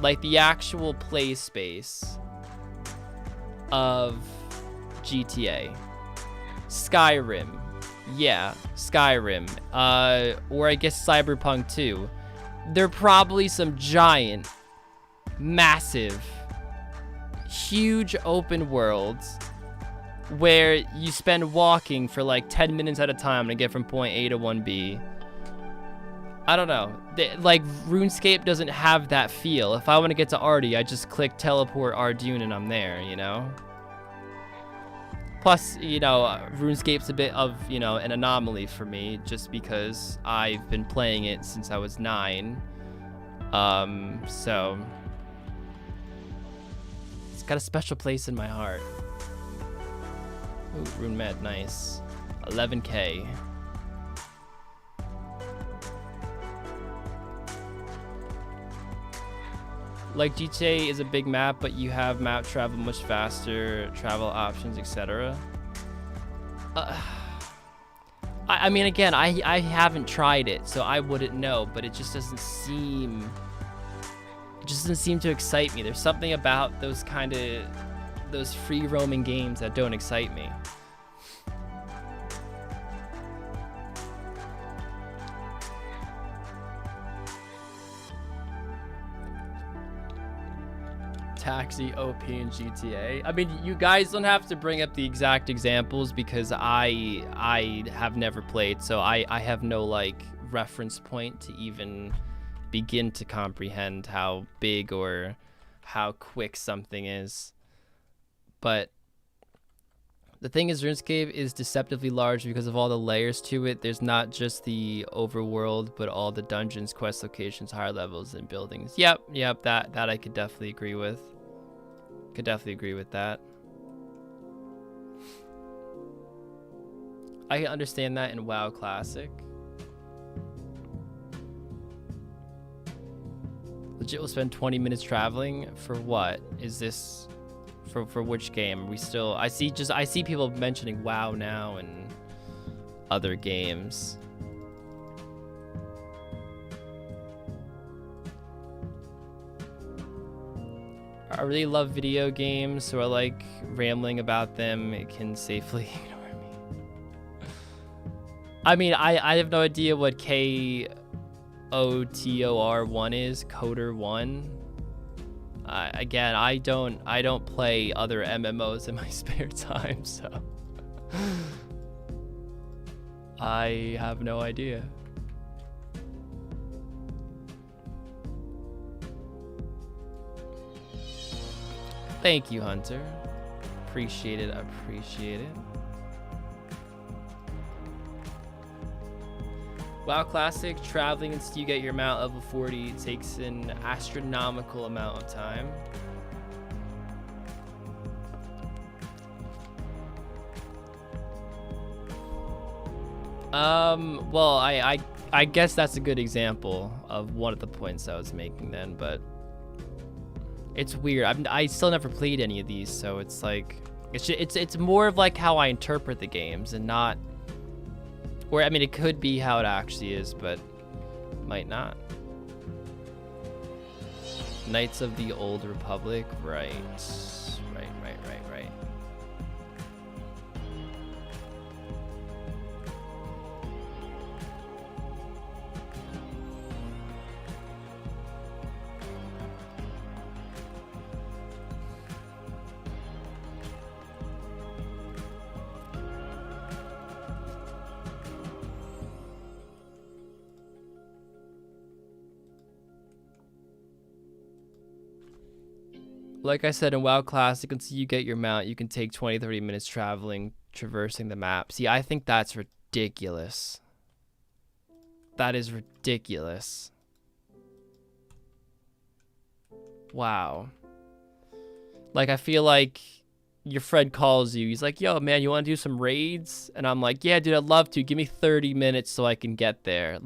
A: Like, the actual play space of GTA. Skyrim. Yeah, Skyrim. Or I guess Cyberpunk 2. There are probably some giant, massive, huge open worlds where you spend walking for like 10 minutes at a time to get from point A to 1B. I don't know. Like, RuneScape doesn't have that feel. If I want to get to Artie, I just click teleport Ardune and I'm there, you know? Plus, you know, RuneScape's a bit of, you know, an anomaly for me just because I've been playing it since I was 9. So it's got a special place in my heart. Ooh, RuneMed, nice. 11K. Like, GTA is a big map, but you have map travel much faster, travel options, etc. I mean, again, I haven't tried it, so I wouldn't know, but it just doesn't seem to excite me. There's something about those free roaming games that don't excite me. Taxi, OP, and GTA. I mean, you guys don't have to bring up the exact examples because I have never played, so I have no like reference point to even begin to comprehend how big or how quick something is. But the thing is, RuneScape is deceptively large because of all the layers to it. There's not just the overworld, but all the dungeons, quest locations, higher levels, and buildings. Yep, that I could definitely agree with. Could definitely agree with that. I can understand that in WoW Classic. Legit will spend 20 minutes traveling for what? Is this for which game? Are we still, I see people mentioning WoW now and other games. I really love video games, so I like rambling about them. It can safely ignore me. I mean, I have no idea what KOTOR1 is. Coder 1. Again, I don't play other MMOs in my spare time, so I have no idea. Thank you, Hunter. Appreciate it. Appreciate it. WoW Classic, traveling until you get your mount level 40 takes an astronomical amount of time. Well, I guess that's a good example of one of the points I was making then, but it's weird. I still never played any of these, so it's like it's more of like how I interpret the games and not, or I mean it could be how it actually is, but might not. Knights of the Old Republic, right. Like I said, in WoW Classic, until you get your mount, you can take 20-30 minutes traveling, traversing the map. See, I think that's ridiculous. That is ridiculous. Wow. Like, I feel like your friend calls you. He's like, yo, man, you want to do some raids? And I'm like, yeah, dude, I'd love to. Give me 30 minutes so I can get there.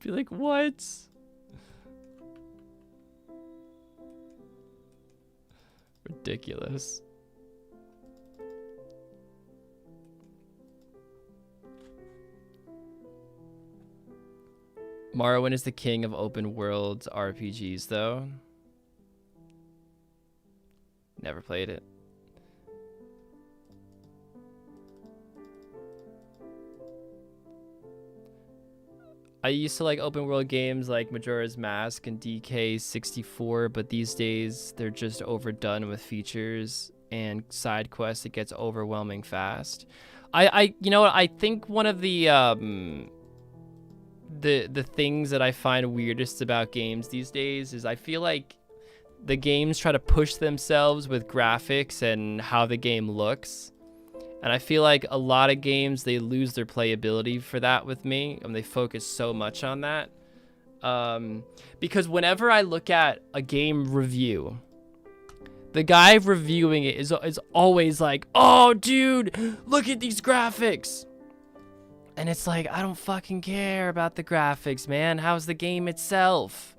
A: Be like, what? Ridiculous. Morrowind is the king of open world RPGs, though. Never played it. I used to like open world games like Majora's Mask and DK64, but these days they're just overdone with features and side quests. It gets overwhelming fast. You know what? I think one of the things that I find weirdest about games these days is I feel like the games try to push themselves with graphics and how the game looks. And I feel like a lot of games, they lose their playability for that with me, and they focus so much on that. Because whenever I look at a game review, the guy reviewing it is always like, oh, dude, look at these graphics. And it's like, I don't fucking care about the graphics, man. How's the game itself?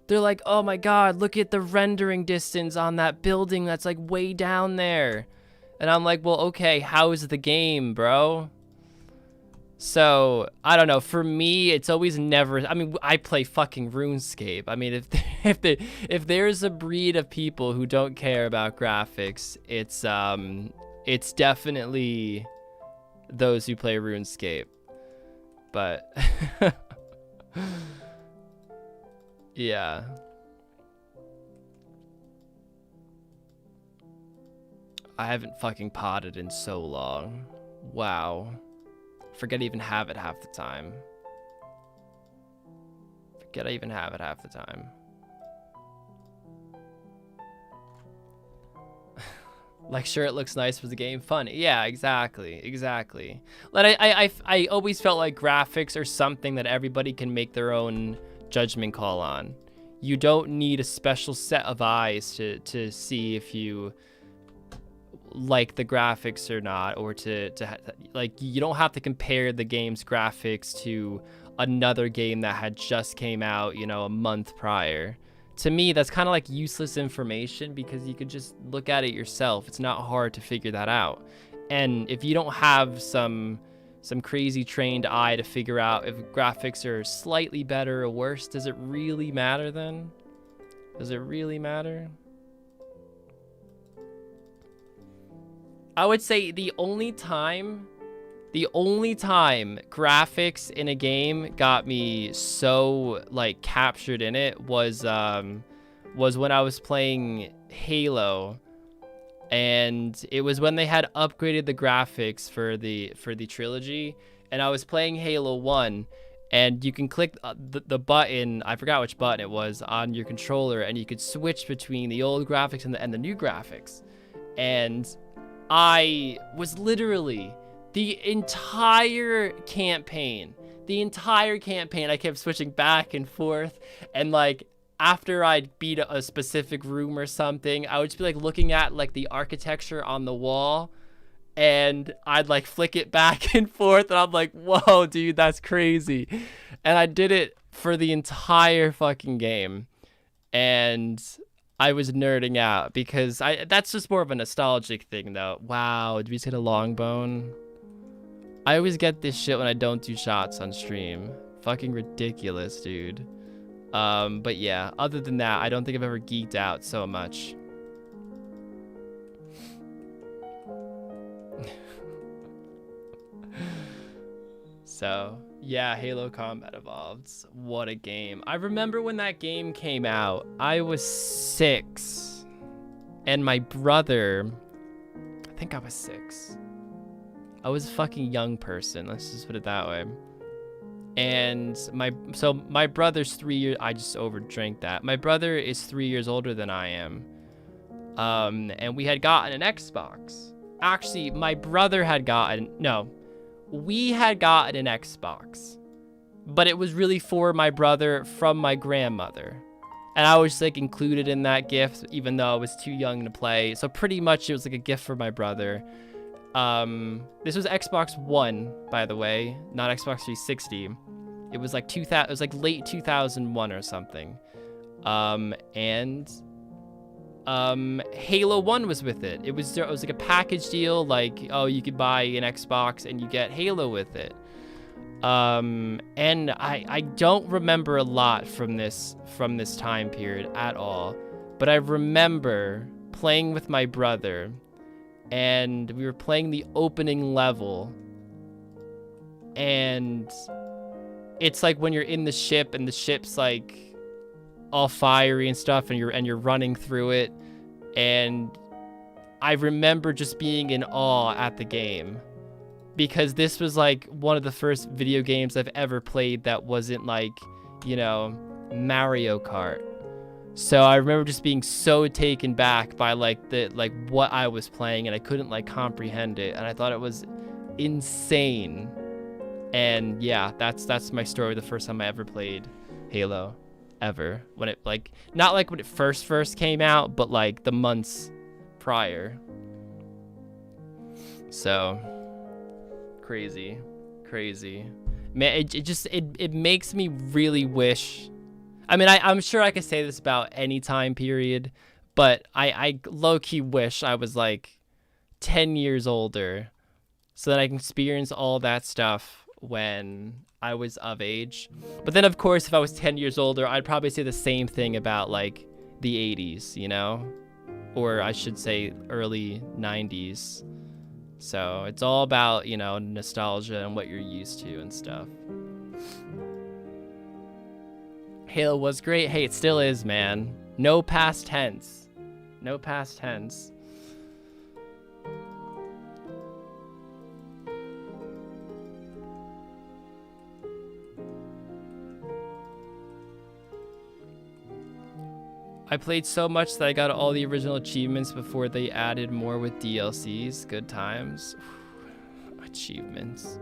A: They're like, oh my God, look at the rendering distance on that building that's like way down there. And I'm like, well, okay, how is the game, bro? So, I don't know. For me, it's always never... I mean, I play fucking RuneScape. I mean, if there's a breed of people who don't care about graphics, it's definitely those who play RuneScape. But... yeah. I haven't fucking potted in so long. Wow. Forget I even have it half the time. Forget I even have it half the time. Like, sure, it looks nice for the game. Fun. Yeah, exactly. Exactly. Like, I always felt like graphics are something that everybody can make their own judgment call on. You don't need a special set of eyes to see if you like the graphics or not, or like, you don't have to compare the game's graphics to another game that had just came out, you know, a month prior. To me, that's kind of like useless information because you could just look at it yourself. It's not hard to figure that out. And if you don't have some crazy trained eye to figure out if graphics are slightly better or worse, does it really matter then? Does it really matter? I would say the only time graphics in a game got me so like captured in it was when I was playing Halo, and it was when they had upgraded the graphics for the trilogy, and I was playing Halo 1, and you can click the button, I forgot which button it was, on your controller, and you could switch between the old graphics and the new graphics. And I was literally the entire campaign, I kept switching back and forth, and like after I'd beat a specific room or something, I would just be like looking at like the architecture on the wall, and I'd like flick it back and forth, and I'm like, whoa, dude, that's crazy. And I did it for the entire fucking game, and I was nerding out because that's just more of a nostalgic thing though. Wow, did we just hit a long bone? I always get this shit when I don't do shots on stream. Fucking ridiculous, dude. But yeah, other than that, I don't think I've ever geeked out so much. So, yeah, Halo Combat Evolved. What a game. I remember when that game came out, I was 6. And my brother, I think I was 6. I was a fucking young person, let's just put it that way. And my brother's 3 years, I just overdrank that. My brother is 3 years older than I am. And we had gotten an Xbox. Actually, my brother had gotten, no, we had gotten an Xbox. But it was really for my brother from my grandmother. And I was like included in that gift, even though I was too young to play. So pretty much it was like a gift for my brother. This was Xbox One, by the way, not Xbox 360. It was like it was like late 2001 or something. And Halo 1 was with it. It was like a package deal, like, oh, you could buy an Xbox and you get Halo with it. And I don't remember a lot from this time period at all, but I remember playing with my brother, and we were playing the opening level, and it's like when you're in the ship and the ship's like all fiery and stuff, and you're running through it, and I remember just being in awe at the game, because this was like one of the first video games I've ever played that wasn't like, you know, Mario Kart. So I remember just being so taken back by like what I was playing, and I couldn't like comprehend it, and I thought it was insane. And yeah, that's my story. The first time I ever played Halo, ever, when it like, not like when it first came out, but like the months prior. So crazy, man. It makes me really wish. I mean, I'm sure I could say this about any time period, but I low-key wish I was like 10 years older so that I can experience all that stuff when I was of age. But then, of course, if I was 10 years older, I'd probably say the same thing about like the 80s, you know? Or I should say early 90s. So it's all about, you know, nostalgia and what you're used to and stuff. Halo was great. Hey, it still is, man. No past tense. No past tense. I played so much that I got all the original achievements before they added more with DLCs. Good times. Achievements.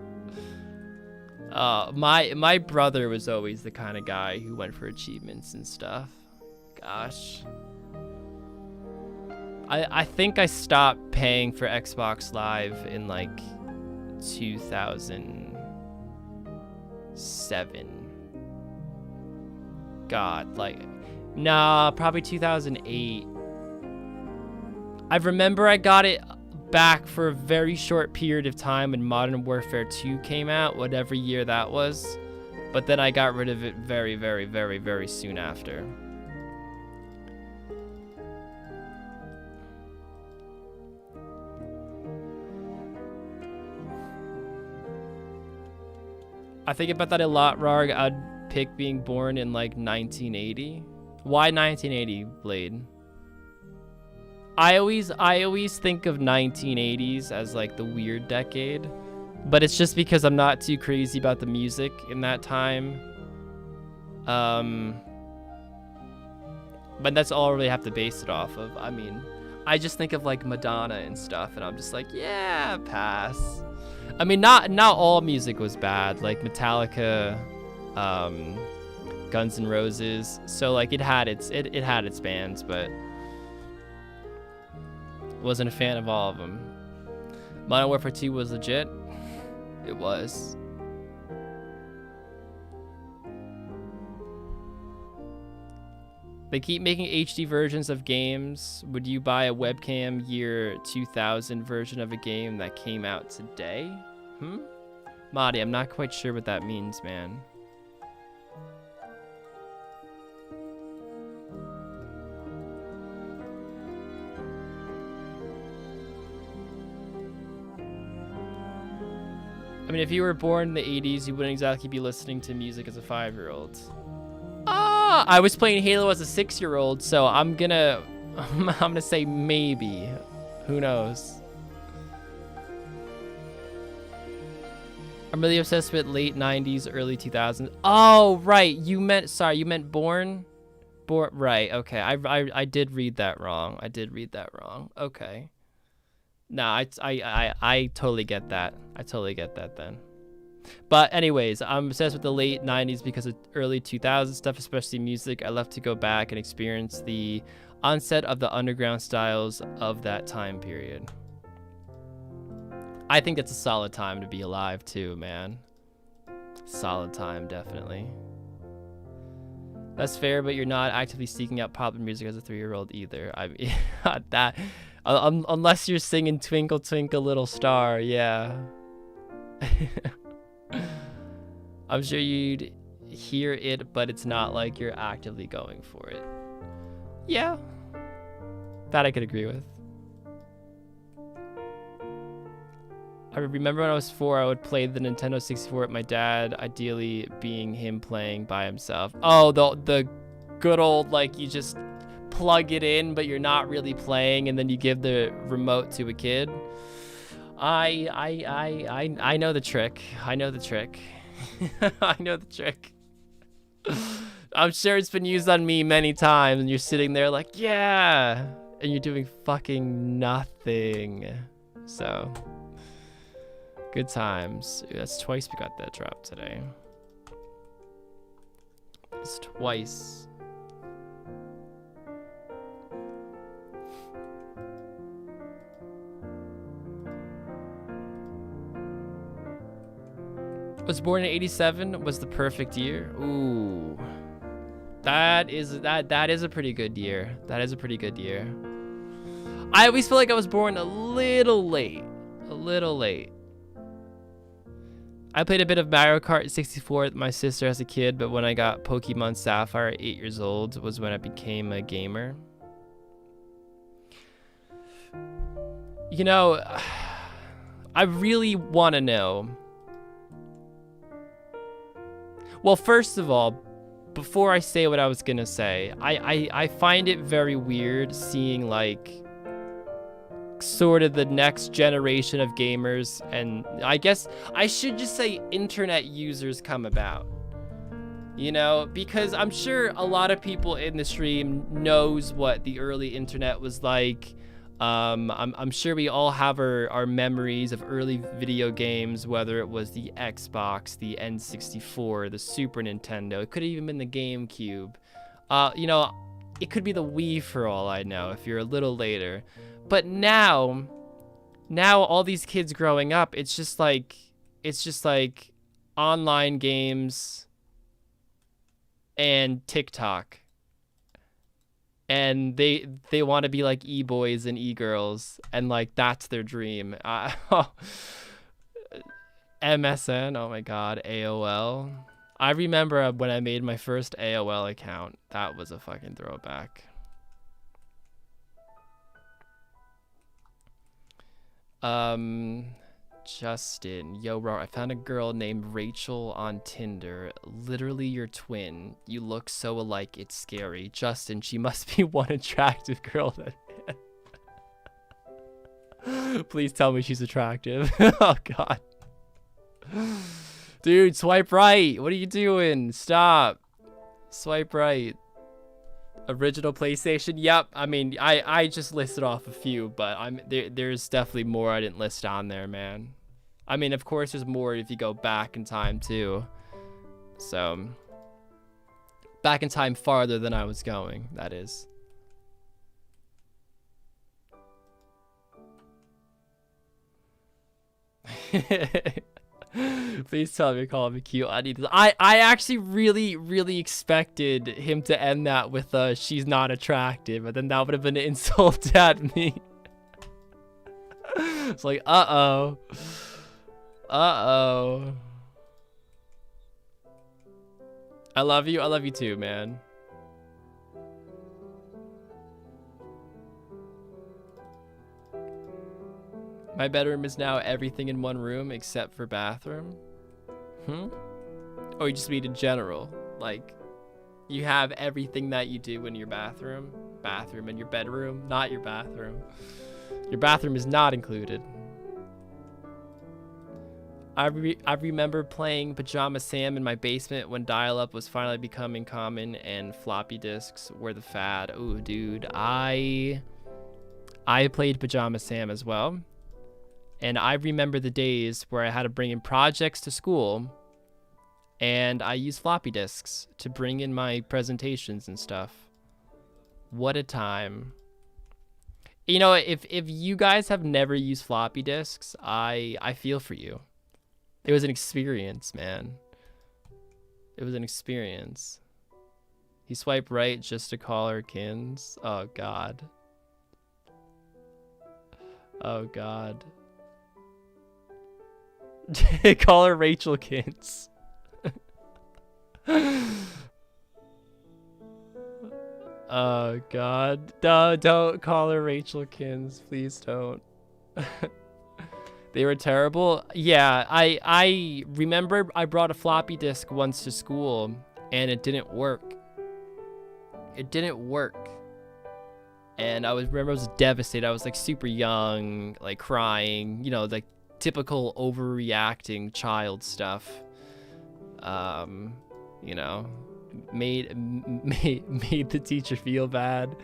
A: My brother was always the kind of guy who went for achievements and stuff. Gosh. I think I stopped paying for Xbox Live in like 2000. God, like, nah, probably 2008. I remember I got it back for a very short period of time when Modern Warfare 2 came out, whatever year that was. But then I got rid of it very, very, very, very soon after. I think about that a lot, Rarg. I'd pick being born in like 1980. Why 1980, Blade? I always think of 1980s as like the weird decade, but it's just because I'm not too crazy about the music in that time. But that's all I really have to base it off of. I mean, I just think of like Madonna and stuff, and I'm just like, yeah, pass. I mean, not all music was bad. Like Metallica, Guns N' Roses. So like it had its bands, but wasn't a fan of all of them. Modern Warfare 2 was legit. It was. They keep making HD versions of games. Would you buy a webcam year 2000 version of a game that came out today? Madi, I'm not quite sure what that means, man. I mean, if you were born in the 80s, you wouldn't exactly be listening to music as a 5-year-old. I was playing Halo as a 6-year-old, so I'm gonna say maybe. Who knows? I'm really obsessed with late 90s, early 2000s. Oh, right. You meant born? Right. Okay. I did read that wrong. Okay. Nah, I totally get that. I totally get that then. But anyways, I'm obsessed with the late 90s because of early 2000s stuff, especially music. I love to go back and experience the onset of the underground styles of that time period. I think it's a solid time to be alive too, man. Solid time, definitely. That's fair, but you're not actively seeking out popular music as a 3-year-old either. I mean, that unless you're singing Twinkle Twinkle Little Star, yeah. I'm sure you'd hear it, but it's not like you're actively going for it. Yeah. That I could agree with. I remember when I was 4, I would play the Nintendo 64 with my dad, ideally being him playing by himself. Oh, the good old, like, you just plug it in, but you're not really playing, and then you give the remote to a kid. I know the trick. I know the trick. I know the trick. I'm sure it's been used on me many times, and you're sitting there like, yeah, and you're doing fucking nothing. So, good times. That's twice we got that drop today. It's twice. Was born in 87 was the perfect year. Ooh, that is a pretty good year. That is a pretty good year. I always feel like I was born a little late. I played a bit of Mario Kart 64 with my sister as a kid, but when I got Pokemon Sapphire at 8 years old was when I became a gamer. You know, I really want to know. Well, first of all, before I say what I was gonna say, I find it very weird seeing like sort of the next generation of gamers, and I guess I should just say internet users come about. You know, because I'm sure a lot of people in the stream knows what the early internet was like. I'm sure we all have our memories of early video games, whether it was the Xbox, the N64, the Super Nintendo. It could have even been the GameCube. You know, it could be the Wii for all I know if you're a little later. But now all these kids growing up, it's just like online games, and TikTok. And they want to be like e-boys and e-girls, and like that's their dream. MSN, oh my god, AOL. I remember when I made my first AOL account. That was a fucking throwback. Justin, yo, bro, I found a girl named Rachel on Tinder. Literally your twin. You look so alike, it's scary. Justin, she must be one attractive girl that. Please tell me she's attractive. Oh god. Dude, swipe right. What are you doing? Stop. Swipe right. Original PlayStation. Yep. I mean, I just listed off a few, but there's definitely more I didn't list on there, man. I mean, of course there's more if you go back in time too. So back in time farther than I was going, that is. Please tell me, call me cute. I actually really expected him to end that with she's not attractive, but then that would have been an insult at me. It's like, uh-oh. Uh-oh. I love you. I love you too, man. My bedroom is now everything in one room except for bathroom. Or you just mean in general. Like, you have everything that you do in your bathroom. Bathroom in your bedroom, not your bathroom. Your bathroom is not included. I remember playing Pajama Sam in my basement when dial-up was finally becoming common and floppy disks were the fad. Ooh, dude, I played Pajama Sam as well. And I remember the days where I had to bring in projects to school and I used floppy disks to bring in my presentations and stuff. What a time. You know, if you guys have never used floppy disks, I feel for you. It was an experience, man. It was an experience. He swiped right just to call her kins. Oh, God. Oh, God. Call her Rachel Kins. Oh, God. No, don't call her Rachel Kins. Please don't. They were terrible. Yeah, I remember I brought a floppy disk once to school and it didn't work. It didn't work. And I was devastated. I was like super young, like crying, you know, like typical overreacting child stuff. You know, made the teacher feel bad.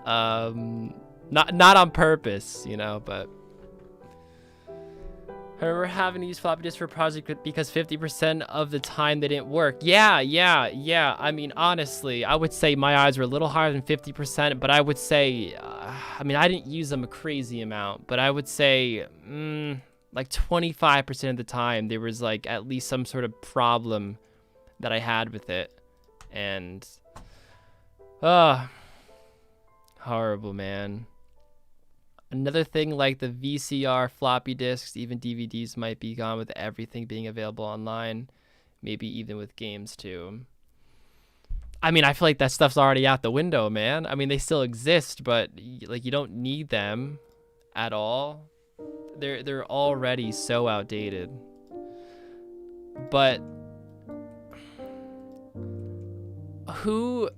A: Not on purpose, you know, but I remember having to use floppy disks for a project because 50% of the time they didn't work. Yeah. I mean, honestly, I would say my odds were a little higher than 50%, but I would say, I mean, I didn't use them a crazy amount, but I would say like 25% of the time there was like at least some sort of problem that I had with it. And, horrible, man. Another thing, like the VCR floppy disks, even DVDs might be gone with everything being available online. Maybe even with games too. I mean, I feel like that stuff's already out the window, man. I mean, they still exist, but like you don't need them at all. They're already so outdated. But who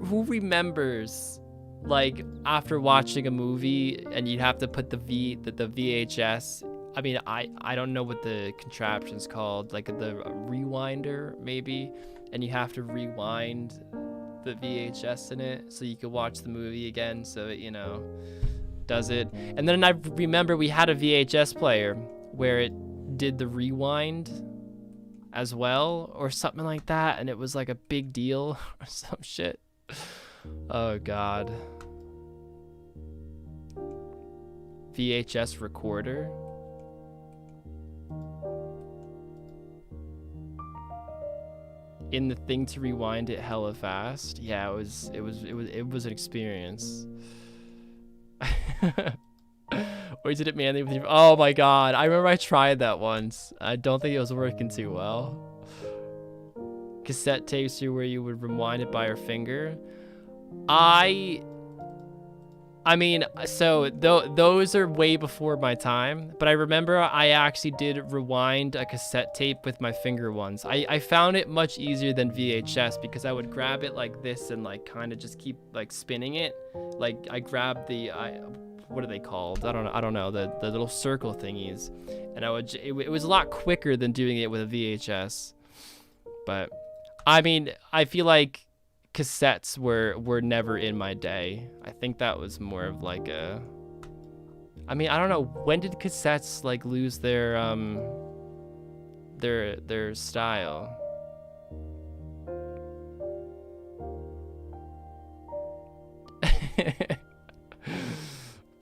A: remembers, like, after watching a movie and you'd have to put the VHS, I mean, I don't know what the contraption's called, like the rewinder maybe, and you have to rewind the VHS in it so you could watch the movie again, so it, you know, does it. And then I remember we had a VHS player where it did the rewind as well or something like that, and it was like a big deal or some shit. Oh, God. VHS recorder. in the thing to rewind it hella fast. Yeah, it was an experience. Or you did it manually with your, oh my god, I remember I tried that once. I don't think it was working too well. Cassette tapes where you would rewind it by your finger. I mean, so those are way before my time, but I remember I actually did rewind a cassette tape with my finger once. I found it much easier than VHS because I would grab it like this and like kind of just keep like spinning it. Like I grabbed what are they called? I don't know, the little circle thingies, and it was a lot quicker than doing it with a VHS. But I mean, I feel like cassettes were never in my day. I think that was more of like I mean, I don't know, when did cassettes like lose their style?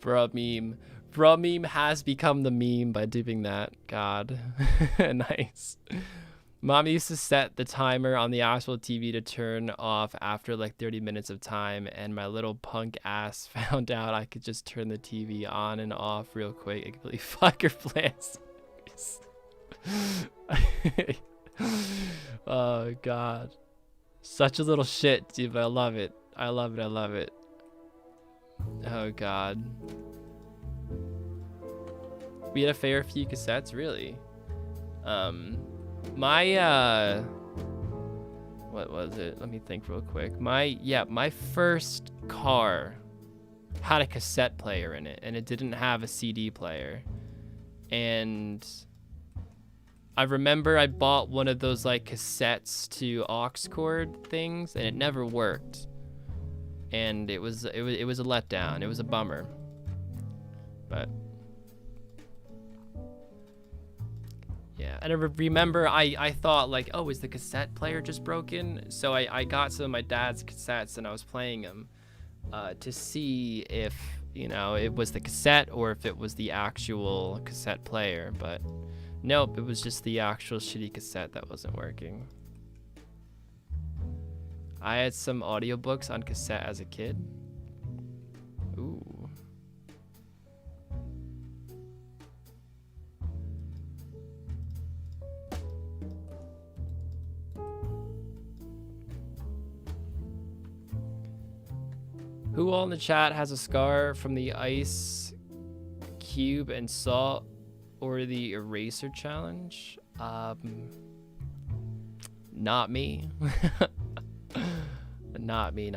A: Bruh meme has become the meme by doing that. God. Nice. Mom used to set the timer on the actual TV to turn off after like 30 minutes of time, and my little punk ass found out I could just turn the TV on and off real quick and completely fuck her plans. Oh god. Such a little shit, dude, but I love it. I love it, I love it. Oh god. We had a fair few cassettes, really. My what was it? Let me think real quick. My first car had a cassette player in it, and it didn't have a CD player. And I remember I bought one of those like cassettes to aux cord things, and it never worked. And it was a letdown. It was a bummer. But yeah, and I remember I thought like, oh, is the cassette player just broken? So I got some of my dad's cassettes and I was playing them to see if, you know, it was the cassette or if it was the actual cassette player. But nope, it was just the actual shitty cassette that wasn't working. I had some audiobooks on cassette as a kid. Ooh. Who all in the chat has a scar from the ice cube and salt or the eraser challenge? Not me. Not me.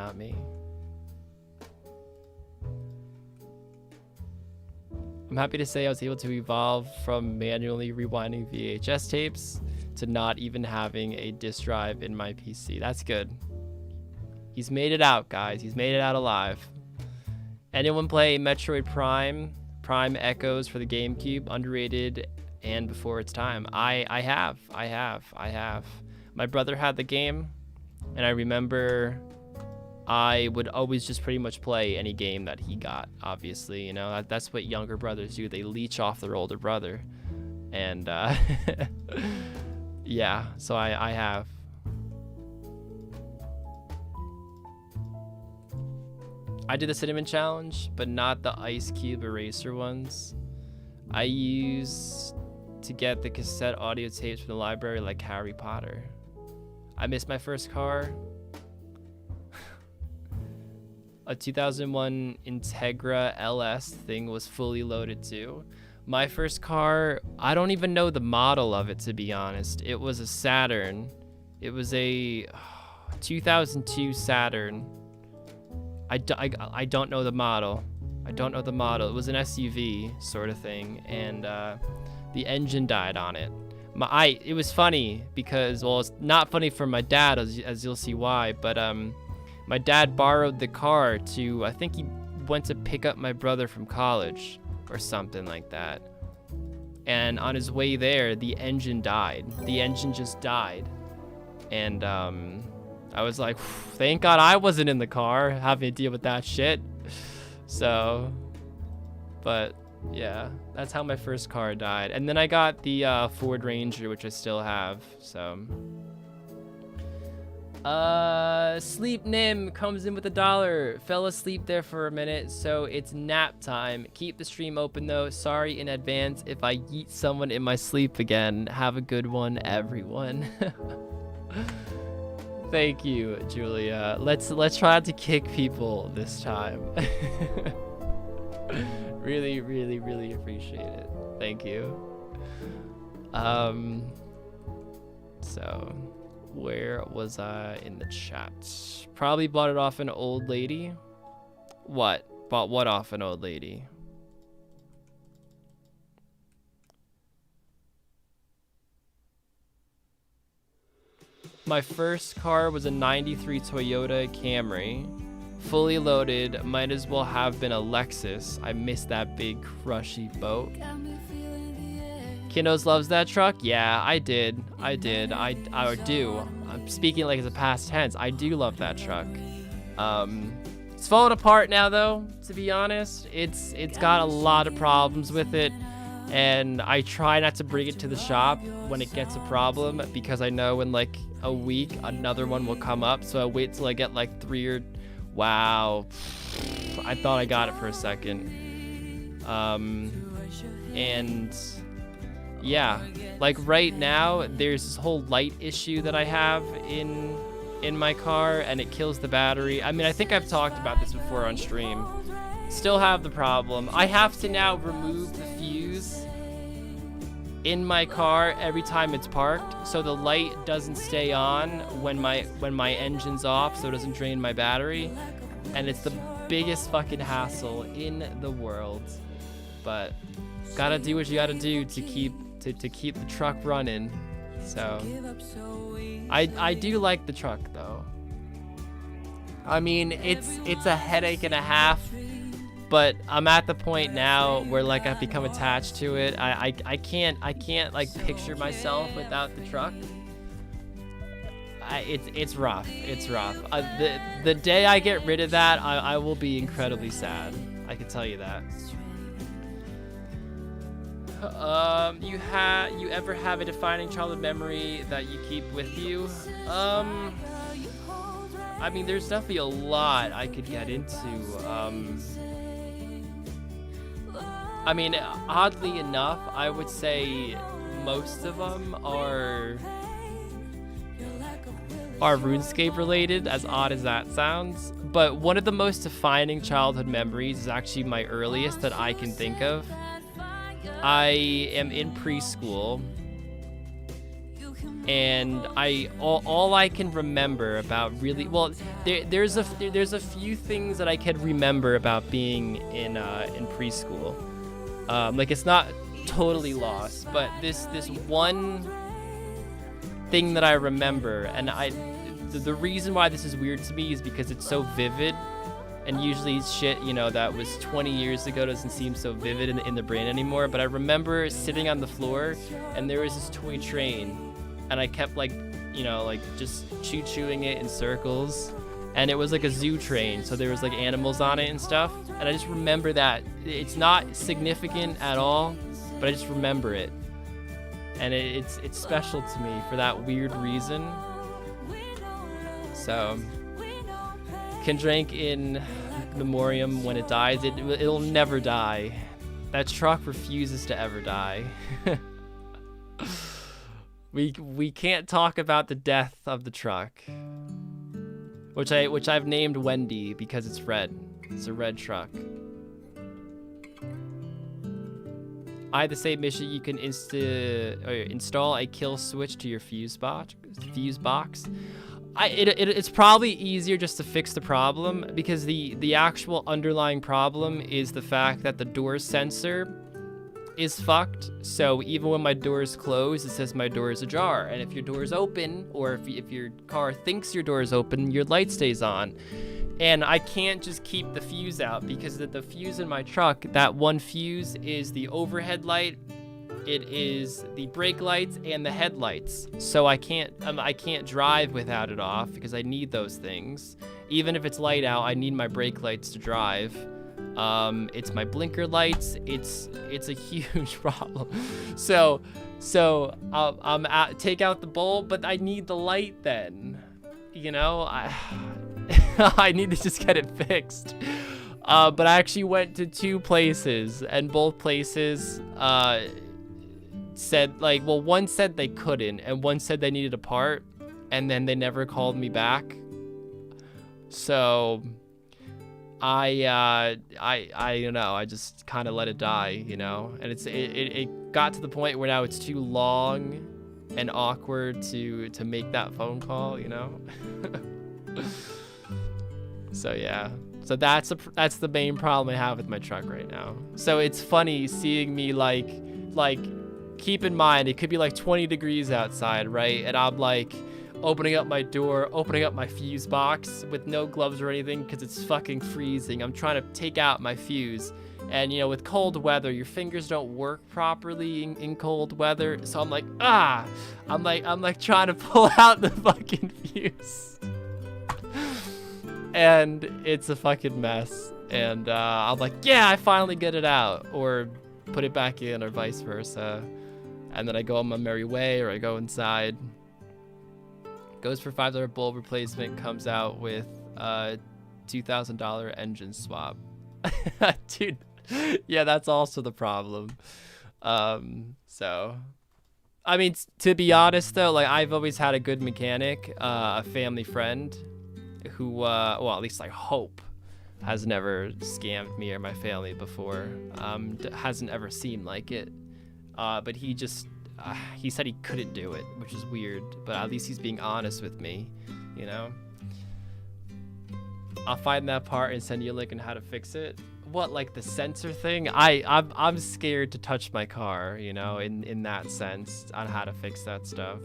A: I'm happy to say I was able to evolve from manually rewinding VHS tapes to not even having a disk drive in my PC. That's good. He's made it out, guys. He's made it out alive. Anyone play Metroid Prime Echoes for the GameCube? Underrated and before its time. I have. My brother had the game, and I remember I would always just pretty much play any game that he got, obviously. You know, that's what younger brothers do. They leech off their older brother. And yeah, so I have. I did the cinnamon challenge, but not the ice cube eraser ones. I used to get the cassette audio tapes from the library like Harry Potter. I missed my first car. A 2001 Integra LS thing was fully loaded too. My first car, I don't even know the model of it, to be honest. It was a Saturn. It was a 2002 Saturn. I don't know the model. It was an SUV sort of thing, and the engine died on it. It was funny because, well, it's not funny for my dad, as you'll see why, but my dad borrowed the car to, I think he went to pick up my brother from college or something like that. And on his way there, the engine died. The engine just died. And I was like, thank God I wasn't in the car having to deal with that shit. So, but yeah, that's how my first car died. And then I got the Ford Ranger, which I still have. So Sleep Nim comes in with $1. Fell asleep there for a minute, so it's nap time. Keep the stream open though. Sorry in advance if I yeet someone in my sleep again. Have a good one, everyone. Thank you, Julia. Let's try not to kick people this time. Really, really, really appreciate it. Thank you. So where was I in the chat? Probably bought it off an old lady. What? Bought what off an old lady? My first car was a 93 Toyota Camry. Fully loaded, might as well have been a Lexus. I missed that big crushy boat. Kiddos loves that truck? Yeah, I did. I do. I'm speaking like it's a past tense. I do love that truck. It's falling apart now though, to be honest. It's got a lot of problems with it, and I try not to bring it to the shop when it gets a problem, because I know in like a week another one will come up. So I wait till I get like 3 or... Wow. I thought I got it for a second. And yeah, like right now there's this whole light issue that I have in my car, and it kills the battery. I mean, I think I've talked about this before on stream. Still have the problem. I have to now remove the fuse in my car every time it's parked, so the light doesn't stay on when my engine's off, so it doesn't drain my battery. And it's the biggest fucking hassle in the world, but gotta do what you gotta do to keep the truck running. So I do like the truck though. I mean, it's a headache and a half, but I'm at the point now where like I've become attached to it. I can't like picture myself without the truck. It's rough. It's rough. The day I get rid of that, I will be incredibly sad. I can tell you that. You ever have a defining childhood memory that you keep with you? I mean, there's definitely a lot I could get into. I mean, oddly enough, I would say most of them are RuneScape related, as odd as that sounds. But one of the most defining childhood memories is actually my earliest that I can think of. I am in preschool, and all I can remember about really, well, there's a few things that I can remember about being in preschool. Like, it's not totally lost, but this one thing that I remember, and the reason why this is weird to me is because it's so vivid, and usually shit, you know, that was 20 years ago doesn't seem so vivid in the brain anymore. But I remember sitting on the floor, and there was this toy train, and I kept like, you know, like just chewing it in circles, and it was like a zoo train, so there was like animals on it and stuff. And I just remember that. It's not significant at all, but I just remember it, and it's special to me for that weird reason. So can drink in memoriam when it dies. It'll never die. That truck refuses to ever die. we can't talk about the death of the truck, which I've named Wendy because it's red. It's a red truck. I had the same mission. You can install a kill switch to your fuse box. It's probably easier just to fix the problem, because the actual underlying problem is the fact that the door sensor is fucked. So even when my door is closed, it says my door is ajar, and if your door is open, or if your car thinks your door is open, your light stays on. And I can't just keep the fuse out, because the fuse in my truck, that one fuse is the overhead light, it is the brake lights and the headlights. So I can't drive without it off, because I need those things. Even if it's light out, I need my brake lights to drive. It's my blinker lights. It's a huge problem. So I'll take out the bulb, but I need the light then, you know, I need to just get it fixed. But I actually went to 2 places, and both places said, like, well, one said they couldn't, and one said they needed a part, and then they never called me back. So I don't know, I just kind of let it die, you know, and it got to the point where now it's too long and awkward to make that phone call, you know. So yeah, so that's the main problem I have with my truck right now. So it's funny seeing me like keep in mind it could be like 20 degrees outside, right? And I'm like opening up my door, opening up my fuse box with no gloves or anything because it's fucking freezing. I'm trying to take out my fuse, and you know, with cold weather, your fingers don't work properly in cold weather. So I'm like, I'm like trying to pull out the fucking fuse, and it's a fucking mess. And I'm like, yeah, I finally get it out, or put it back in, or vice versa. And then I go on my merry way, or I go inside. Goes for $5 bulb replacement, comes out with $2,000 engine swap. Dude, yeah, that's also the problem. So, I mean, to be honest though, like, I've always had a good mechanic, a family friend who, well, at least I hope, has never scammed me or my family before. Hasn't ever seemed like it. But he just, he said he couldn't do it, which is weird, but at least he's being honest with me, you know? I'll find that part and send you a link on how to fix it. What, like the sensor thing? I'm scared to touch my car, you know, in that sense, on how to fix that stuff.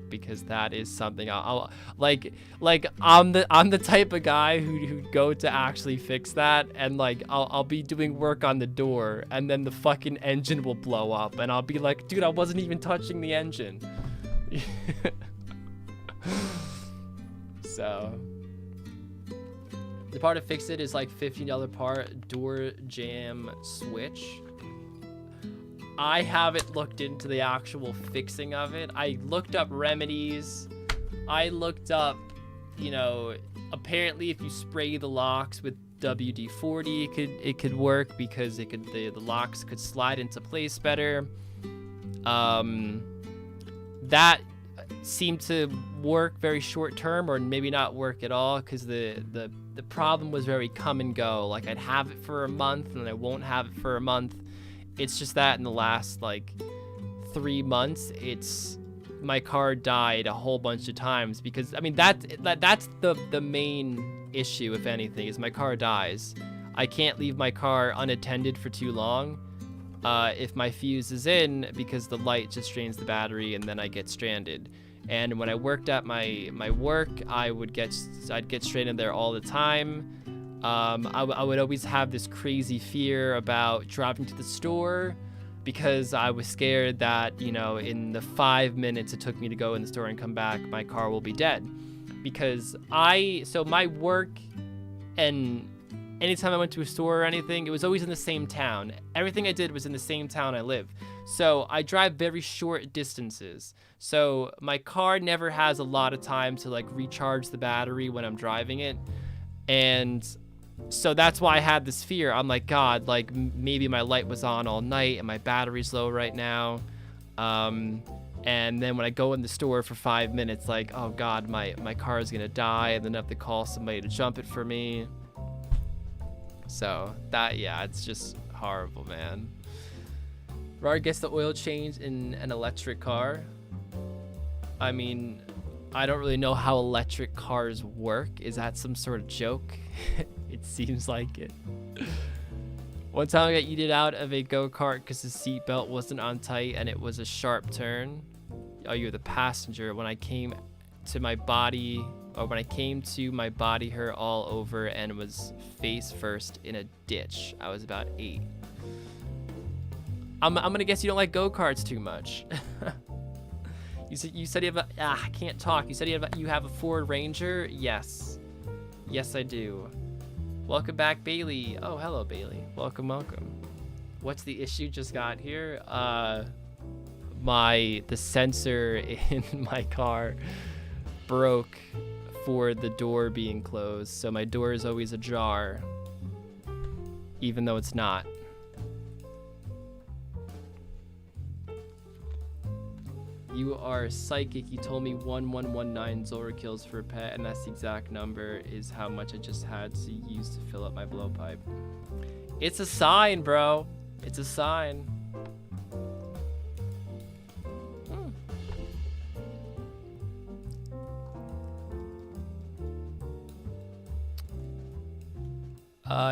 A: Because that is something I'll like I'm the type of guy who'd go to actually fix that, and like I'll be doing work on the door, and then the fucking engine will blow up, and I'll be like, dude, I wasn't even touching the engine. So the part to fix it is like $15 part, door jamb switch. I haven't looked into the actual fixing of it. I looked up remedies. I looked up, you know, apparently if you spray the locks with WD-40, it could work, because it could the locks could slide into place better. That seemed to work very short term, or maybe not work at all, because the problem was very come and go. Like, I'd have it for a month and I won't have it for a month. It's just that in the last like 3 months, my car died a whole bunch of times, because I mean that's the main issue, if anything, is my car dies. I can't leave my car unattended for too long if my fuse is in, because the light just drains the battery and then I get stranded. And when I worked at my work, I'd get stranded there all the time. I would always have this crazy fear about driving to the store, because I was scared that, you know, in the 5 minutes it took me to go in the store and come back, my car will be dead. Because so my work, and anytime I went to a store or anything, it was always in the same town. Everything I did was in the same town I live. So I drive very short distances. So my car never has a lot of time to like recharge the battery when I'm driving it. And so that's why I had this fear. I'm like, God, like maybe my light was on all night and my battery's low right now. And then when I go in the store for 5 minutes, like, oh God, my car is gonna die, and then I have to call somebody to jump it for me. So that, yeah, it's just horrible, man. Rarg gets the oil change in an electric car. I mean, I don't really know how electric cars work. Is that some sort of joke? It seems like it. One time I got yeeted out of a go-kart because the seatbelt wasn't on tight and it was a sharp turn. Oh, you're the passenger. When I came to my body hurt all over and was face first in a ditch. I was about 8. I'm gonna guess you don't like go-karts too much. You said you have I can't talk. You said you have a Ford Ranger? Yes. Yes, I do. Welcome back, Bailey. Oh, hello, Bailey. Welcome, welcome. What's the issue just got here? The sensor in my car broke for the door being closed, so my door is always ajar, even though it's not. You are psychic. You told me 1119 Zora kills for a pet, and that's the exact number is how much I just had to use to fill up my blowpipe. It's a sign, bro. It's a sign.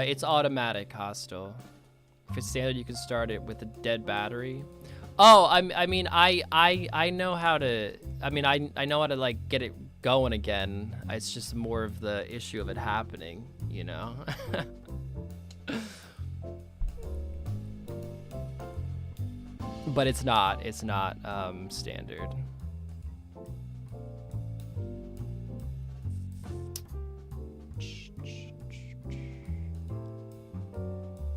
A: It's automatic, Hostile. If it's standard, you can start it with a dead battery. Oh, I mean, I know how to. I mean, I know how to like get it going again. It's just more of the issue of it happening, you know. But it's not standard.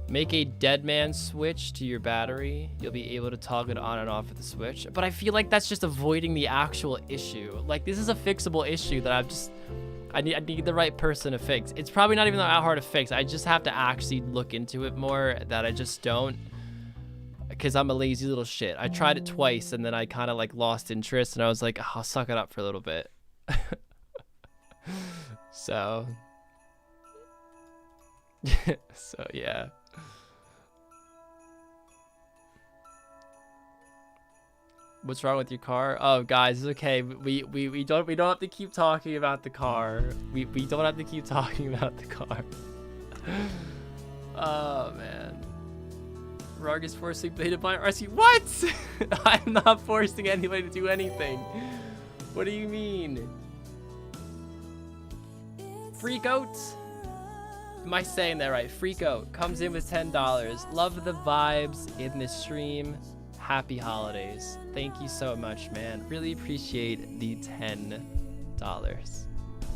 A: Make a dead man switch to your battery. You'll be able to toggle it on and off with the switch. But I feel like that's just avoiding the actual issue. Like, this is a fixable issue that I need the right person to fix. It's probably not even that hard to fix. I just have to actually look into it more, that I just don't. Because I'm a lazy little shit. I tried it twice and then I kind of like lost interest and I was like, oh, I'll suck it up for a little bit. So yeah. What's wrong with your car? Oh, guys, it's okay. We don't have to keep talking about the car. We don't have to keep talking about the car. Oh man. Rarg is forcing me to buy RC. What? I'm not forcing anybody to do anything. What do you mean? Freak Out? Am I saying that right? Freak Out comes in with $10. Love the vibes in this stream. Happy holidays. Thank you so much, man. Really appreciate the $10.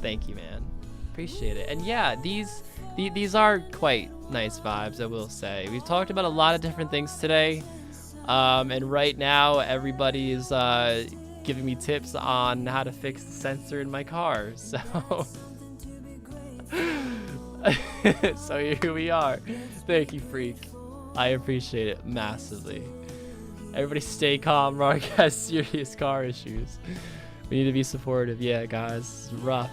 A: Thank you, man. Appreciate it. And yeah, these are quite nice vibes, I will say. We've talked about a lot of different things today. And right now, everybody is giving me tips on how to fix the sensor in my car. So, so here we are. Thank you, Freak. I appreciate it massively. Everybody stay calm. Rarg has serious car issues. We need to be supportive. Yeah, guys. Rough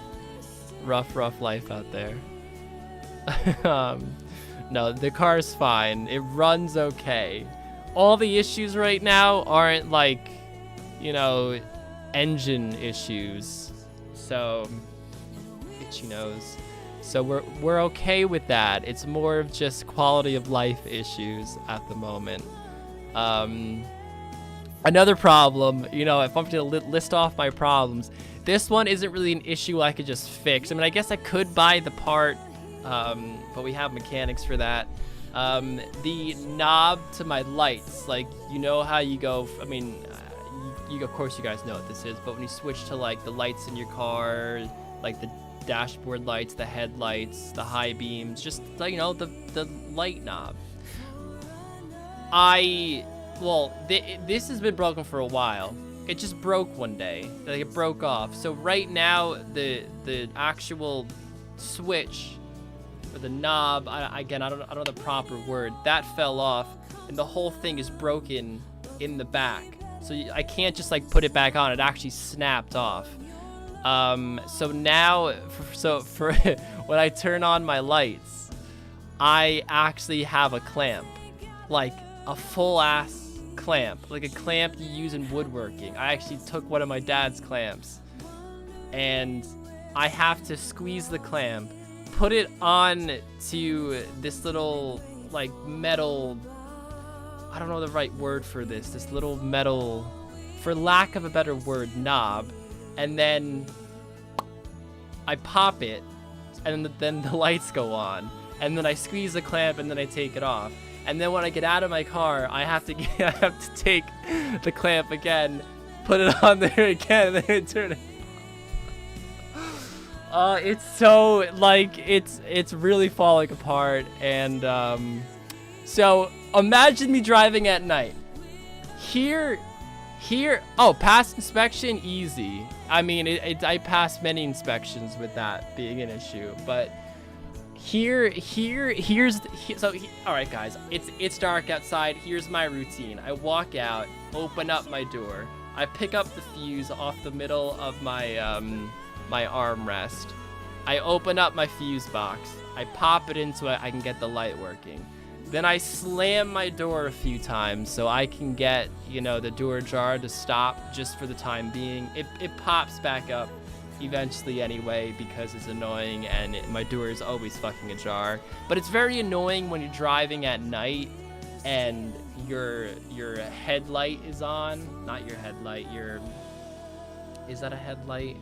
A: life out there. No, the car's fine. It runs okay. All the issues right now aren't like, you know, engine issues. So, itchy nose. So we're okay with that. It's more of just quality of life issues at the moment. Another problem, you know, if I'm to list off my problems, this one isn't really an issue I could just fix. I mean, I guess I could buy the part, but we have mechanics for that. The knob to my lights, like, you know how you go, I mean, of course you guys know what this is, but when you switch to like the lights in your car, like the dashboard lights, the headlights, the high beams, just, you know, the light knob. This has been broken for a while. It just broke one day. Like, it broke off. So right now, the actual switch or the knob, again, I don't know the proper word, that fell off, and the whole thing is broken in the back. So I can't just like put it back on. It actually snapped off. So now, for when I turn on my lights, I actually have a clamp, like a full ass clamp, like a clamp you use in woodworking. I actually took one of my dad's clamps and I have to squeeze the clamp, put it on to this little like metal, I don't know the right word for this little metal, for lack of a better word, knob, and then I pop it and then the lights go on, and then I squeeze the clamp and then I take it off. And then when I get out of my car, I have to take the clamp again, put it on there again, and then turn it. It's so, like, it's really falling apart. And so imagine me driving at night. Here, oh, past inspection, easy. I mean, I passed many inspections with that being an issue, but all right, guys, it's dark outside. Here's my routine. I walk out, open up my door. I pick up the fuse off the middle of my my armrest. I open up my fuse box. I pop it in so I can get the light working. Then I slam my door a few times so I can get, you know, the door jar to stop just for the time being. It pops back up eventually anyway because it's annoying and my door is always fucking ajar. But it's very annoying when you're driving at night and your headlight is on. Not your headlight, is that a headlight?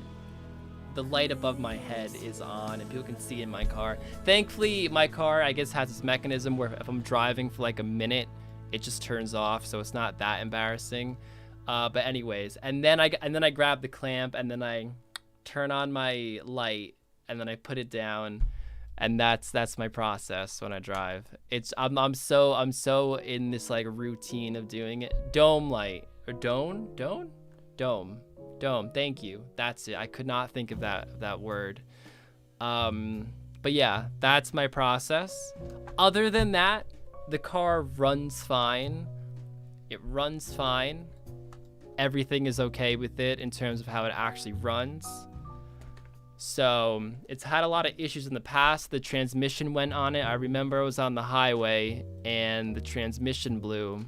A: The light above my head is on and people can see in my car. Thankfully, my car, I guess, has this mechanism where if I'm driving for like a minute, it just turns off, so it's not that embarrassing. But anyways, and then I grab the clamp and then I turn on my light and then I put it down, and that's my process when I drive. I'm so in this like routine of doing it. Dome light or dome. Thank you. That's it. I could not think of that word. But yeah, that's my process. Other than that, the car runs fine. It runs fine. Everything is okay with it in terms of how it actually runs. So it's had a lot of issues in the past. The transmission went on it. I remember I was on the highway and the transmission blew.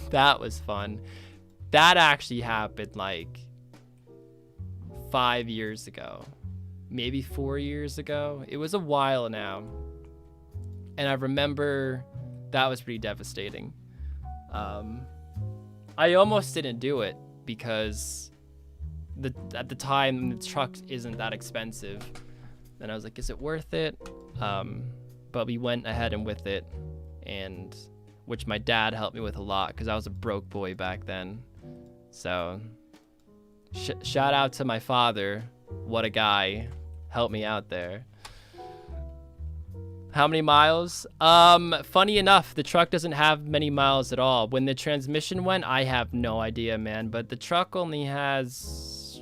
A: That was fun. That actually happened like 5 years ago, maybe 4 years ago. It was a while now. And I remember that was pretty devastating. I almost didn't do it because at the time the truck isn't that expensive. And I was like, is it worth it? But we went ahead and with it, and which my dad helped me with a lot because I was a broke boy back then. So shout out to my father. What a guy. Helped me out there. How many miles? Funny enough, the truck doesn't have many miles at all. When the transmission went, I have no idea, man. But the truck only has,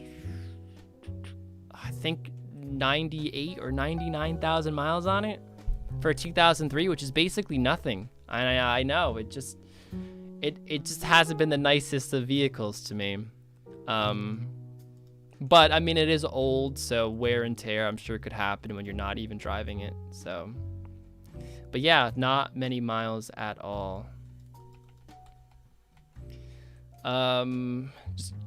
A: I think, 98 or 99,000 miles on it for 2003, which is basically nothing. I know, it just hasn't been the nicest of vehicles to me. But I mean, it is old, so wear and tear I'm sure could happen when you're not even driving it. So, but yeah, not many miles at all.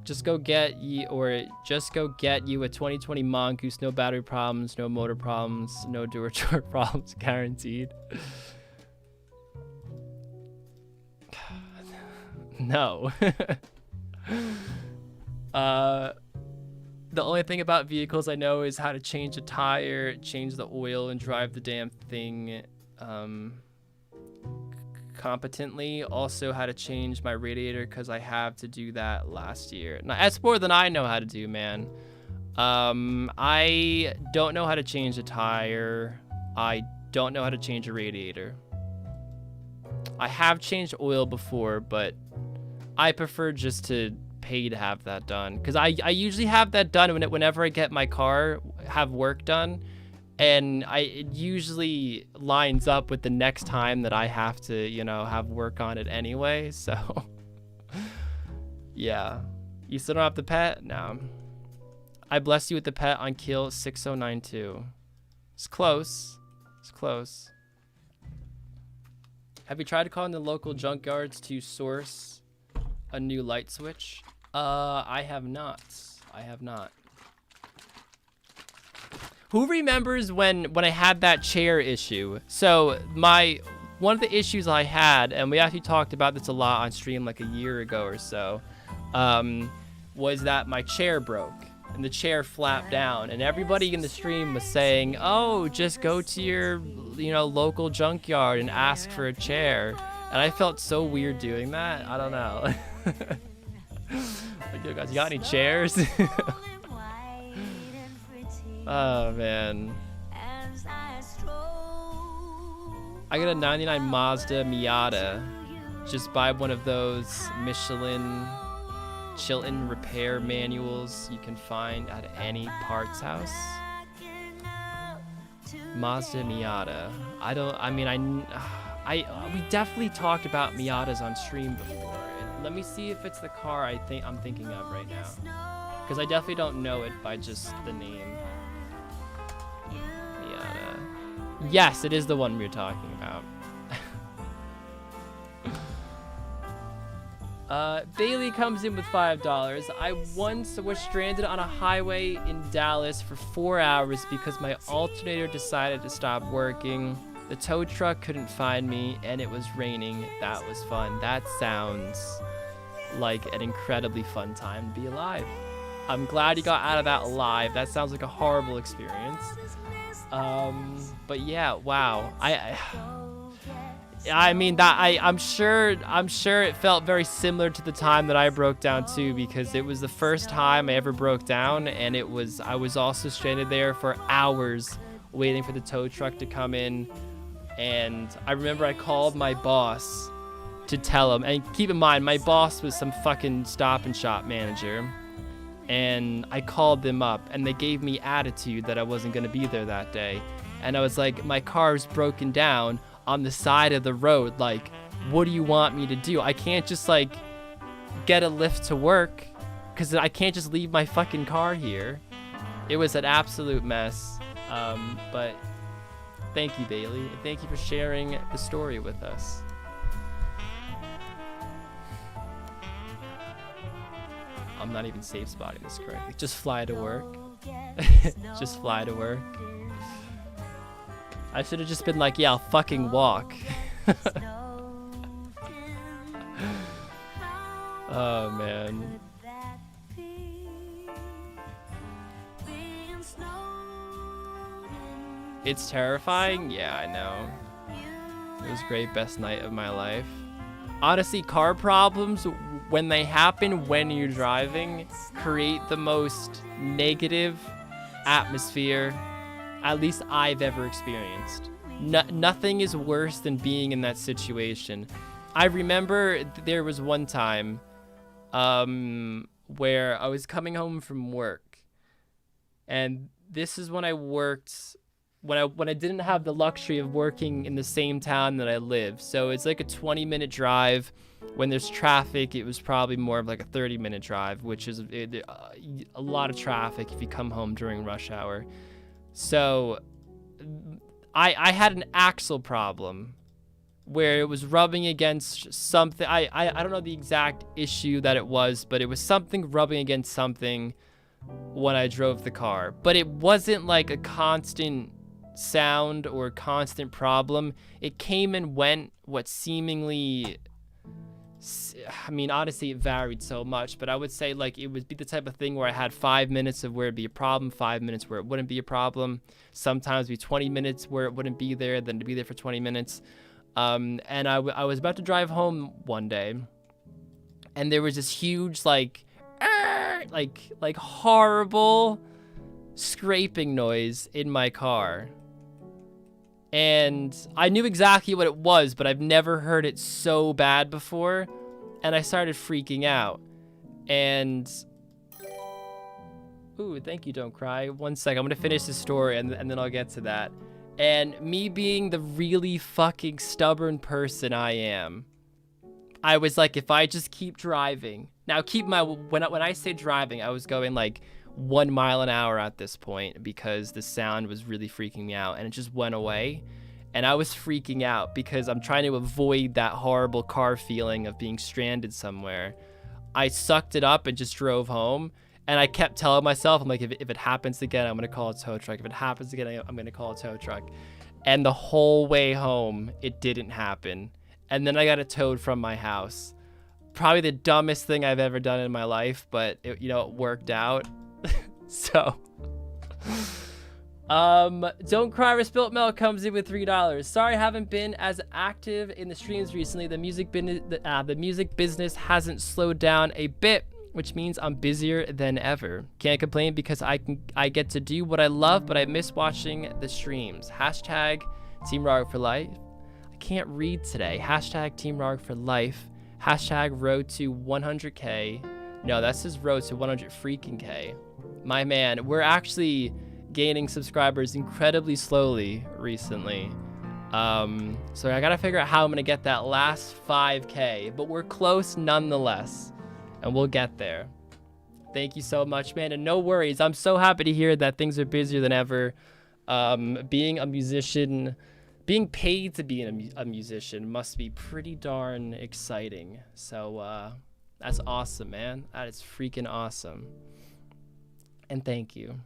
A: Just go get you a 2020 Mongoose. No battery problems, no motor problems, no door jar problems guaranteed. No. The only thing about vehicles I know is how to change a tire, change the oil, and drive the damn thing competently. Also how to change my radiator because I have to do that last year. Now, that's more than I know how to do, man. I don't know how to change a tire. I don't know how to change a radiator. I have changed oil before, but I prefer just to pay to have that done, because I usually have that done whenever I get my car, have work done, and it usually lines up with the next time that I have to, you know, have work on it anyway. So yeah. You still don't have the pet? No. I blessed you with the pet on kill 6092. It's close. It's close. Have you tried calling the local junkyards to source a new light switch? I have not. Who remembers when I had that chair issue? So one of the issues I had, and we actually talked about this a lot on stream like a year ago or so, was that my chair broke and the chair flapped down, and everybody in the stream was saying, oh, just go to your, you know, local junkyard and ask for a chair. And I felt so weird doing that. I don't know. Like, yo guys, you got any chairs? Oh man. I got a 99 Mazda Miata. Just buy one of those Michelin Chilton repair manuals you can find at any parts house. Mazda Miata. We definitely talked about Miatas on stream before. Let me see if it's the car I'm thinking of right now, because I definitely don't know it by just the name. Miata. Yes, it is the one we're talking about. Bailey comes in with $5. I once was stranded on a highway in Dallas for 4 hours because my alternator decided to stop working. The tow truck couldn't find me, and it was raining. That was fun. That sounds like an incredibly fun time to be alive. I'm glad you got out of that alive. That sounds like a horrible experience. But yeah, wow. I'm sure it felt very similar to the time that I broke down too, because it was the first time I ever broke down, and I was also stranded there for hours waiting for the tow truck to come in. And I remember I called my boss to tell him, and keep in mind, my boss was some fucking Stop and Shop manager, and I called them up, and they gave me attitude that I wasn't going to be there that day. And I was like, my car's broken down on the side of the road. Like, what do you want me to do? I can't just like get a lift to work, because I can't just leave my fucking car here. It was an absolute mess. But thank you, Bailey, and thank you for sharing the story with us. I'm not even safe spotting this correctly. Just fly to work. Just fly to work. I should have just been like, yeah, I'll fucking walk. Oh, man. It's terrifying? Yeah, I know. It was great. Best night of my life. Honestly, car problems, when they happen when you're driving, create the most negative atmosphere at least I've ever experienced. Nothing is worse than being in that situation. I remember there was one time where I was coming home from work, and this is when I worked when I didn't have the luxury of working in the same town that I live. So it's like a 20-minute drive. When there's traffic, it was probably more of like a 30-minute drive, which is a lot of traffic if you come home during rush hour. So I had an axle problem where it was rubbing against something. I don't know the exact issue that it was, but it was something rubbing against something when I drove the car. But it wasn't like a constant sound or constant problem. It came and went. What seemingly, I mean, honestly, it varied so much, but I would say like it would be the type of thing where I had 5 minutes of where it'd be a problem, 5 minutes where it wouldn't be a problem. Sometimes it'd be 20 minutes where it wouldn't be there, then to be there for 20 minutes. And I was about to drive home one day, and there was this huge like horrible scraping noise in my car. And I knew exactly what it was, but I've never heard it so bad before. And I started freaking out. And ooh, thank you, Don't Cry. 1 second, I'm gonna finish the story and then I'll get to that. And me being the really fucking stubborn person I am, I was like, if I just keep driving. Now keep in mind, when I say driving, I was going like 1 mile an hour at this point because the sound was really freaking me out, and it just went away. And I was freaking out because I'm trying to avoid that horrible car feeling of being stranded somewhere. I sucked it up and just drove home, and I kept telling myself, I'm like, if it happens again, I'm gonna call a tow truck. If it happens again, I'm gonna call a tow truck. And the whole way home, it didn't happen. And then I got it towed from my house. Probably the dumbest thing I've ever done in my life, but it worked out. So, Don't Cry Respilt Milk comes in with $3. Sorry, I haven't been as active in the streams recently. The music business hasn't slowed down a bit, which means I'm busier than ever. Can't complain because I get to do what I love, but I miss watching the streams. Hashtag Team Rarg for life. I can't read today. Hashtag Team Rarg for life. Hashtag road to 100K. No, that's his road to 100 freaking K. My man, we're actually gaining subscribers incredibly slowly recently. So I gotta figure out how I'm gonna get that last 5K, but we're close nonetheless, and we'll get there. Thank you so much, man, and no worries. I'm so happy to hear that things are busier than ever. Being a musician, being paid to be a musician must be pretty darn exciting. So that's awesome, man. That is freaking awesome. And thank you.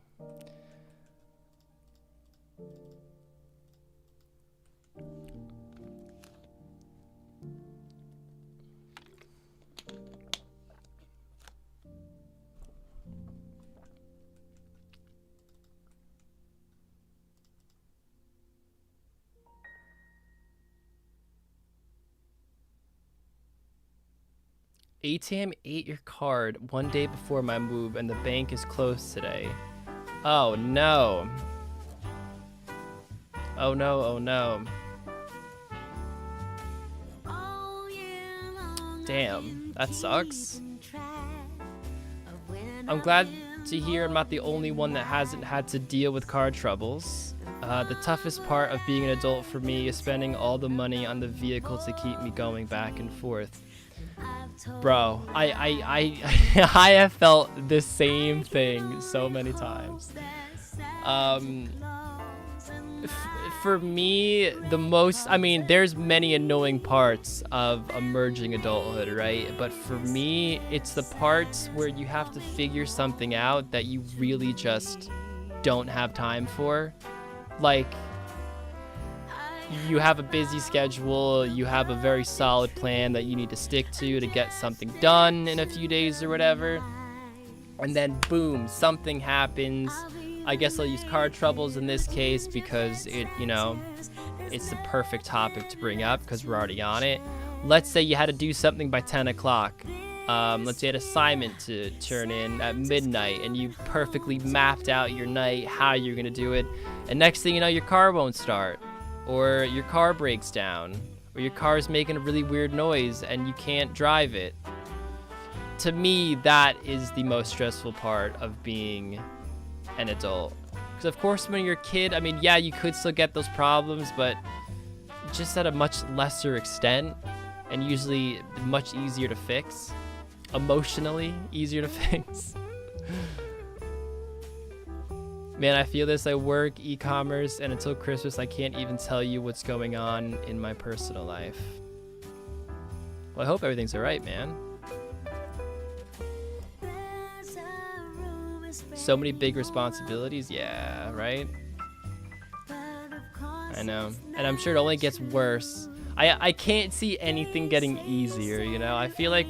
A: ATM ate your card one day before my move and the bank is closed today. Oh no. Oh no, oh no. Damn, that sucks. I'm glad to hear I'm not the only one that hasn't had to deal with card troubles. The toughest part of being an adult for me is spending all the money on the vehicle to keep me going back and forth. Bro, I have felt the same thing so many times. For me, the most, I mean, there's many annoying parts of emerging adulthood, right? But for me, it's the parts where you have to figure something out that you really just don't have time for. Like, you have a busy schedule, you have a very solid plan that you need to stick to get something done in a few days or whatever, and then boom, something happens. I guess I'll use card troubles in this case because it, you know, it's the perfect topic to bring up because we're already on it. Let's say you had to do something by 10 o'clock. Let's say you had an assignment to turn in at midnight and you perfectly mapped out your night, how you're gonna do it, and next thing you know, your car won't start, or your car breaks down, or your car's making a really weird noise and you can't drive it. To me, that is the most stressful part of being an adult. Because of course when you're a kid, I mean, yeah, you could still get those problems, but just at a much lesser extent and usually much easier to fix. Emotionally easier to fix. Man, I feel this. I work e-commerce, and until Christmas, I can't even tell you what's going on in my personal life. Well, I hope everything's all right, man. So many big responsibilities. Yeah, right? I know. And I'm sure it only gets worse. I can't see anything getting easier, you know? I feel like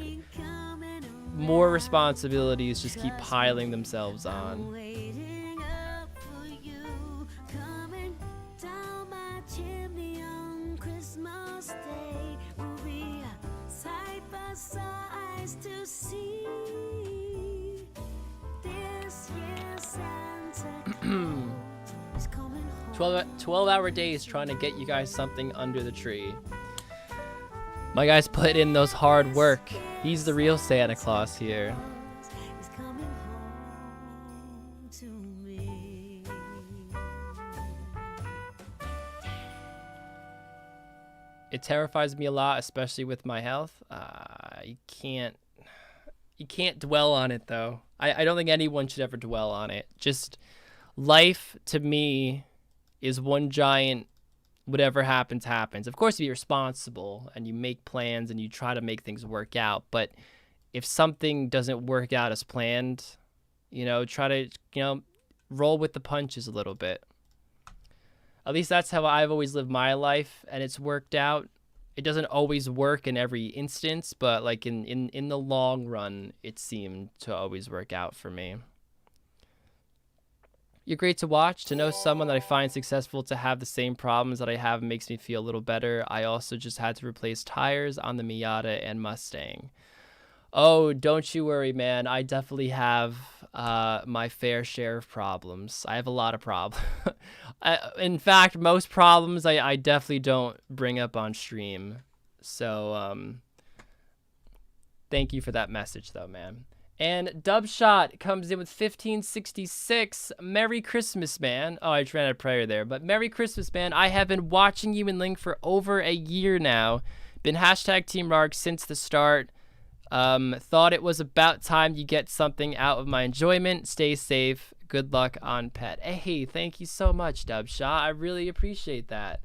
A: more responsibilities just keep piling themselves on. Twelve-hour days trying to get you guys something under the tree. My guy's put in those hard work. He's the real Santa Claus here. It terrifies me a lot, especially with my health. You can't dwell on it though. I don't think anyone should ever dwell on it. Just life to me is one giant whatever happens, happens. Of course, you be responsible and you make plans and you try to make things work out. But if something doesn't work out as planned, you know, try to, you know, roll with the punches a little bit. At least that's how I've always lived my life, and it's worked out. It doesn't always work in every instance, but like in the long run, it seemed to always work out for me. You're great to watch. To know someone that I find successful to have the same problems that I have makes me feel a little better. I also just had to replace tires on the Miata and Mustang. Oh, don't you worry, man. I definitely have my fair share of problems. I have a lot of problems. In fact, most problems I definitely don't bring up on stream. So thank you for that message, though, man. And Dubshot comes in with 1566. Merry Christmas, man. Oh, I just ran a prayer there. But Merry Christmas, man. I have been watching you and Link for over a year now. Been hashtag Team Rarg since the start. Thought it was about time you get something out of my enjoyment. Stay safe. Good luck on pet. Hey, thank you so much, Dubshot. I really appreciate that.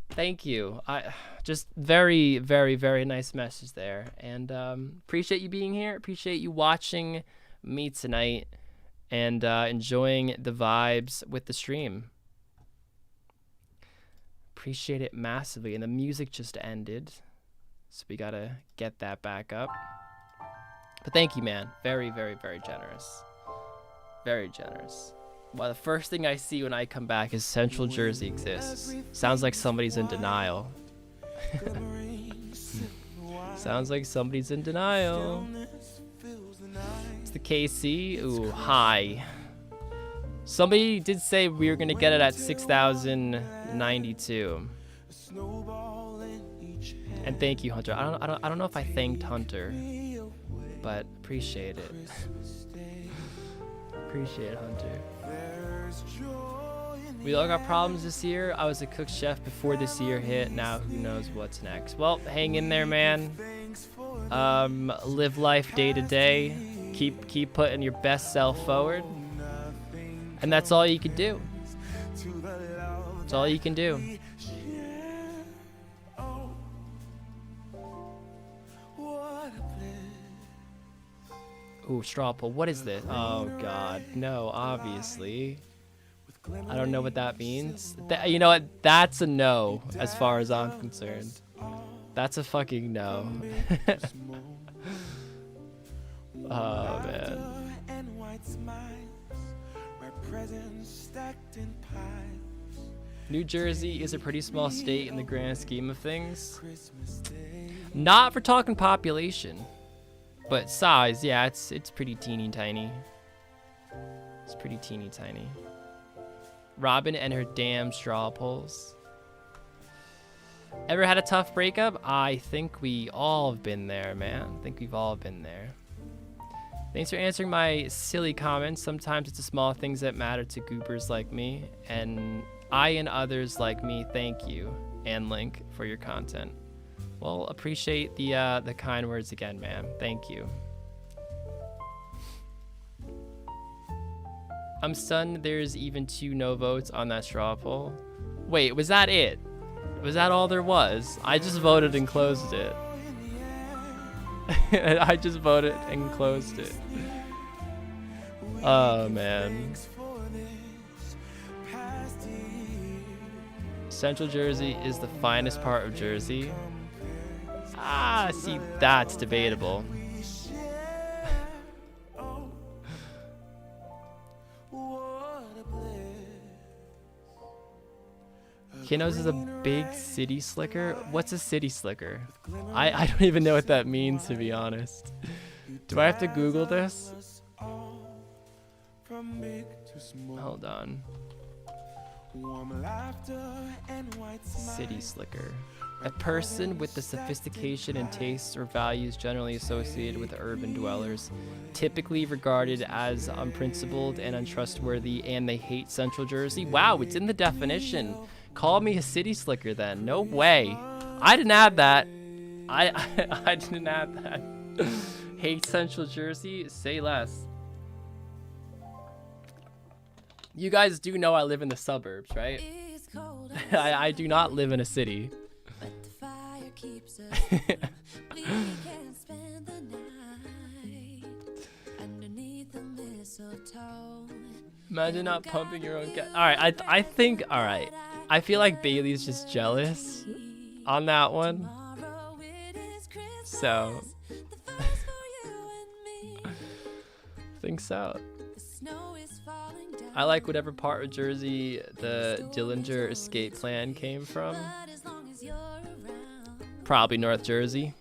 A: Thank you. I just very, very, very nice message there. And appreciate you being here. Appreciate you watching me tonight and enjoying the vibes with the stream. Appreciate it massively. And the music just ended, so we gotta get that back up. But thank you, man. Very, very, very generous. Very generous. Well, the first thing I see when I come back is Central Jersey exists. Sounds like somebody's in denial. Sounds like somebody's in denial. It's the KC. Ooh, hi. Somebody did say we were gonna get it at 6,092. And thank you, Hunter. I don't know if I thanked Hunter, but appreciate it. Appreciate it, Hunter. We all got problems this year. I was a cook chef before this year hit. Now who knows what's next. Well, hang in there, man. Live life day to day. Keep putting your best self forward. And that's all you can do. That's all you can do. Ooh, straw poll. What is this? Oh, God. No, obviously. I don't know what that means. You know what? That's a no, as far as I'm concerned. That's a fucking no. Oh, man. New Jersey is a pretty small state in the grand scheme of things. Not if we're talking population. But size, yeah, it's pretty teeny tiny. It's pretty teeny tiny. Robin and her damn straw polls. Ever had a tough breakup? I think we all have been there, man. I think we've all been there. Thanks for answering my silly comments. Sometimes it's the small things that matter to goobers like me. And I and others like me thank you, and Link, for your content. Well, appreciate the kind words again, man. Thank you. I'm stunned there's even 2 no votes on that straw poll. Wait, was that it? Was that all there was? I just voted and closed it. I just voted and closed it. Oh, man. Central Jersey is the finest part of Jersey. Ah, see, that's debatable. Kinos is a big city slicker. What's a city slicker? I don't even know what that means, to be honest. Do I have to Google this? Hold on. City slicker. A person with the sophistication and tastes or values generally associated with urban dwellers, typically regarded as unprincipled and untrustworthy, and they hate Central Jersey. Wow, it's in the definition. Call me a city slicker then. No way. I didn't add that. I didn't add that. Hate Central Jersey? Say less. You guys do know I live in the suburbs, right? I do not live in a city. Imagine not pumping your own gas. Alright, I think, alright. I feel like Bailey's just jealous on that one. So. I think so. I like whatever part of Jersey the Dillinger escape plan came from. Probably North Jersey.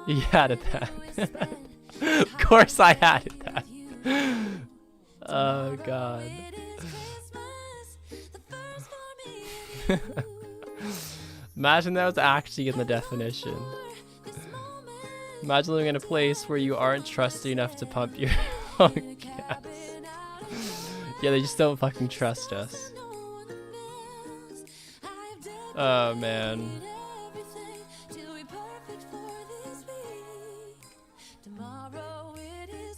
A: You added that. Of course I added that. Oh, God. Imagine that was actually in the definition. Imagine living in a place where you aren't trusted enough to pump your own gas. Yeah, they just don't fucking trust us. Oh, man.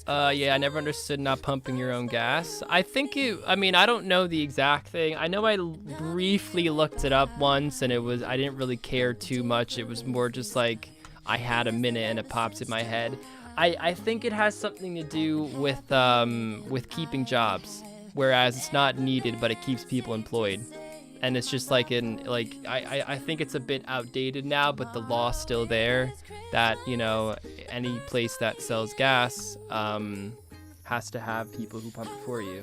A: Yeah, I never understood not pumping your own gas. I think I mean, I don't know the exact thing. I know I briefly looked it up once, and I didn't really care too much. It was more just like, I had a minute and it popped in my head. I think it has something to do with keeping jobs, whereas it's not needed, but it keeps people employed. And it's just like I think it's a bit outdated now, but the law's still there that, you know, any place that sells gas has to have people who pump it for you.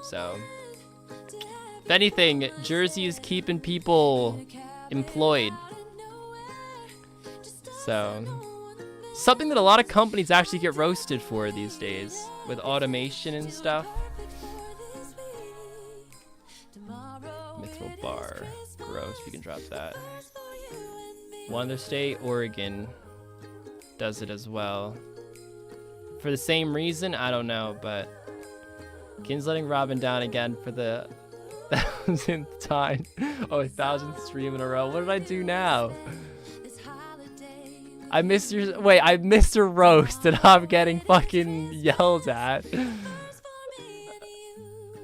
A: So, if anything, Jersey is keeping people employed. So, something that a lot of companies actually get roasted for these days with automation and stuff. Mithril bar. Gross. We can drop that. One other state, Oregon, does it as well. For the same reason? I don't know, but Kin's letting Robin down again for the 1000th time. Oh, 1,000th stream in a row. What did I do now? I missed your roast and I'm getting fucking yelled at.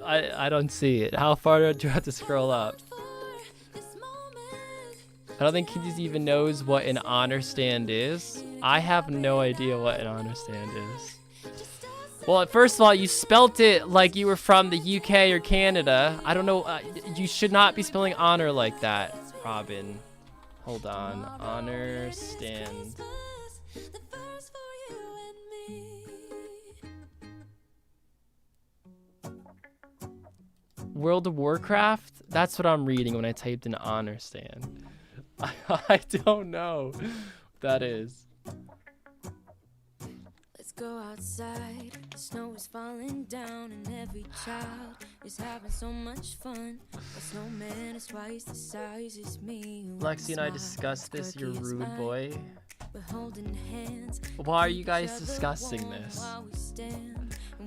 A: I don't see it. How far do I have to scroll up? I don't think Kids even knows what an honor stand is. I have no idea what an honor stand is. Well, first of all, you spelt it like you were from the UK or Canada. I don't know. You should not be spelling honor like that, Robin. Hold on. Honor stand. World of Warcraft? That's what I'm reading when I typed in honor stand. I don't know what that is.
C: Let's go outside. The snow is falling down and every child is having so much fun. A snowman is twice the size as me.
A: Lexi and I discussed this, you're rude boy.
C: We're holding hands.
A: Why are you guys discussing this?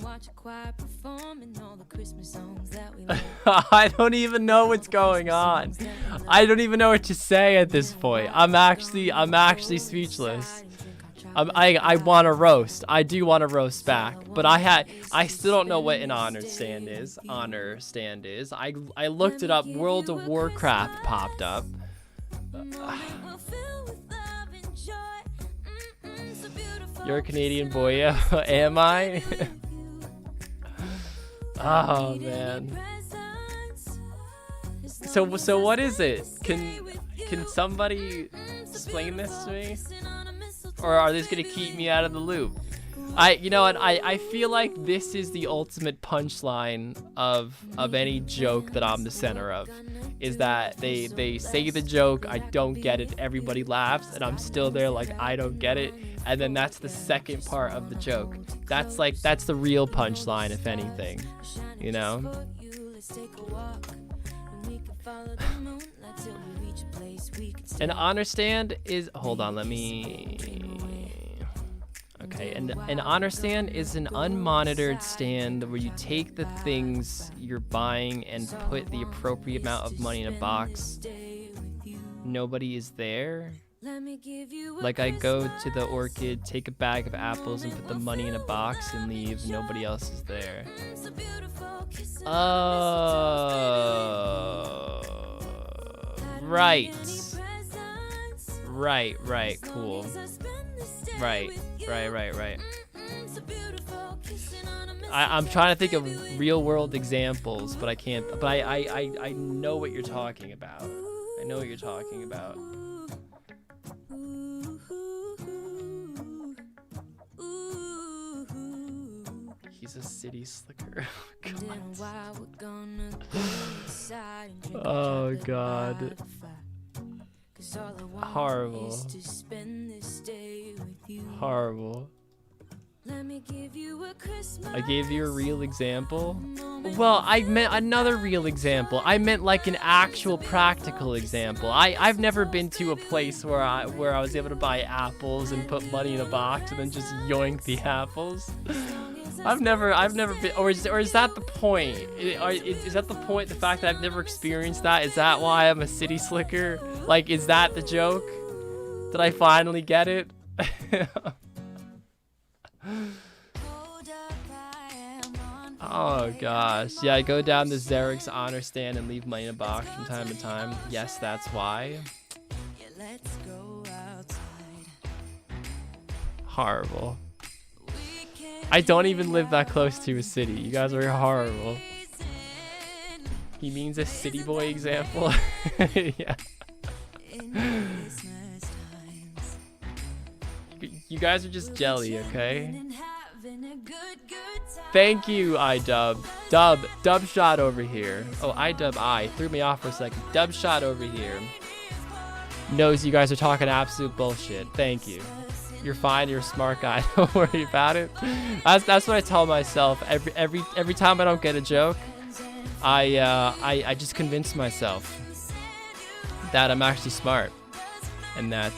C: Watch a choir performing all the Christmas songs that we love.
A: I don't even know what's going on. I don't even know what to say at this point. I'm actually speechless. I want to roast. I do want to roast back, but I still don't know what an honor stand is. I looked it up. World of Warcraft popped up. You're a Canadian boy, yeah? Am I? Oh man. So what is it? Can somebody explain this to me? Or are they just gonna keep me out of the loop? You know what? I feel like this is the ultimate punchline of any joke that I'm the center of. Is that they say the joke, I don't get it, everybody laughs, and I'm still there like I don't get it, and then that's the second part of the joke. That's the real punchline, if anything, you know? An honor stand is, hold on, let me, okay, and an honor stand is an unmonitored stand where you take the things you're buying and put the appropriate amount of money in a box. Nobody is there. Like I go to the Orchid, take a bag of apples and put the money in a box and leave. Nobody else is there. Oh, right. Right, cool. Right. I'm trying to think of real world examples, but I can't. But I know what you're talking about. I know what you're talking about. He's a city slicker. Oh god. Horrible. Horrible.
C: Let me give you a Christmas.
A: I gave you a real example. Well, I meant another real example. I meant like an actual practical example. I've never been to a place where I was able to buy apples and put money in a box and then just yoink the apples. I've never been, or is that the point? Is that the point? The fact that I've never experienced that? Is that why I'm a city slicker? Like, is that the joke? Did I finally get it? Oh gosh, yeah, I go down to Zarek's honor stand and leave money in a box from time to time. Yes, that's why. Horrible. I don't even live that close to a city. You guys are horrible. He means a city boy example. Yeah. You guys are just jelly, okay? Thank you, iDub. Dub shot over here. Oh, iDub threw me off for a second. Dub shot over here. Knows you guys are talking absolute bullshit. Thank you. You're fine. You're a smart guy. Don't worry about it. That's what I tell myself every time I don't get a joke. I just convince myself that I'm actually smart and that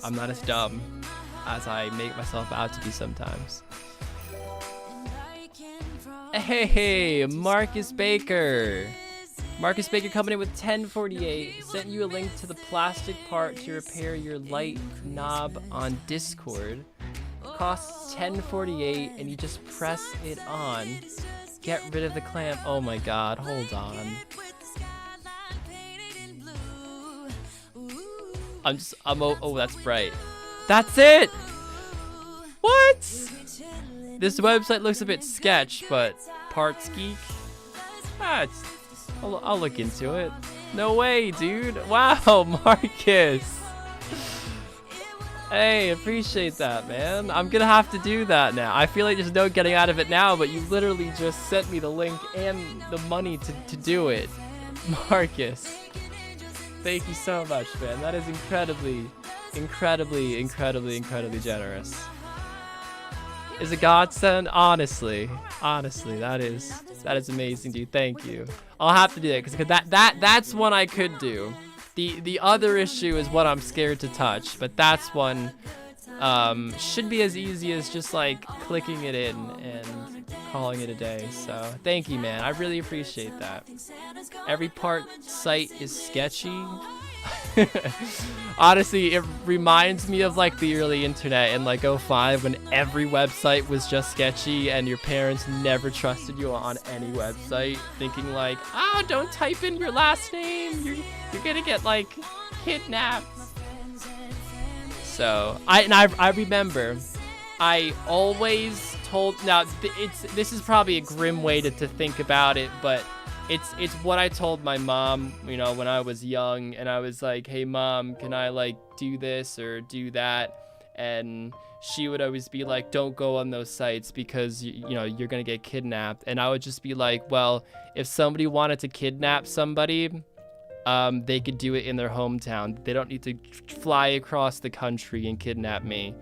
A: I'm not as dumb as I make myself out to be sometimes. Hey, Marcus Baker. Marcus Baker coming in with 1048. Sent you a link to the plastic part to repair your light knob on Discord. Costs 1048 and you just press it on. Get rid of the clamp. Oh my god, hold on. Oh, that's bright. That's it! What? This website looks a bit sketch, but parts geek. I'll look into it. No way, dude. Wow, Marcus. Hey, appreciate that, man. I'm gonna have to do that now. I feel like there's no getting out of it now, but you literally just sent me the link and the money to do it. Marcus. Thank you so much, man. That is incredibly generous. Is a godsend? Honestly, that is amazing, dude. Thank you. I'll have to do that because that's one I could do. The other issue is what I'm scared to touch, but that's one should be as easy as just like clicking it in and calling it a day. So thank you, man. I really appreciate that. Every part site is sketchy. Honestly, it reminds me of like the early internet in like 05 when every website was just sketchy and your parents never trusted you on any website, thinking like, oh, don't type in your last name, you're gonna get like kidnapped. So I remember I always told, now this is probably a grim way to think about it, but it's what I told my mom, you know, when I was young, and I was like, hey mom, can I like do this or do that? And she would always be like, don't go on those sites because you know you're gonna get kidnapped. And I would just be like, well, if somebody wanted to kidnap somebody, they could do it in their hometown. They don't need to fly across the country and kidnap me.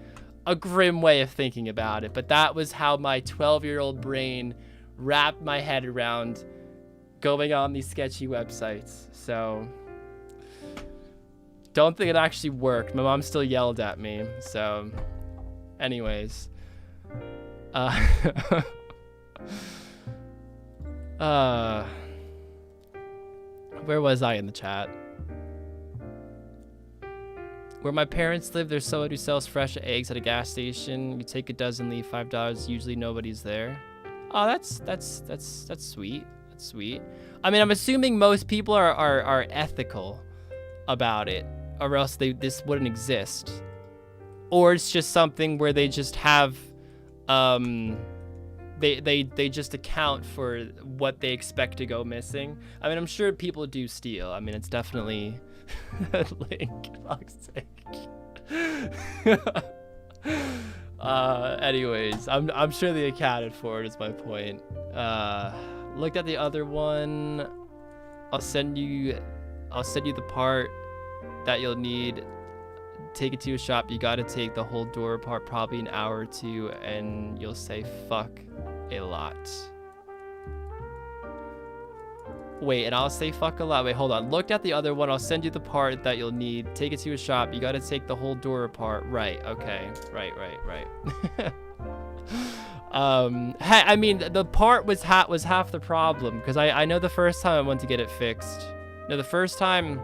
A: A grim way of thinking about it, but that was how my 12-year-old brain wrapped my head around going on these sketchy websites. So don't think it actually worked. My mom still yelled at me. So anyways, where was I in the chat? Where my parents live, there's someone who sells fresh eggs at a gas station. You take a dozen, leave $5. Usually nobody's there. Oh, that's sweet. That's sweet. I mean, I'm assuming most people are ethical about it, or else this wouldn't exist. Or it's just something where they just have, they just account for what they expect to go missing. I mean, I'm sure people do steal. I mean, it's definitely Link. Fuck's sake. Anyways, I'm sure they accounted for it. Is my point. Looked at the other one. I'll send you the part that you'll need. take it to a shop, you gotta take the whole door apart, probably an hour or two, and you'll say fuck a lot. Wait, and I'll say fuck a lot. Wait, hold on. Look at the other one. I'll send you the part that you'll need. Take it to a shop. You gotta take the whole door apart. Right, okay. Right. Hey, I mean, the part was half the problem, because I know the first time I went to get it fixed. No, the first time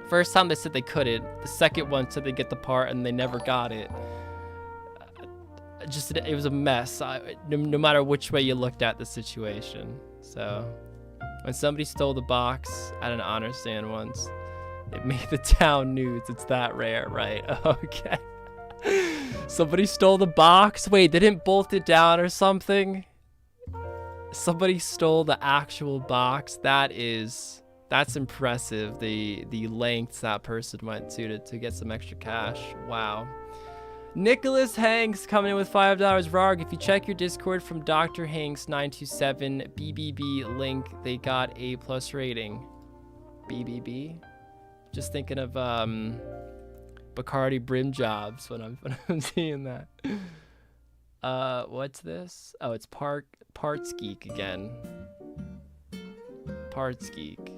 A: they said they couldn't. The second one said they get the part and they never got it. It was a mess. No matter which way you looked at the situation. So when somebody stole the box at an honor stand once, it made the town news. It's that rare, right? Okay. Somebody stole the box. Wait, they didn't bolt it down or something? Somebody stole the actual box. That's impressive. The lengths that person went to get some extra cash. Wow. Nicholas Hanks coming in with $5. Rarg, if you check your Discord from Dr. Hanks 927 BBB link, they got A+ rating. BBB? Just thinking of Bacardi brim jobs when I'm seeing that. What's this? Oh, it's Parts Geek again. Parts Geek.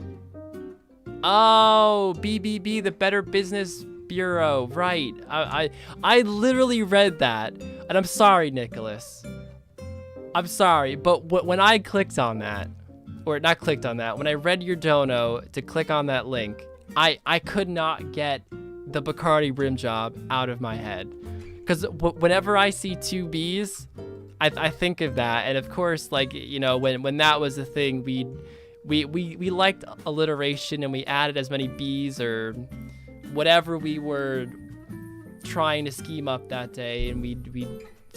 A: Oh, BBB, the Better Business Bureau. Right. I literally read that, and I'm sorry, Nicholas. I'm sorry, but when I clicked on that, or not clicked on that, when I read your dono to click on that link, I could not get the Bacardi rim job out of my head, because whenever I see two B's, I think of that. And of course, like, you know, when that was a thing, we liked alliteration, and we added as many B's or whatever we were trying to scheme up that day, and we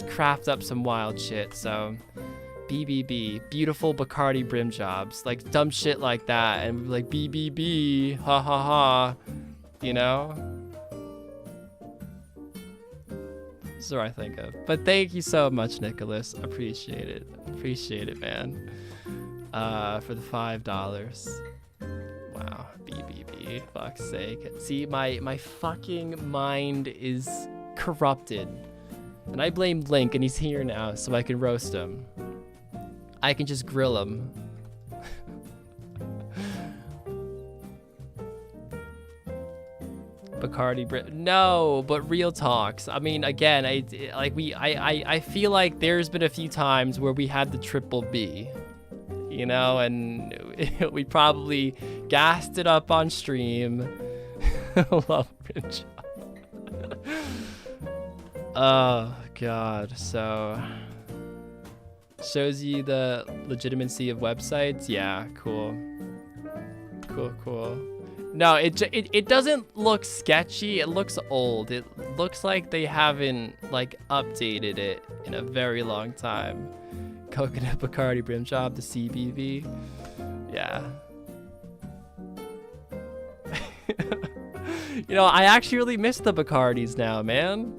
A: craft up some wild shit. So BBB, beautiful Bacardi brim jobs, like dumb shit like that, and like BBB, ha ha ha, you know. That's what I think of. But thank you so much, Nicholas. Appreciate it, man. For the $5. Wow, BBB, fuck's sake. See, my fucking mind is corrupted, and I blame Link, and he's here now, so I can roast him. I can just grill him. Bacardi no, but real talks. I mean, again, I feel like there's been a few times where we had the triple B, you know, and we probably gassed it up on stream. Love rim job. Oh God, so shows you the legitimacy of websites. Yeah, cool. No, it doesn't look sketchy. It looks old. It looks like they haven't like updated it in a very long time. Coconut Bacardi brim job, the CBV. Yeah. You know, I actually really miss the Bacardis now, man.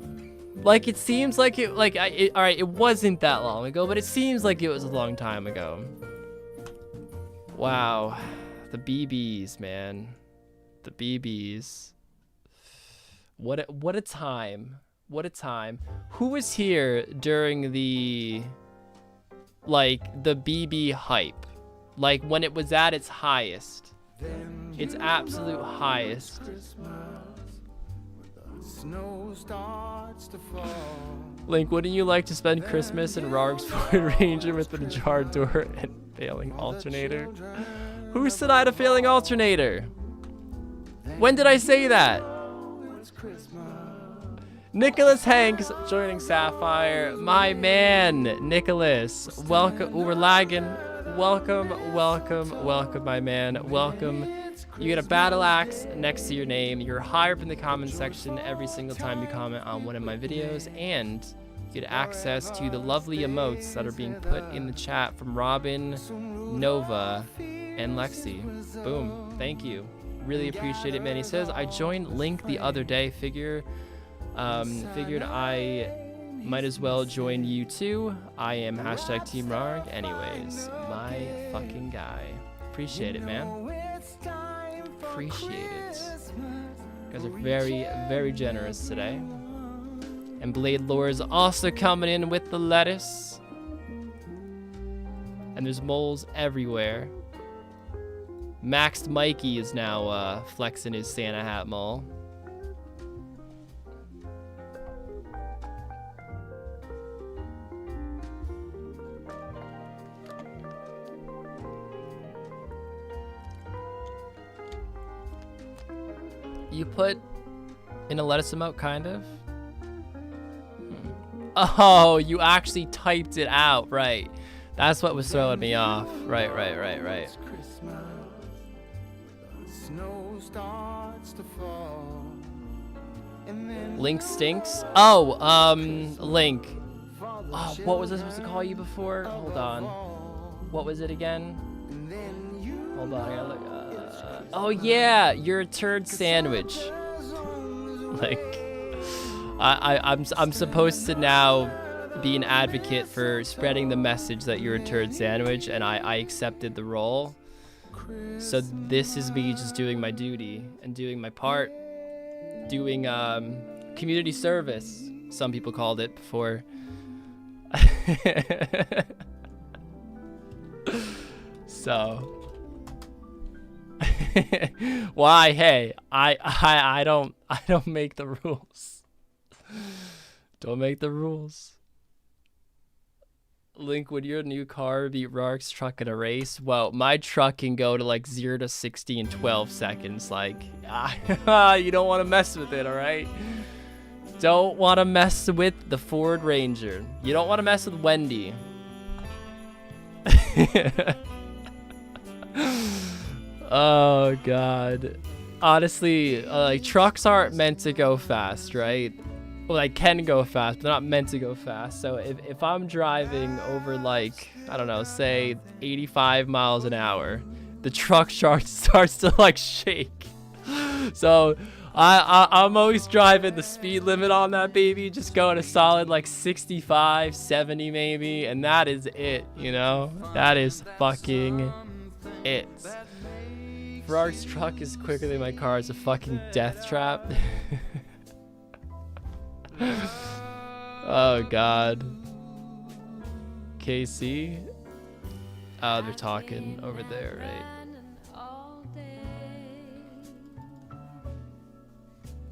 A: Like, it seems like it, like, all right, it wasn't that long ago, but it seems like it was a long time ago. Wow. The BBs, man. The BBs. What a time. What a time. Who was here during the, like, the BB hype? Like, when it was at its highest. Its absolute highest. Link, wouldn't you like to spend Christmas in Rarg's Ford Ranger with an ajar door and failing alternator? Who said I had a failing alternator? When did I say that? Nicholas Hanks joining Sapphire. My man, Nicholas. Welcome. Ooh, we're lagging. Welcome, my man. Welcome. You get a battle axe next to your name. You're higher up in the comment section every single time you comment on one of my videos, and you get access to the lovely emotes that are being put in the chat from Robin, Nova, and Lexi. Boom. Thank you. Really appreciate it, man. He says, I joined Link the other day. Figured I might as well join you too. I am hashtag Team Rarg. Anyways, my fucking guy. Appreciate it, man. Appreciate it. You guys are very, very generous today. And Blade Lore is also coming in with the lettuce. And there's moles everywhere. Maxed Mikey is now flexing his Santa hat mole. You put in a lettuce emote, kind of? Oh, you actually typed it out, right. That's what was throwing me off. Right. Link stinks? Oh, Link. Oh, what was I supposed to call you before? Hold on. What was it again? Hold on, I gotta look. Oh yeah, you're a turd sandwich. Like, I'm supposed to now be an advocate for spreading the message that you're a turd sandwich, and I accepted the role. So this is me just doing my duty and doing my part, doing community service. Some people called it before. So. Why? Hey, I don't make the rules. Don't make the rules. Link, would your new car beat Rark's truck in a race? Well, my truck can go to like 0 to 60 in 12 seconds. Like, you don't want to mess with it, all right? Don't want to mess with the Ford Ranger. You don't want to mess with Wendy. Oh god. Honestly, like, trucks aren't meant to go fast, right? Well, I can go fast, but they're not meant to go fast. So if I'm driving over, like, I don't know, say 85 miles an hour, the truck starts to like shake. So I'm always driving the speed limit on that baby, just going a solid like 65, 70 maybe, and that is it, you know? That is fucking it. Rark's truck is quicker than my car. It's a fucking death trap. Oh god. KC? Oh, they're talking over there, right?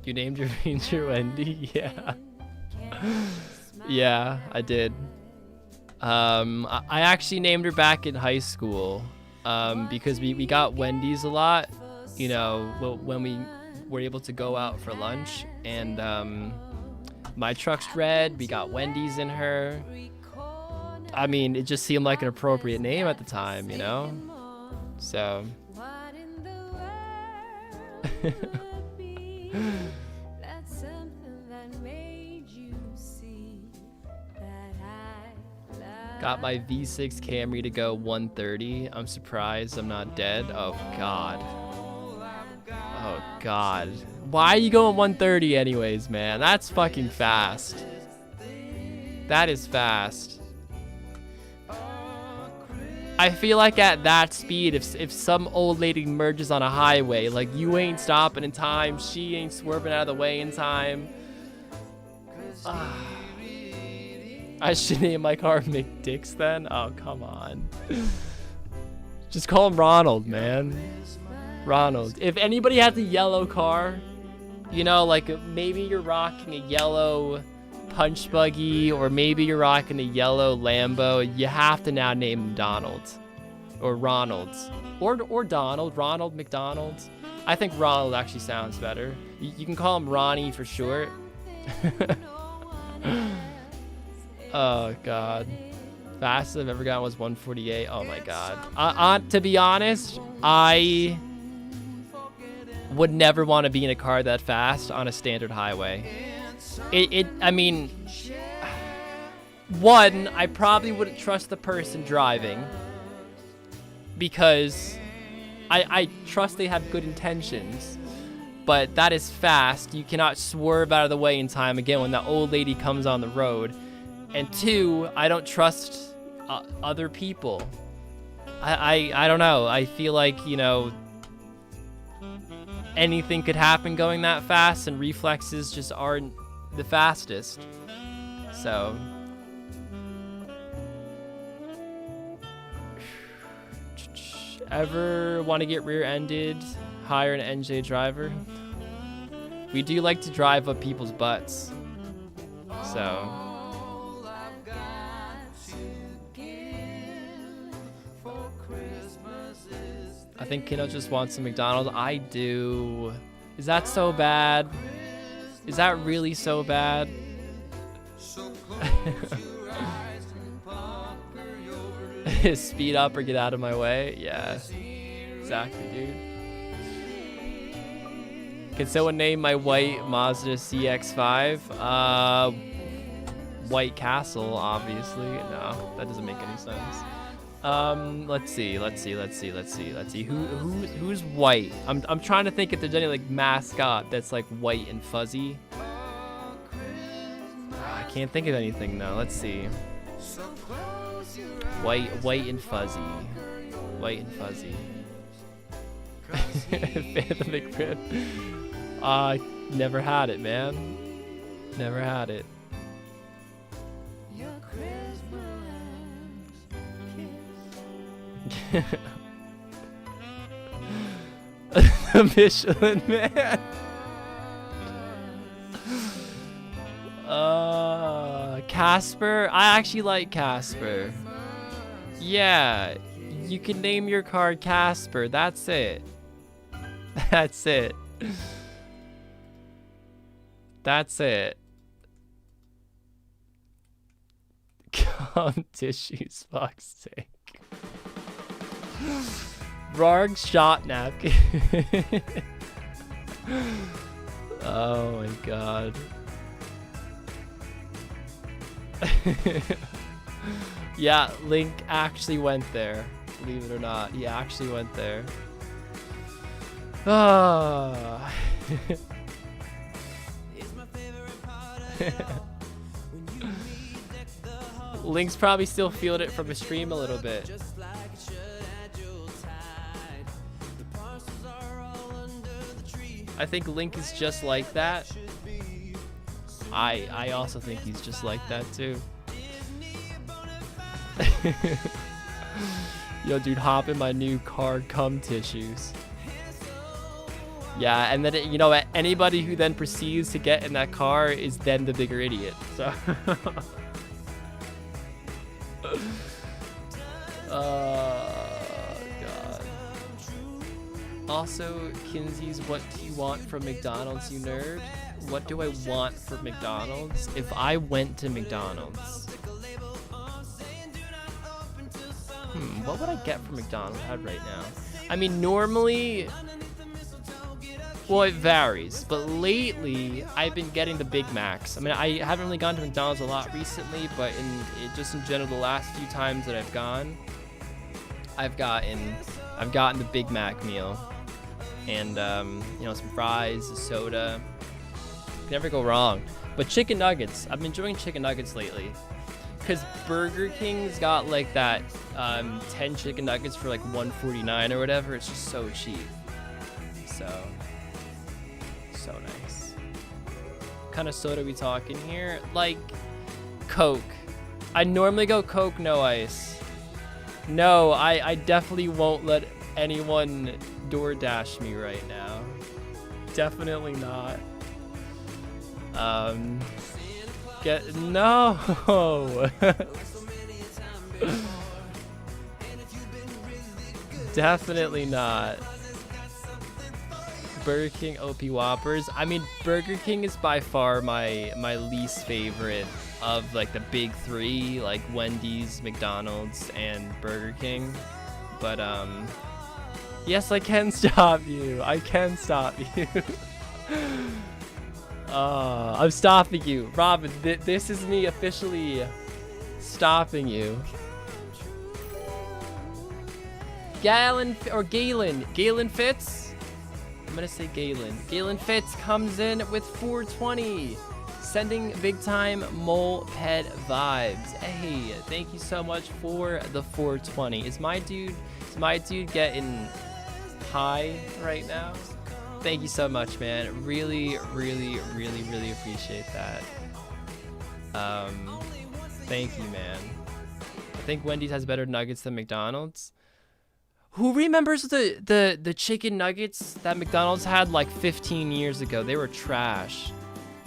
A: You named your ranger Wendy? Yeah. Yeah, I did. I actually named her back in high school. Because we got Wendy's a lot, you know, when we were able to go out for lunch, and my truck's red, we got Wendy's in her. I mean, it just seemed like an appropriate name at the time, you know? So. Got my V6 Camry to go 130. I'm surprised I'm not dead. Oh god. Oh god. Why are you going 130 anyways, man? That's fucking fast. That is fast. I feel like at that speed, if some old lady merges on a highway, like, you ain't stopping in time, she ain't swerving out of the way in time. I should name my car McDicks then? Oh, come on. Just call him Ronald, man. Ronald. If anybody has a yellow car, you know, like, maybe you're rocking a yellow punch buggy, or maybe you're rocking a yellow Lambo, you have to now name him Donald. Or Ronald. Or Donald. Ronald McDonald. I think Ronald actually sounds better. You can call him Ronnie for short. Oh god. Fastest I've ever gotten was 148. Oh my god. To be honest, I would never want to be in a car that fast on a standard highway. I mean, one, I probably wouldn't trust the person driving, because I trust they have good intentions, but that is fast. You cannot swerve out of the way in time again when that old lady comes on the road. And two, I don't trust other people. I don't know. I feel like, you know, anything could happen going that fast, and reflexes just aren't the fastest. So ever want to get rear-ended, hire an NJ driver? We do like to drive up people's butts. So I think Kiddo just wants some McDonald's. I do. Is that so bad? Is that really so bad? Speed up or get out of my way. Yeah, exactly, dude. Can someone name my white Mazda CX-5? White Castle, obviously. No, that doesn't make any sense. Let's see. Who's white? I'm trying to think if there's any like mascot that's like white and fuzzy. I can't think of anything though. Let's see. White and fuzzy. White and fuzzy. Phantom McRib. Never had it, man. Never had it. The Michelin Man. Casper. I actually like Casper. Yeah, you can name your car Casper. That's it. That's it. That's it. Cum tissues, fuck's sake. Rargh's shot napkin. Oh my god. Yeah, Link actually went there. Believe it or not, he actually went there. Ah. Link's probably still feeling it from a stream a little bit. I think Link is just like that. I also think he's just like that too. Yo, dude, hop in my new car, cum tissues. Yeah, and then you know what? Anybody who then proceeds to get in that car is then the bigger idiot. So. God. Also, Kinsey's, what do you want from McDonald's, you nerd? What do I want from McDonald's? If I went to McDonald's, what would I get from McDonald's right now? I mean, normally, well, it varies, but lately I've been getting the Big Macs. I mean, I haven't really gone to McDonald's a lot recently, but just in general, the last few times that I've gone, I've gotten the Big Mac meal, and you know, some fries, a soda. You can never go wrong. But chicken nuggets, I've been enjoying chicken nuggets lately, because Burger King's got like that 10 chicken nuggets for like $1.49 or whatever. It's just so cheap. So nice. What kind of soda are we talking here? Like Coke. I normally go Coke, no ice. No, I definitely won't let anyone DoorDash me right now. Definitely not. No. Definitely not. Burger King OP Whoppers. I mean, Burger King is by far my least favorite of like the big three, like Wendy's, McDonald's, and Burger King. But yes, I can stop you. I can stop you. I'm stopping you, Robin. This is me officially stopping you. Galen Fitz. I'm gonna say Galen Fitz comes in with 420, sending big time moped vibes. Hey, thank you so much for the 420. Is my dude getting high right now? Thank you so much, man. Really, really, really, really appreciate that. Thank you, man. I think Wendy's has better nuggets than McDonald's. Who remembers the chicken nuggets that McDonald's had like 15 years ago? They were trash.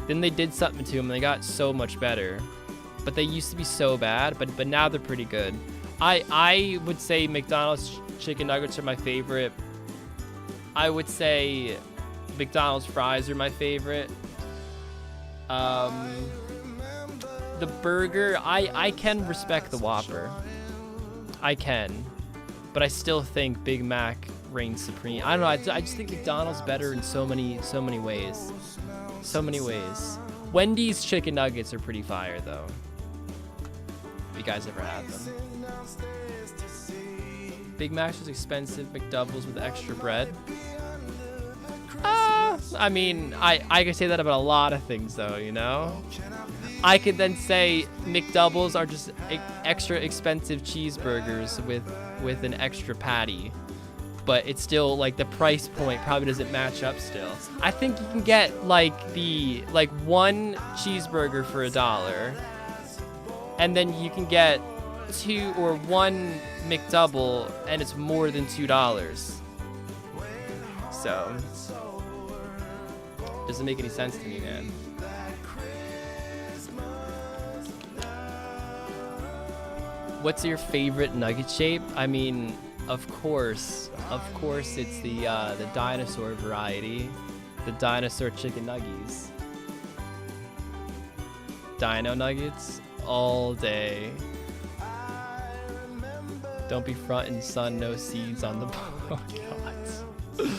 A: Then they did something to them and they got so much better. But they used to be so bad, but now they're pretty good. I would say McDonald's chicken nuggets are my favorite. I would say McDonald's fries are my favorite. The burger, I can respect the Whopper. I can. But I still think Big Mac reigns supreme. I don't know, I just think McDonald's better in so many ways. So many ways. Wendy's chicken nuggets are pretty fire though. If you guys ever had them. Big Mac's was expensive, McDoubles with extra bread. I mean, I could say that about a lot of things though, you know? I could then say McDoubles are just extra expensive cheeseburgers with an extra patty. But it's still like the price point probably doesn't match up still. I think you can get like one cheeseburger for $1. And then you can get two or one McDouble and it's more than $2. So doesn't make any sense to me, man. What's your favorite nugget shape? I mean, of course it's the dinosaur variety, the dinosaur chicken nuggies. Dino nuggets all day. Don't be frontin', son, no seeds on the oh god.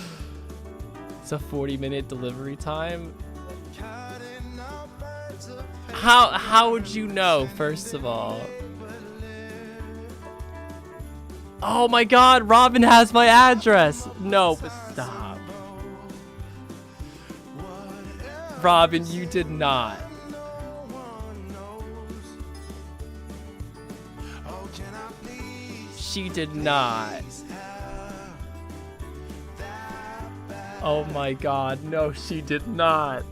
A: It's a 40-minute delivery time. How would you know, first of all? Oh my god, Robin has my address. No, but stop. Robin, you did not. She did not. Oh my god, no, she did not.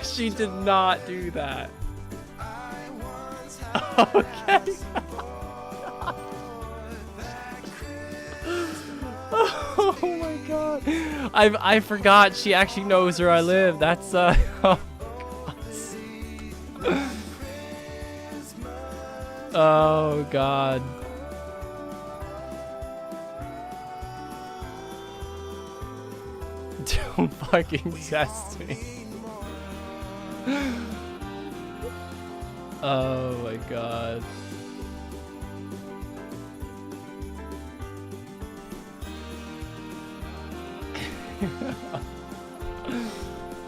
A: She did not do that. Okay. Oh my god. I forgot she actually knows where I live. That's oh god. Oh god. Don't fucking test me. Oh my god.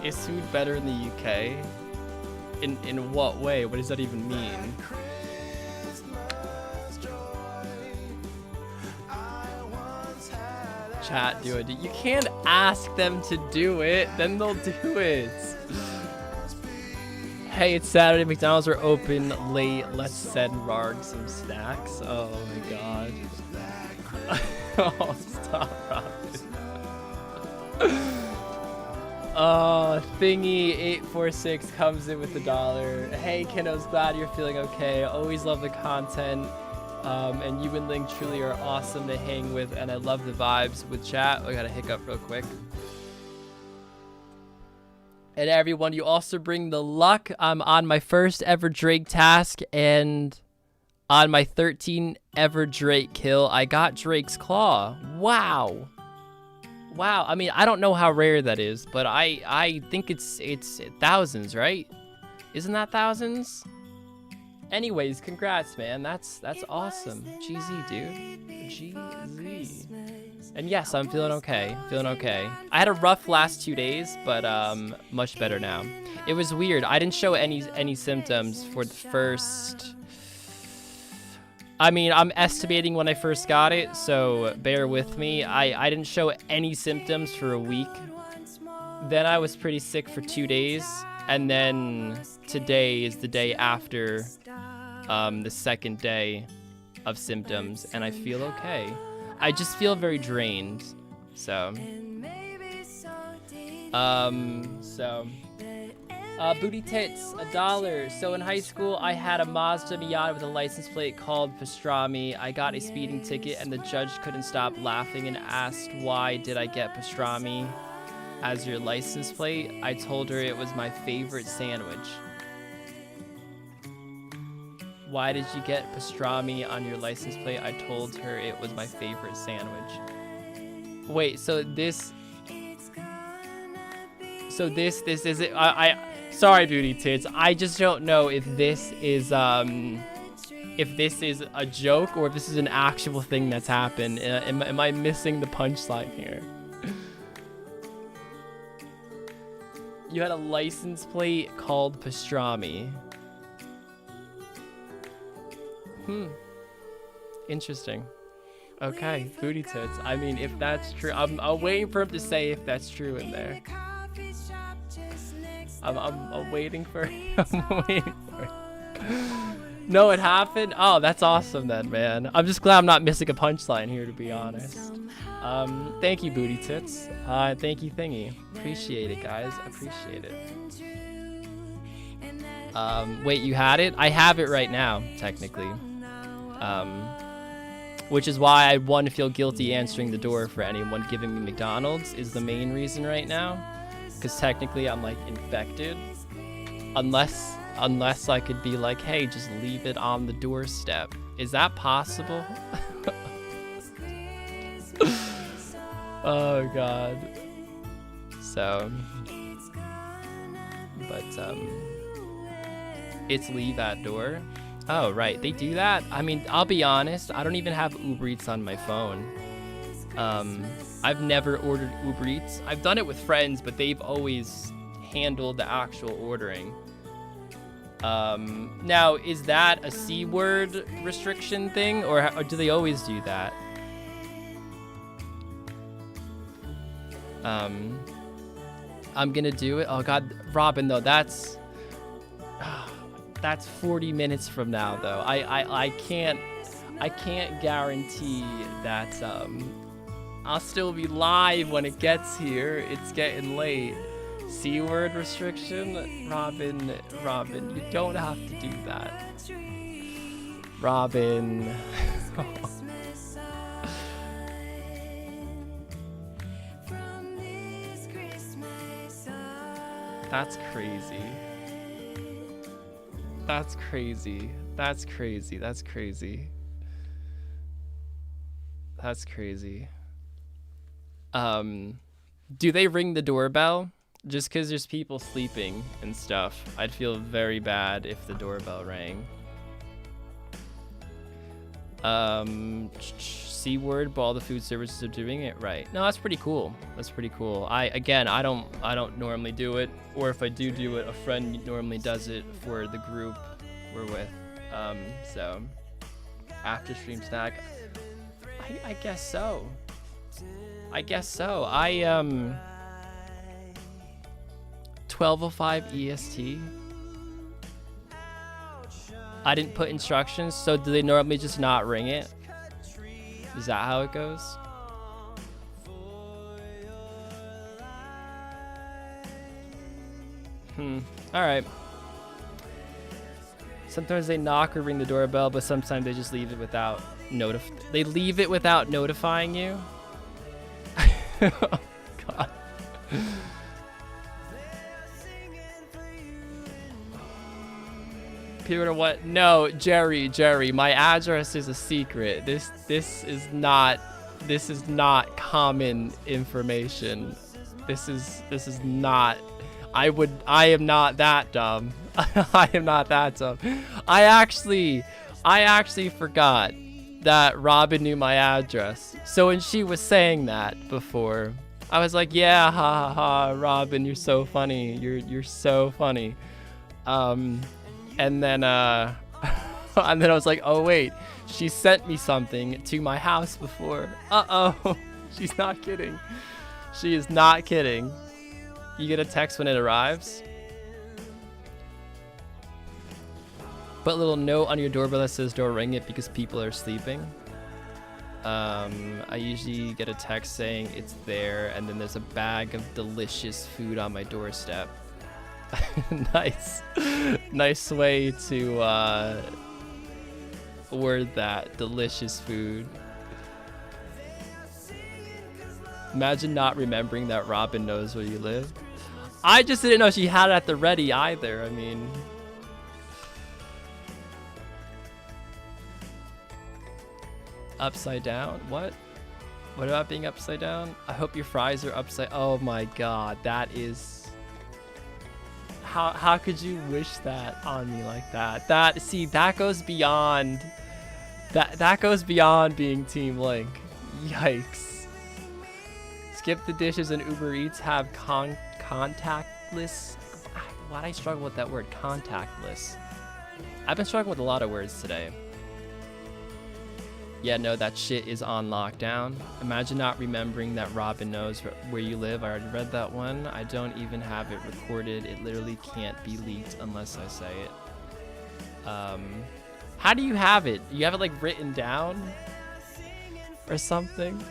A: Is food better in the UK? In what way? What does that even mean? Chat, do it. You can't ask them to do it, then they'll do it. Hey, it's Saturday. McDonald's are open late. Let's send Rarg some snacks. Oh my god. Oh, stop, Robin. Oh, Thingy846 comes in with $1. Hey, kiddos, glad you're feeling okay. Always love the content. And you and Ling truly are awesome to hang with, and I love the vibes with chat. I got a hiccup real quick. And everyone, you also bring the luck. I'm on my first ever Drake task, and on my 13th ever Drake kill, I got Drake's Claw. Wow. Wow. I mean, I don't know how rare that is, but I think it's thousands, right? Isn't that thousands? Anyways, congrats, man. That's awesome. GZ, dude. GZ. And yes, I'm feeling okay. Feeling okay. I had a rough last 2 days, but much better now. It was weird. I didn't show any symptoms for the first... I mean, I'm estimating when I first got it, so bear with me. I didn't show any symptoms for a week. Then I was pretty sick for 2 days, and then today is the day after the second day of symptoms, and I feel okay. I just feel very drained. So, booty tits, $1. So in high school, I had a Mazda Miata with a license plate called pastrami. I got a speeding ticket and the judge couldn't stop laughing and asked why did I get pastrami as your license plate. I told her it was my favorite sandwich. Why did you get pastrami on your license plate? I told her it was my favorite sandwich. Wait, so this is it. Sorry, booty tits. I just don't know if this is a joke or if this is an actual thing that's happened. Am I missing the punchline here? You had a license plate called pastrami. Interesting. Okay, booty tits. I mean, if that's true, I'm waiting for him to say if that's true in there. I'm waiting for I'm waiting for it. No, it happened? Oh, that's awesome then, man. I'm just glad I'm not missing a punchline here, to be honest. Thank you, booty tits. Thank you, thingy. Appreciate it, guys. Appreciate it. Wait, you had it? I have it right now, technically. Which is why I, one, feel guilty answering the door for anyone giving me McDonald's is the main reason right now. Because technically I'm like infected. Unless I could be like, hey, just leave it on the doorstep. Is that possible? Oh god. So, but it's leave at door. Oh right, they do that. I mean, I'll be honest, I don't even have Uber Eats on my phone. I've never ordered Uber Eats. I've done it with friends, but they've always handled the actual ordering. Now, is that a C word restriction thing, or do they always do that? I'm gonna do it. Oh god, Robin, though, that's 40 minutes from now, though. I can't guarantee that I'll still be live when it gets here. It's getting late. C word restriction? Robin, you don't have to do that. Robin. That's crazy. That's crazy. That's crazy. That's crazy. That's crazy. Do they ring the doorbell? Just because there's people sleeping and stuff, I'd feel very bad if the doorbell rang. C word, but all the food services are doing it right. No, that's pretty cool. That's pretty cool. I don't normally do it, or if I do it, a friend normally does it for the group we're with. So after stream snack, I guess so. I guess so. 12:05 EST. I didn't put instructions, so do they normally just not ring it? Is that how it goes? Alright. Sometimes they knock or ring the doorbell, but sometimes they just leave it without notifying you. Oh, God. People are what? No, Jerry, my address is a secret. This is not common information. This is not. I am not that dumb. I am not that dumb. I actually forgot that Robin knew my address. So when she was saying that before, I was like, yeah, ha ha ha, Robin, you're so funny. You're so funny. And then I was like, oh wait, she sent me something to my house before. Uh-oh. She's not kidding. She is not kidding. You get a text when it arrives. Put a little note on your doorbell that says don't ring it because people are sleeping. I usually get a text saying it's there, and then there's a bag of delicious food on my doorstep. Nice way to word that. Delicious food. Imagine not remembering that Robin knows where you live. I just didn't know she had it at the ready either. I mean, upside down? What? What about being upside down? I hope your fries are upside. Oh my god, that is. How could you wish that on me like that? That goes beyond. That goes beyond being Team Link. Yikes. Skip the dishes and Uber Eats have contactless. Why'd I struggle with that word? Contactless. I've been struggling with a lot of words today. Yeah, no, that shit is on lockdown. Imagine not remembering that Robin knows where you live. I already read that one. I don't even have it recorded. It literally can't be leaked unless I say it. How do you have it? You have it like written down or something?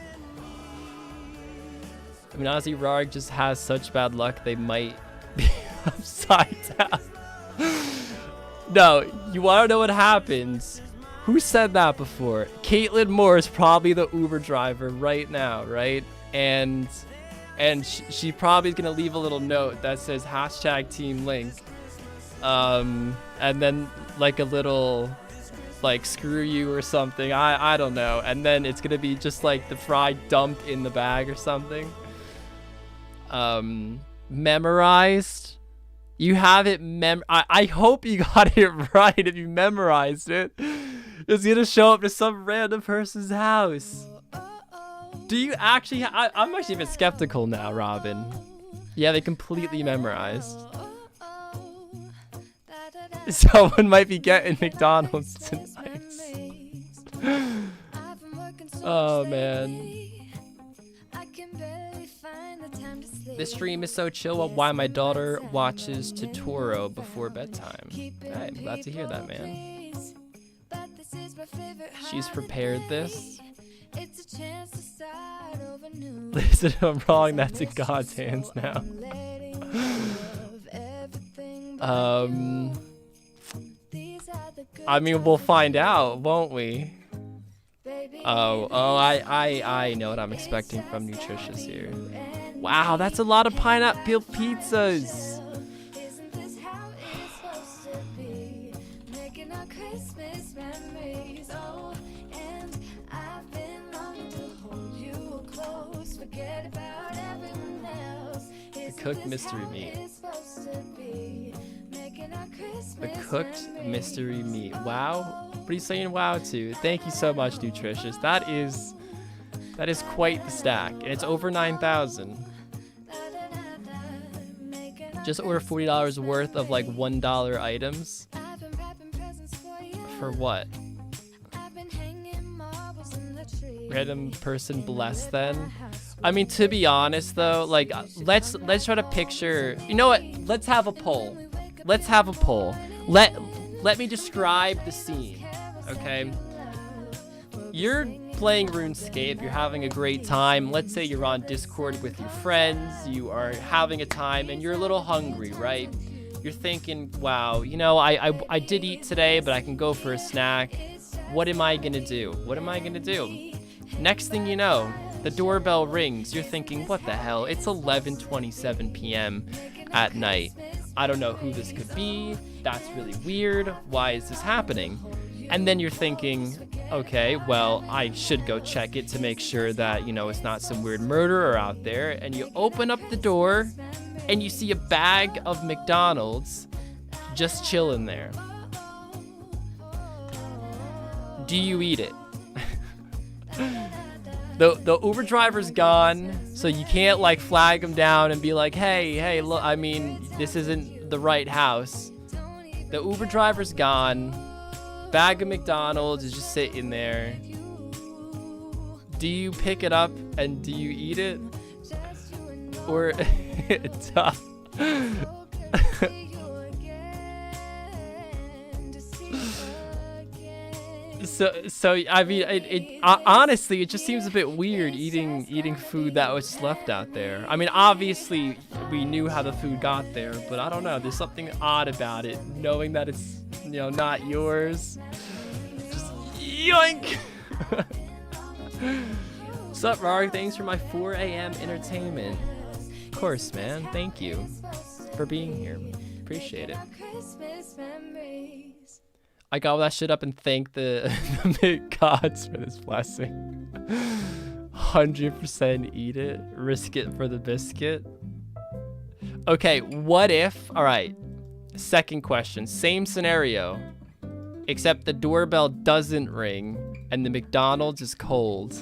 A: I mean, honestly, Rarg just has such bad luck they might be upside down. No, you want to know what happens? Who said that before? Caitlin Moore is probably the Uber driver right now, right? And she probably is gonna leave a little note that says #TeamLink, and then like a little like screw you or something. I don't know. And then it's gonna be just like the fry dumped in the bag or something. Memorized. You have it I hope you got it right if you memorized it. It's gonna show up to some random person's house. Do you actually I'm actually even skeptical now, Robin. Yeah, they completely memorized. Someone might be getting McDonald's tonight. Oh man. This stream is so chill while my daughter watches Totoro before bedtime. Hey, I'm glad to hear that, man. She's prepared this. Listen, if I'm wrong, that's in God's hands now. I mean, we'll find out, won't we? I know what I'm expecting from Nutritious here. Wow, that's a lot of pineapple pizzas. The cooked mystery meat. The cooked mystery meat. Wow. What are you saying wow to? Thank you so much, Nutritious. That is quite the stack. And it's over 9,000. Just order $40 worth of like $1 items. For what? Random person blessed then. I mean, to be honest though, like let's try to picture. You know what? Let's have a poll. Let's have a poll. Let me describe the scene. Okay. You're playing RuneScape, you're having a great time. Let's say you're on Discord with your friends, you are having a time and you're a little hungry, right? You're thinking, wow, you know, I did eat today, but I can go for a snack. What am I gonna do? What am I gonna do? Next thing you know, the doorbell rings. You're thinking, what the hell? It's 11:27 p.m. at night. I don't know who this could be. That's really weird. Why is this happening? And then you're thinking, okay, well, I should go check it to make sure that, you know, it's not some weird murderer out there. And you open up the door and you see a bag of McDonald's just chilling there. Do you eat it? The Uber driver's gone, so you can't like flag him down and be like, hey, look, I mean, this isn't the right house. The Uber driver's gone. Bag of McDonald's is just sitting there. Do you pick it up and do you eat it? Or tough. So I mean, honestly, it just seems a bit weird eating food that was just left out there. I mean, obviously we knew how the food got there, but I don't know. There's something odd about it, knowing that it's not yours. Just yoink. What's up, Rarg? Thanks for my 4 a.m. entertainment. Of course, man. Thank you for being here. Appreciate it. I got all that shit up and thank the gods for this blessing. 100% eat it. Risk it for the biscuit. Okay, what if... Alright. Second question. Same scenario. Except the doorbell doesn't ring and the McDonald's is cold.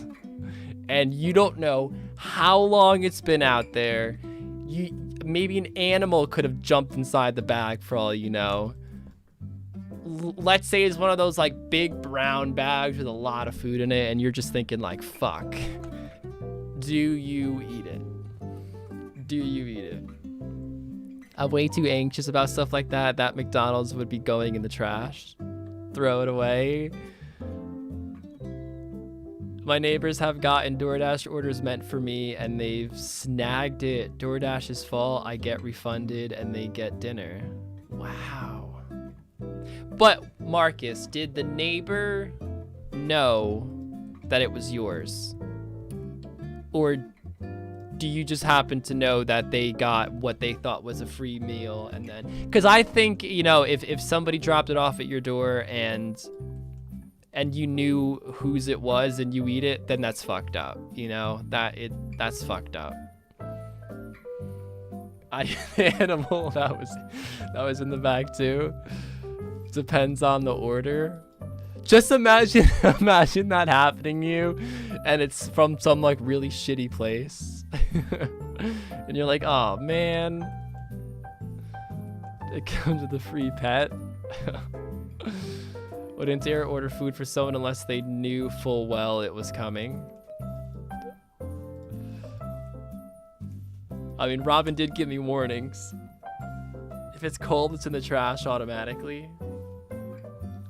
A: And you don't know how long it's been out there. Maybe an animal could have jumped inside the bag for all you know. Let's say it's one of those like big brown bags with a lot of food in it and you're just thinking like, fuck. Do you eat it? Do you eat it? I'm way too anxious about stuff like that. That McDonald's would be going in the trash. Throw it away. My neighbors have gotten DoorDash orders meant for me and they've snagged it. DoorDash's fault. I get refunded and they get dinner. Wow. But Marcus, did the neighbor know that it was yours? Or do you just happen to know that they got what they thought was a free meal and then... Because I think, if somebody dropped it off at your door and you knew whose it was and you eat it, then that's fucked up. That's fucked up. The animal that was in the bag too. Depends on the order. Just imagine that happening to you and it's from some like really shitty place. And you're like, oh man. It comes with a free pet. Wouldn't dare order food for someone unless they knew full well it was coming. I mean, Robin did give me warnings. If it's cold, it's in the trash automatically.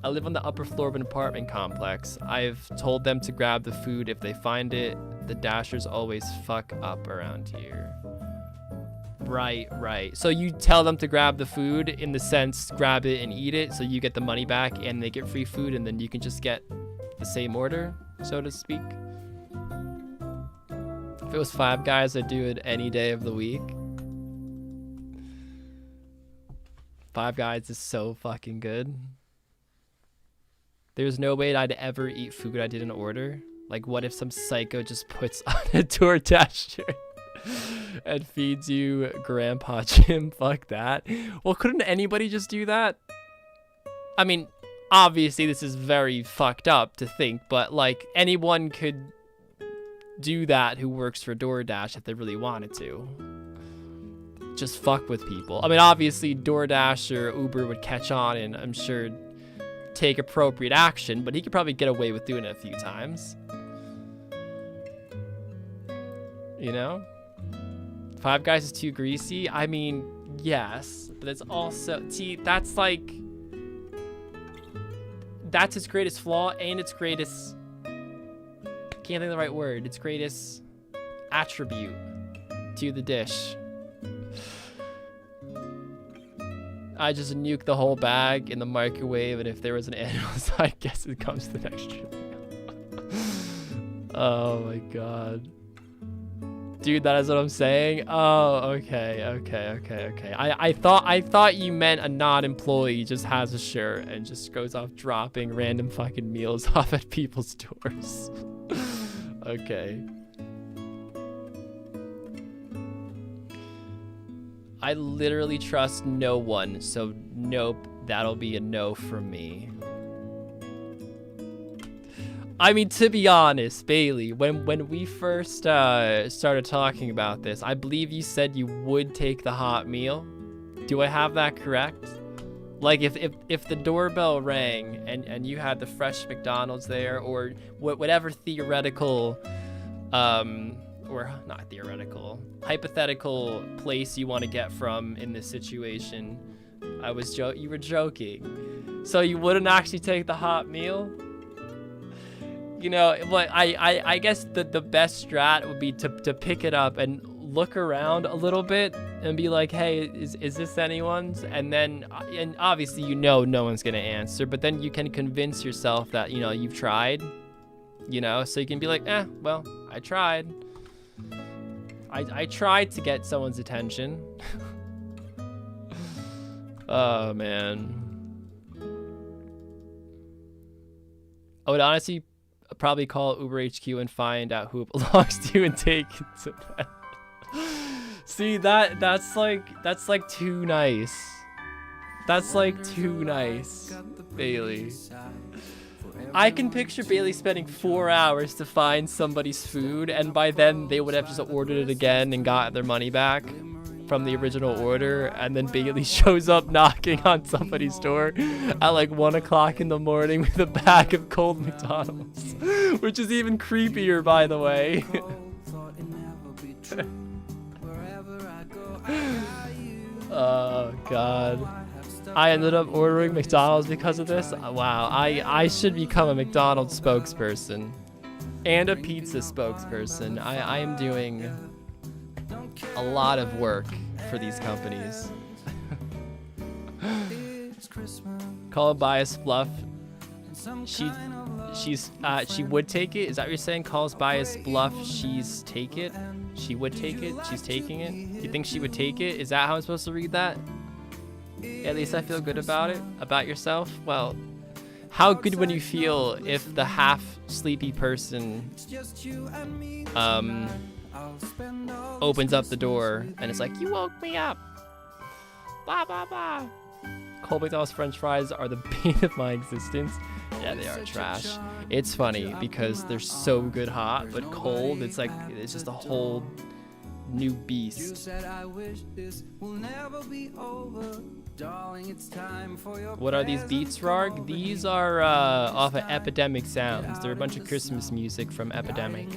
A: I live on the upper floor of an apartment complex. I've told them to grab the food if they find it. The Dashers always fuck up around here. Right. So you tell them to grab the food in the sense, grab it and eat it, so you get the money back and they get free food and then you can just get the same order, so to speak. If it was Five Guys, I'd do it any day of the week. Five Guys is so fucking good. There's no way I'd ever eat food I didn't order. Like, what if some psycho just puts on a DoorDash shirt and feeds you Grandpa Jim? Fuck that. Well, couldn't anybody just do that? I mean, obviously this is very fucked up to think, but like anyone could do that who works for DoorDash if they really wanted to. Just fuck with people. I mean, obviously DoorDash or Uber would catch on and I'm sure take appropriate action, but he could probably get away with doing it a few times. Five Guys is too greasy. I mean, yes, but it's also that's its greatest flaw and its greatest, can't think of the right word, its greatest attribute to the dish. I just nuke the whole bag in the microwave, and if there was an animal inside, I guess it comes to the next trip. Oh my god. Dude, that is what I'm saying? Oh, okay. I thought you meant a non-employee just has a shirt and just goes off dropping random fucking meals off at people's doors. Okay. I literally trust no one, so nope, that'll be a no from me. I mean, to be honest, Bailey, when we first started talking about this, I believe you said you would take the hot meal. Do I have that correct? Like, if the doorbell rang and you had the fresh McDonald's there, or whatever theoretical, or not theoretical, hypothetical place you want to get from in this situation, you were joking. So you wouldn't actually take the hot meal? You know, but I guess the best strat would be to pick it up and look around a little bit and be like, hey, is this anyone's? And then, and obviously, you know, no one's gonna answer, but then you can convince yourself that, you know, you've tried, you know, so you can be like, well, I tried. I tried to get someone's attention. Oh, man. I would honestly probably call Uber HQ and find out who it belongs to and take it to them. See, that's like too nice. That's like too nice, Bailey. I can picture Bailey spending 4 hours to find somebody's food, and by then they would have just ordered it again and got their money back from the original order, and then Bailey shows up knocking on somebody's door at like 1 o'clock in the morning with a bag of cold McDonald's, which is even creepier, by the way. Oh, God. I ended up ordering McDonald's because of this. Wow, I should become a McDonald's spokesperson and a pizza spokesperson. I am doing a lot of work for these companies. Call Bias Bluff. She would take it. Is that what you're saying? Calls Bias Bluff. She's take it. She would take it. She's taking it. You think she would take it? Is that how I'm supposed to read that? At least I feel good about it. About yourself? Well, how good would you feel if the half sleepy person opens up the door and it's like, you woke me up. Blah, blah, blah. Cold McDonald's French fries are the bane of my existence. Yeah, they are trash. It's funny because they're so good hot, but cold, it's like, it's just a whole new beast. What are these beats, Rarg? These are off of Epidemic Sounds. They're a bunch of Christmas music from Epidemic.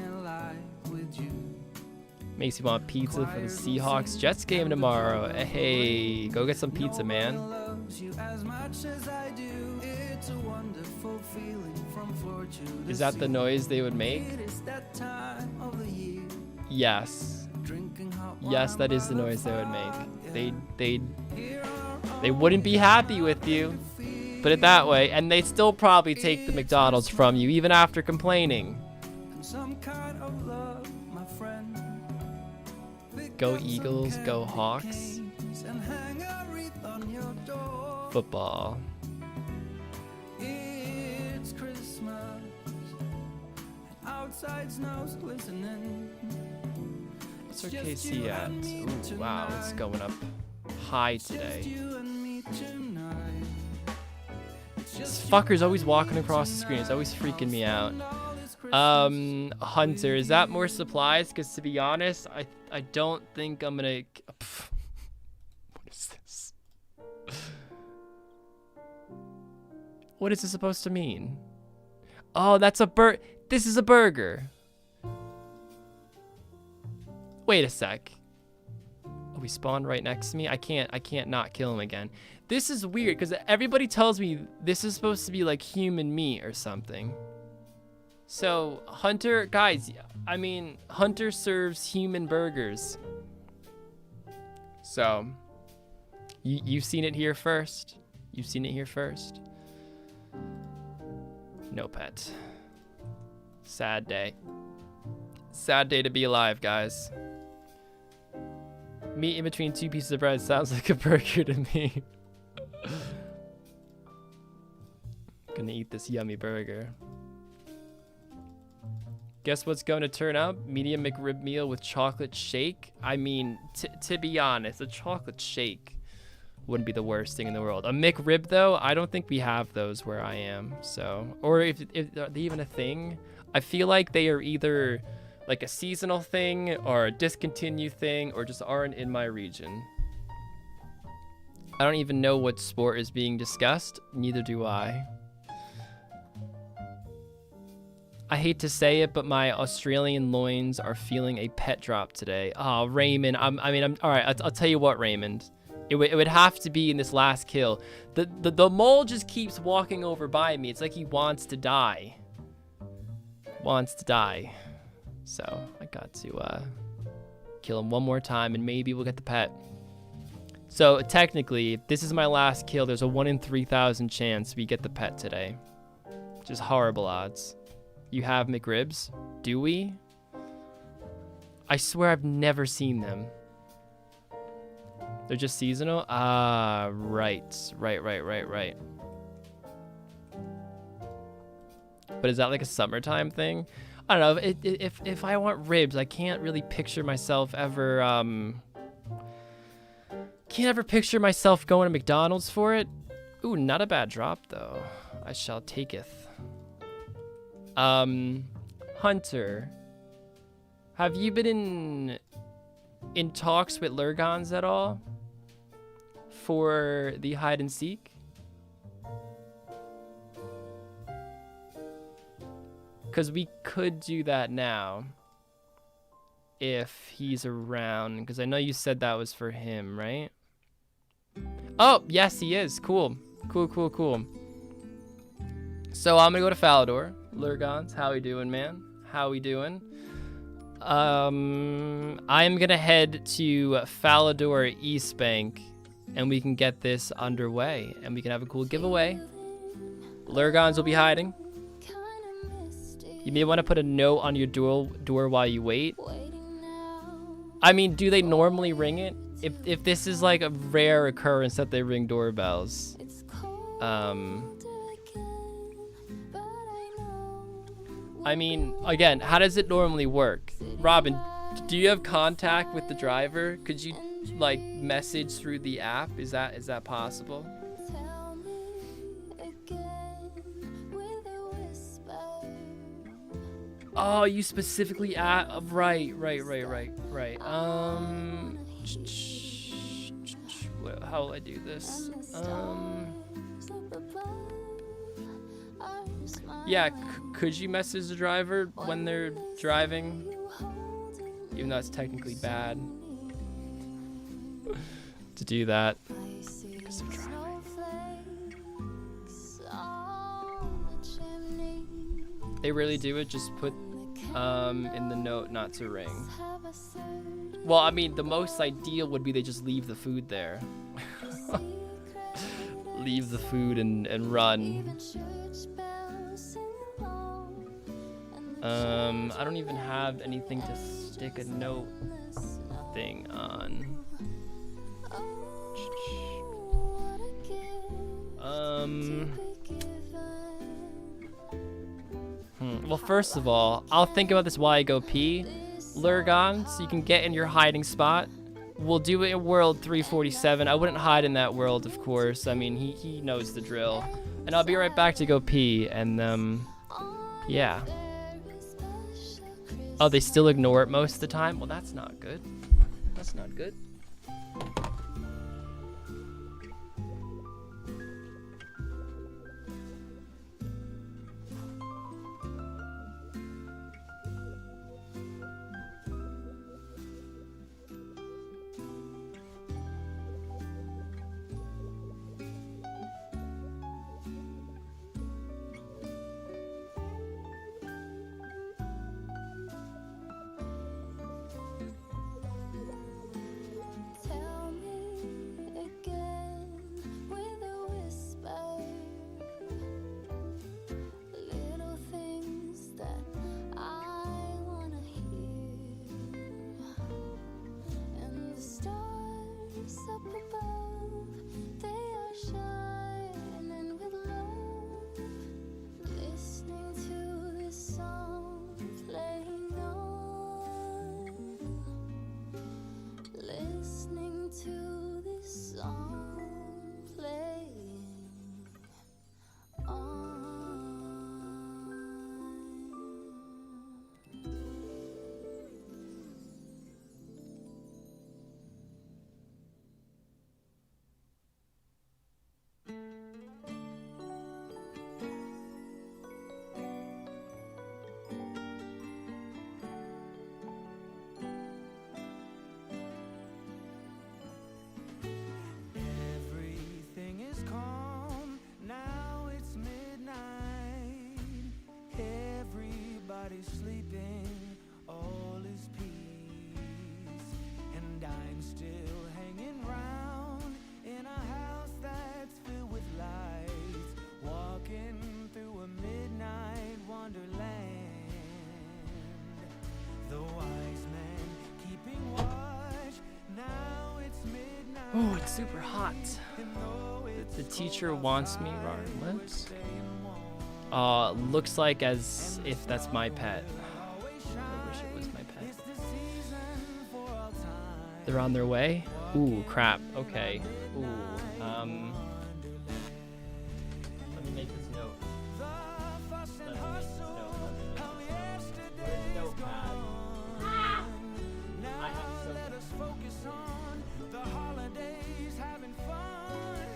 A: Makes you want pizza for the Seahawks Jets game tomorrow. Hey, go get some pizza, man. Is that the noise they would make? Yes. Yes, that is the noise they would make. They wouldn't be happy with you. Put it that way. And they'd still probably take the McDonald's from you, even after complaining. Go Eagles, go Hawks. Football. It's Christmas. Outside snow's glistening. What's our KC at? Ooh, wow, it's going up high today. This fucker's always walking across the screen. It's always freaking me out. Hunter, is that more supplies? Because to be honest, I don't think I'm gonna... What is this? What is this supposed to mean? Oh, that's a this is a burger. Wait a sec. Oh, he spawned right next to me. I can't not kill him again. This is weird because everybody tells me this is supposed to be like human meat or something. So Hunter, guys, I mean, Hunter serves human burgers. So you've seen it here first. You've seen it here first. No pet. Sad day. Sad day to be alive, guys. Meat in between two pieces of bread sounds like a burger to me. Gonna eat this yummy burger. Guess what's going to turn up? Medium McRib meal with chocolate shake. I mean, to be honest, a chocolate shake wouldn't be the worst thing in the world. A McRib, though, I don't think we have those where I am. So, or if are they even a thing? I feel like they are either like a seasonal thing or a discontinued thing or just aren't in my region. I don't even know what sport is being discussed. Neither do I. I hate to say it, but my Australian loins are feeling a pet drop today. Oh, Raymond. All right. I'll tell you what, Raymond. It would have to be in this last kill. The mole just keeps walking over by me. It's like he wants to die. wants to die. So I got to kill him one more time and maybe we'll get the pet. So technically, if this is my last kill, there's a 1 in 3,000 chance we get the pet today. Just horrible odds. You have McRibs? Do we? I swear I've never seen them. They're just seasonal? Ah, right. Right. But is that like a summertime thing? I don't know. If I want ribs, I can't really picture myself ever, can't ever picture myself going to McDonald's for it. Ooh, not a bad drop, though. I shall taketh. Hunter, have you been in talks with Lurgons at all for the hide and seek? Because we could do that now if he's around, because I know you said that was for him, right? Oh, yes, he is. Cool. So I'm gonna go to Falador. Lurgons, how we doing, man? How we doing? I'm gonna head to Falador East Bank, and we can get this underway, and we can have a cool giveaway. Lurgons will be hiding. You may want to put a note on your door while you wait. I mean, do they normally ring it? If this is like a rare occurrence that they ring doorbells, I mean, again, how does it normally work? Robin, do you have contact with the driver? Could you like message through the app? Is that possible? Oh, you specifically right. How will I do this? Yeah, could you message the driver when they're driving? Even though it's technically bad to do that because they're driving. They really do it. Just put in the note not to ring. Well, I mean, the most ideal would be they just leave the food there. Leave the food and run. I don't even have anything to stick a note thing on. Well, first of all, I'll think about this while I go pee. Lurgon, so you can get in your hiding spot. We'll do it in World 347. I wouldn't hide in that world, of course. I mean, he knows the drill. And I'll be right back to go pee, and, yeah. Oh, they still ignore it most of the time? Well, that's not good. That's not good. Oh, it's super hot. The teacher wants me. What? Looks like as if that's my pet. I wish it was my pet. They're on their way? Ooh, crap. Okay. Ooh, let me make this note. Let me make this note. Where's the notepad? Ah! I have so
B: The holidays having fun,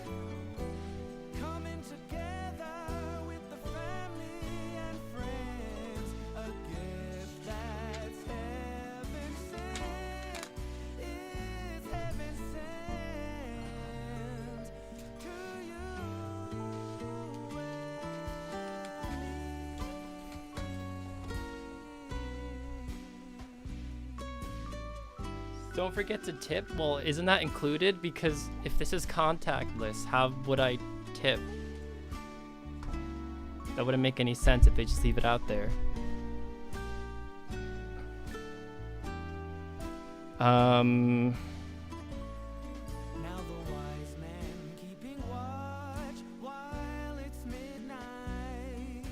B: coming together with the family and friends. A gift that's heaven sent, is heaven sent to you
A: Don't forget to tip. Well, isn't that included? Because if this is contactless, how would I tip? That wouldn't make any sense if they just leave it out there.
B: Now the wise man keeping watch while it's midnight.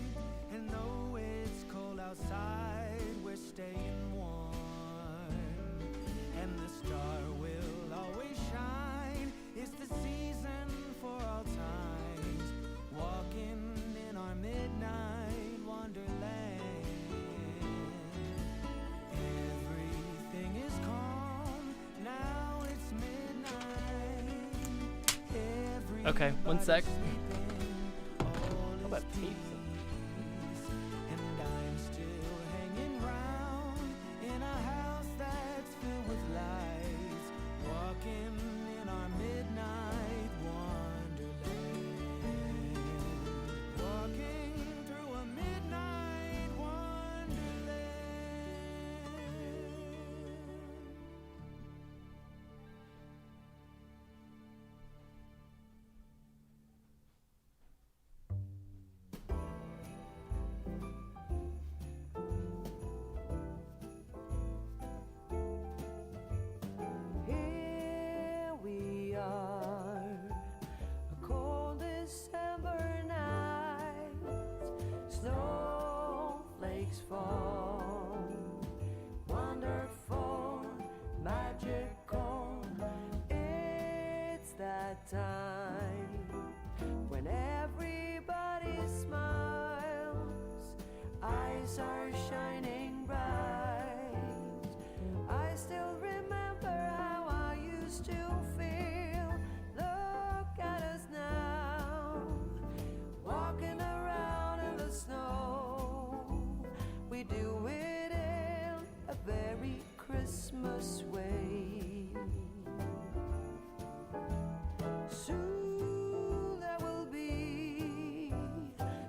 B: And though it's cold outside, we're staying warm. And the star will always shine. It's the season for all times. Walking in our midnight wonderland. Everything is calm. Now it's midnight.
A: Okay, one sec.
B: How
A: about tape?
B: And I'm still hanging round in a house that's filled with lights, walking in our midnight wonderland, walking through a midnight wonderland. Here we are, a cold December night, snowflakes fall, wonderful, magical. It's that time when everybody smiles, eyes are shining bright. I still remember how I used to feel. Look at us now, walking around in the snow. We do it in a very Christmas way. Soon there will be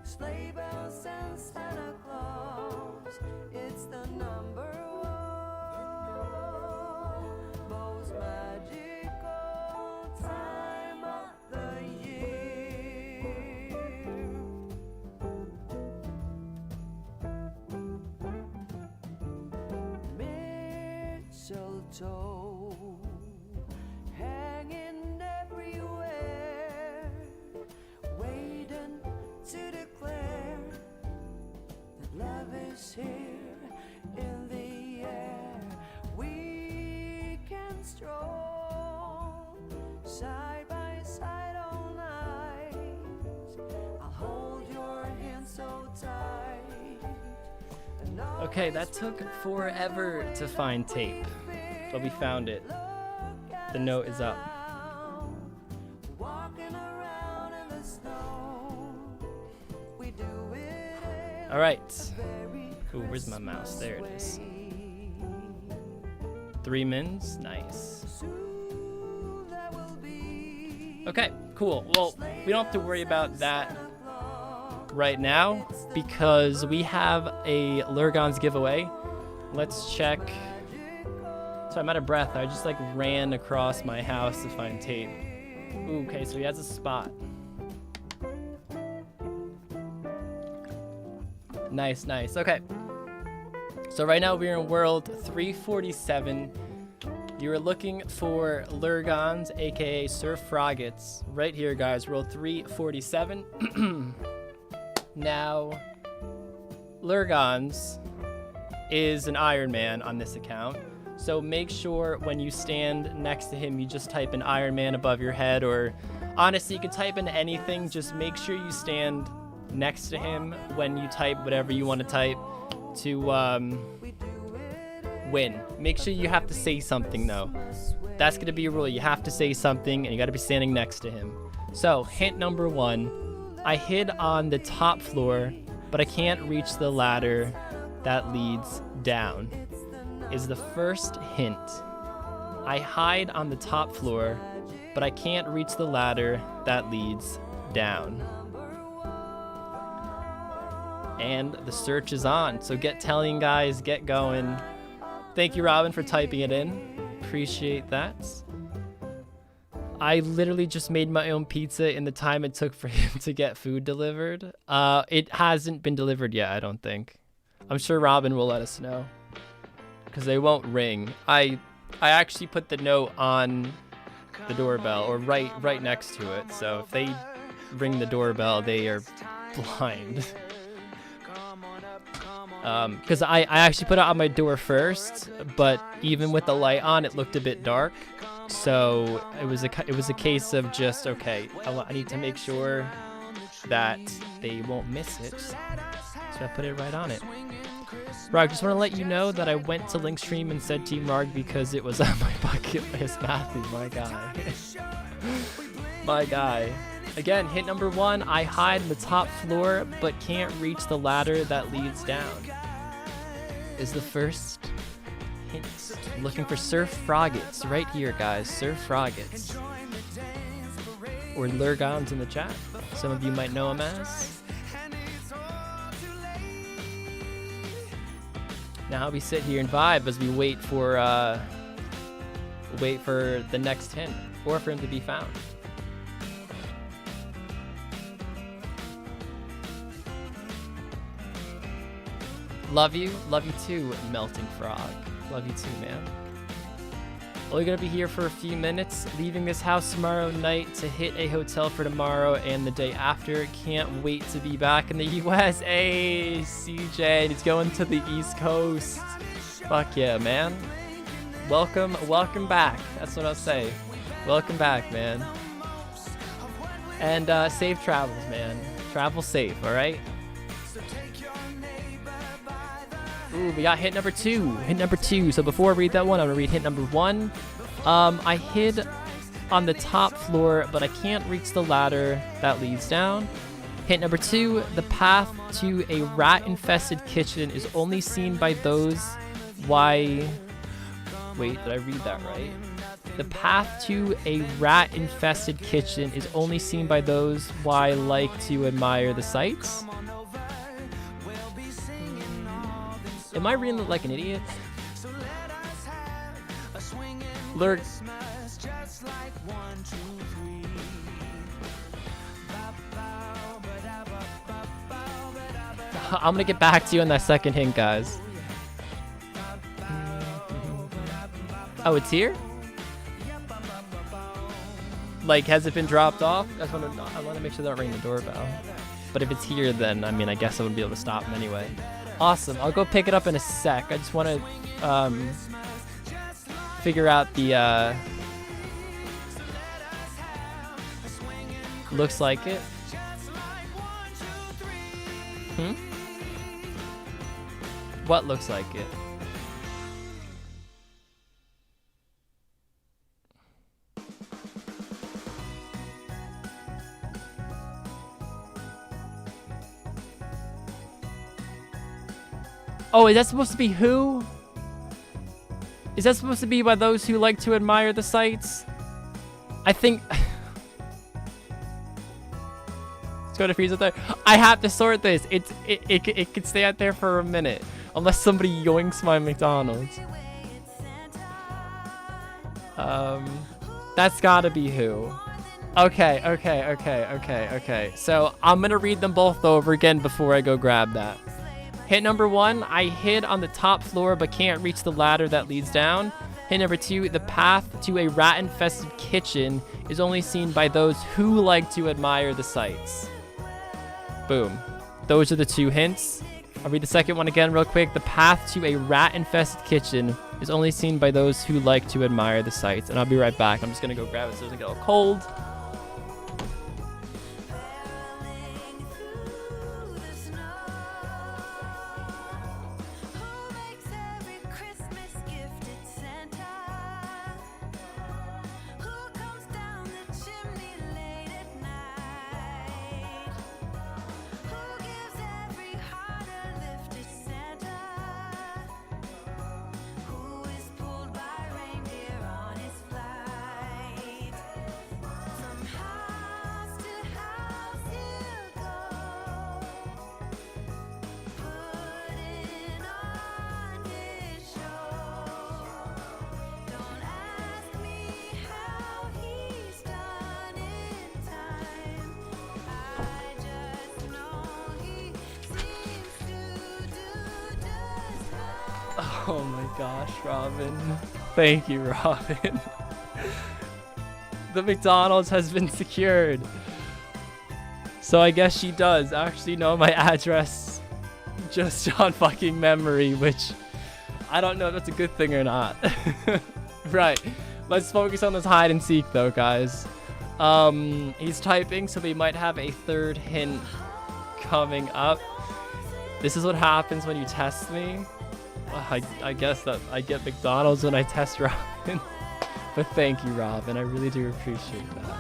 B: sleigh bells and Santa Claus. It's the number one most magical time of the year. Mistletoe hanging everywhere, waiting to declare that love is here in the air. We can stroll side by side all night. I'll hold your hand so tight. And
A: Okay, that took forever to find tape, but we found it. The note is up.
B: walking around in the snow. We do it in
A: All right.
B: very
A: Ooh, where's my mouse? There it is.
B: way.
A: 3 mins. Nice.
B: Soon there will be
A: Okay, cool. Well, we don't have to worry about that right now because we have a Lurgon's giveaway. Let's check. So I'm out of breath. I just like ran across my house to find tape. Ooh, okay, so he has a spot. Nice, nice. Okay. So right now we're in world 347. You are looking for lurgons, aka surf froggets. Right here, guys. Roll 347. Now, lurgons is an Iron Man on this account. So make sure when you stand next to him, you just type in Iron Man above your head, or honestly, you can type in anything. Just make sure you stand next to him when you type whatever you want to type to win. Make sure you have to say something though. That's gonna be a rule. You have to say something and you gotta be standing next to him. So hint number 1, I hid on the top floor, but I can't reach the ladder that leads down, is the first hint. I hide on the top floor, but I can't reach the ladder that leads down. And the search is on, so get telling, guys, get going. Thank you, Robin, for typing it in. Appreciate that. I literally just made my own pizza in the time it took for him to get food delivered. It hasn't been delivered yet, I don't think. I'm sure Robin will let us know, because they won't ring. I actually put the note on the doorbell, or right next to it, so if they ring the doorbell, they are blind. Because I actually put it on my door first, but even with the light on, it looked a bit dark. So it was a case of just, okay, I need to make sure that they won't miss it. So I put it right on it. Rargh, just want to let you know that I went to Linkstream and said Team Rargh because it was on my bucket list. Matthew, my guy. My guy. Again, hint number 1, I hide on the top floor but can't reach the ladder that leads down, is the first hint. Looking for surf froggets right here, guys. Surf froggets. Or lurgons in the chat. Some of you might know them as. Now we sit here and vibe as we wait for the next hint, or for him to be found. Love you too, Melting Frog. Love you too, man. Only gonna be here for a few minutes, leaving this house tomorrow night to hit a hotel for tomorrow and the day after. Can't wait to be back in the US. Hey, CJ, he's going to the East Coast. Fuck yeah, man. Welcome back. That's what I'll say. Welcome back, man. And safe travels, man. Travel safe, all right? Ooh, we got hint number 2. Hint number 2. So before I read that one, I'm gonna read hint number 1. I hid on the top floor, but I can't reach the ladder that leads down. Hint number 2, the path to a rat-infested kitchen is only seen by those why... Wait, did I read that right? The path to a rat-infested kitchen is only seen by those why like to admire the sights. Am I reading it like an idiot? Lurk. I'm gonna get back to you on that second hint, guys. Oh, it's here? Like, has it been dropped off? I want to make sure they don't ring the doorbell. But if it's here, then, I mean, I guess I wouldn't be able to stop them anyway. Awesome. I'll go pick it up in a sec. I just want to figure out the... Looks like it. What looks like it? Oh, is that supposed to be who? Is that supposed to be by those who like to admire the sights? I think... Let's go to freeze up there. I have to sort this. It could stay out there for a minute. Unless somebody yoinks my McDonald's. That's gotta be who. Okay. So I'm gonna read them both over again before I go grab that. Hint number 1, I hid on the top floor but can't reach the ladder that leads down. Hint number 2, the path to a rat-infested kitchen is only seen by those who like to admire the sights. Boom. Those are the 2 hints. I'll read the second one again real quick. The path to a rat-infested kitchen is only seen by those who like to admire the sights. And I'll be right back. I'm just going to go grab it so it doesn't get all cold. Oh my gosh, Robin. Thank you, Robin. The McDonald's has been secured. So I guess she does actually know my address just on fucking memory, which I don't know if that's a good thing or not. Right. Let's focus on this hide and seek though, guys. He's typing, so we might have a third hint coming up. This is what happens when you test me. I guess that I get McDonald's when I test Robin. But thank you, Robin. I really do appreciate that.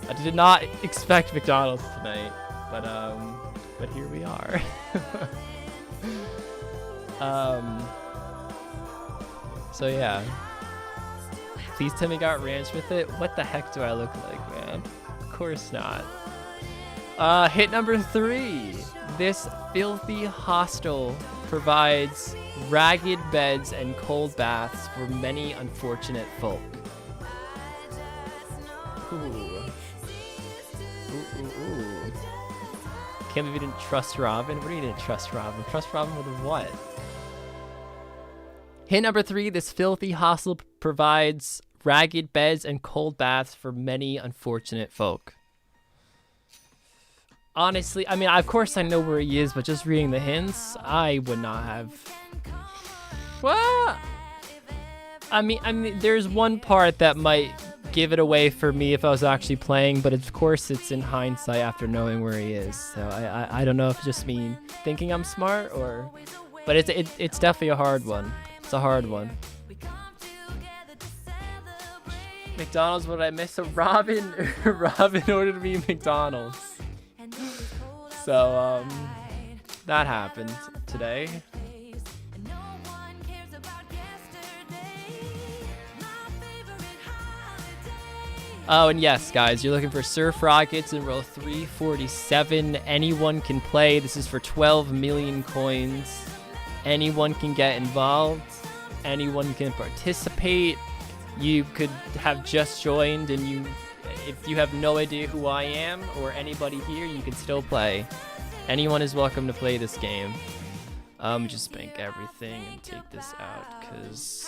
A: I did not expect McDonald's tonight, but here we are. So yeah. Please tell me got ranch with it. What the heck do I look like, man? Of course not. Hit number 3. This filthy hostel provides ragged beds and cold baths for many unfortunate folk. Ooh. Ooh, ooh, ooh. Can't believe you didn't trust Robin. What do you didn't trust Robin? Trust Robin with what? Hint number 3, this filthy hostel provides ragged beds and cold baths for many unfortunate folk. Honestly, I mean, of course I know where he is, but just reading the hints, I would not have. What? I mean, there's one part that might give it away for me if I was actually playing, but of course it's in hindsight after knowing where he is. So I don't know if it's just me thinking I'm smart or, but it's definitely a hard one. It's a hard one. McDonald's, what I miss? So Robin ordered me McDonald's. So that happened today. Oh, and yes, guys, you're looking for Surf Rockets in row 347. Anyone can play. This is for 12 million coins. Anyone can get involved. Anyone can participate. You could have just joined, and if you have no idea who I am or anybody here, you can still play. Anyone is welcome to play this game. Just bank everything and take this out, because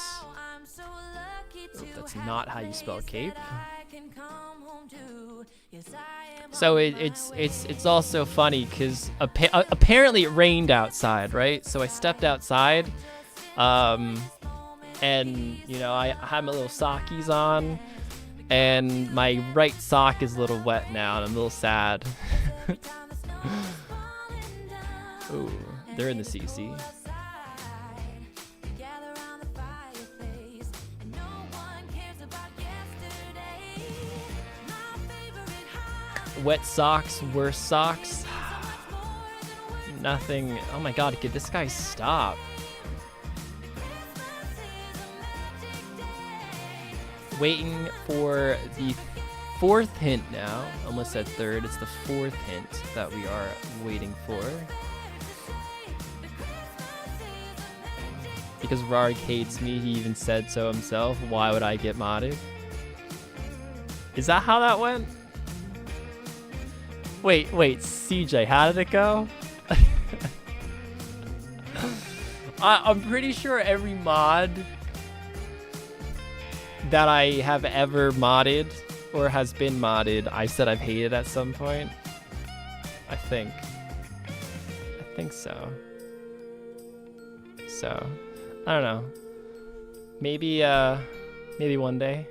A: that's not how you spell cape. So it's also funny because apparently it rained outside, right? So I stepped outside, and you know I had my little sockies on, and my right sock is a little wet now, and I'm a little sad. Ooh, they're in the CC. Wet socks, worse socks. Nothing. Oh my god, could this guy stop? Waiting for the 4th hint now. Almost said 3rd. It's the 4th hint that we are waiting for. Because Rarg hates me, he even said so himself. Why would I get modded? Is that how that went? Wait, CJ, how did it go? I'm pretty sure every mod that I have ever modded or has been modded, I said I've hated at some point. I think so. So, I don't know. Maybe maybe one day.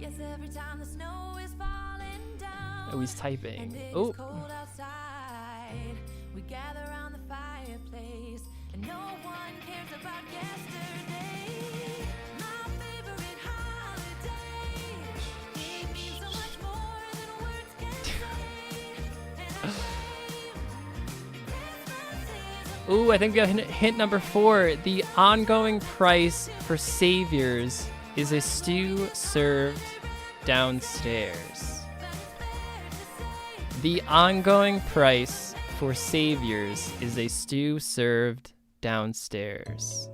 C: Yes, every time the snow is falling down.
A: Oh, he's typing.
C: And it is
A: Oh.
C: cold outside. We gather around the fireplace, and no one cares about yesterday. My favorite holiday. It means so much more than words can say. And I say, Christmas is a
A: Ooh, I think we got hint number 4. The ongoing price for saviors is a stew served downstairs. The ongoing price for saviors is a stew served downstairs.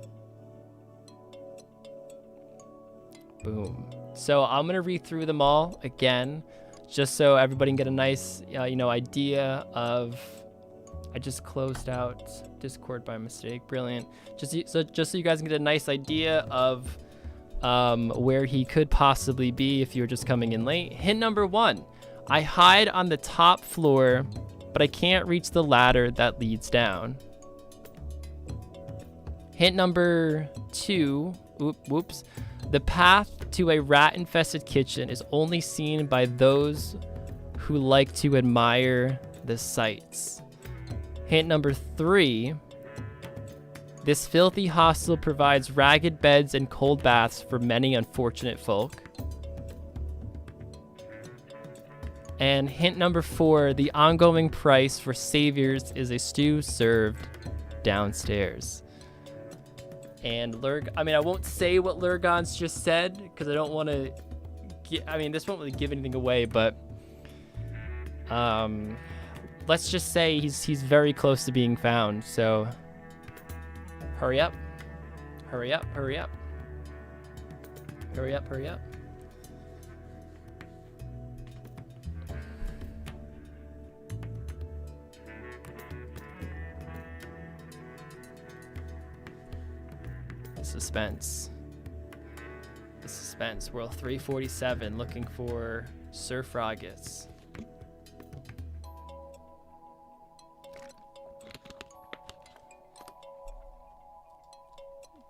A: Boom. So I'm gonna read through them all again, just so everybody can get a nice, idea of. I just closed out Discord by mistake. Brilliant. Just so you guys can get a nice idea of where he could possibly be if you're just coming in late. Hint number 1. I hide on the top floor, but I can't reach the ladder that leads down. Hint number 2. Whoops. The path to a rat-infested kitchen is only seen by those who like to admire the sights. Hint number 3. This filthy hostel provides ragged beds and cold baths for many unfortunate folk. And hint number 4, the ongoing price for saviors is a stew served downstairs. And I won't say what Lurgon's just said because I don't want to. This won't really give anything away, but let's just say he's very close to being found. So hurry up, hurry up, hurry up, hurry up, hurry up. Suspense. The suspense. World 347 looking for Sir Froggetts.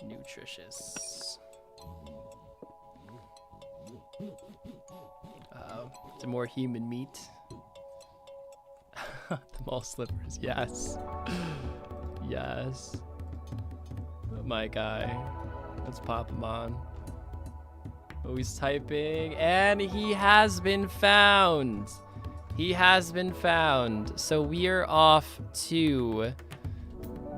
A: Nutritious. Some more human meat. The mall slippers. Yes. Yes. My guy. Let's pop him on. Oh, he's typing, and he has been found. He has been found. So we are off to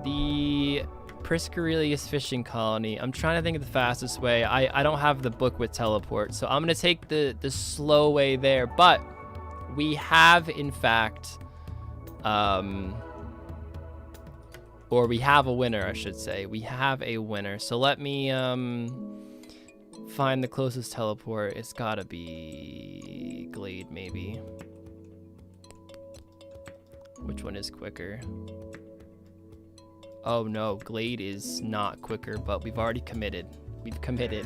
A: the Priscarilius fishing colony. I'm trying to think of the fastest way. I don't have the book with teleport, so I'm gonna take the slow way there. But we have, in fact, or we have a winner, I should say. We have a winner. So let me find the closest teleport. It's gotta be Glade, maybe. Which one is quicker? Oh no, Glade is not quicker, but we've already committed. We've committed.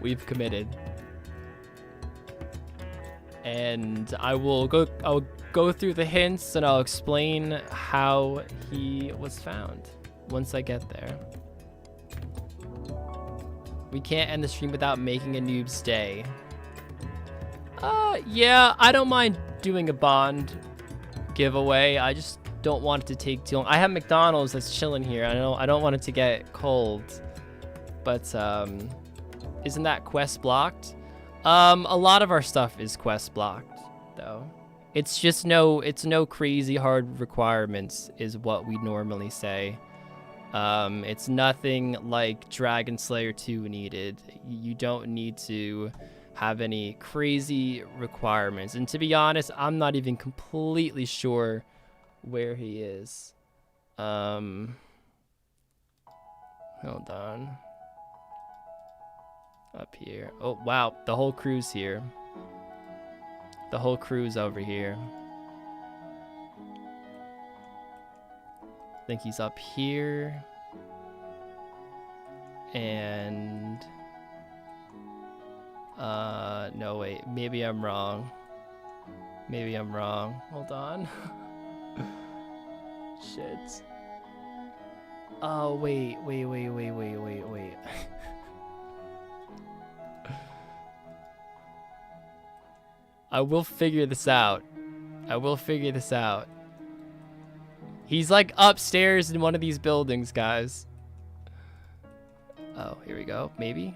A: We've committed. And I'll go through the hints and I'll explain how he was found once I get there. We can't end the stream without making a noob's day. Yeah, I don't mind doing a bond giveaway. I just don't want it to take too long. I have McDonald's that's chilling here. I don't want it to get cold. But isn't that quest blocked? A lot of our stuff is quest blocked though. It's no crazy hard requirements is what we normally say. It's nothing like Dragon Slayer 2 needed. You don't need to have any crazy requirements. And to be honest, I'm not even completely sure where he is. Hold on. Up here. Oh, wow. The whole crew's here. The whole crew's over here. think he's up here. And no, wait, maybe I'm wrong. Maybe I'm wrong. Hold on. Shit. Oh, wait. I will figure this out. He's like upstairs in one of these buildings, guys. Oh, here we go. Maybe.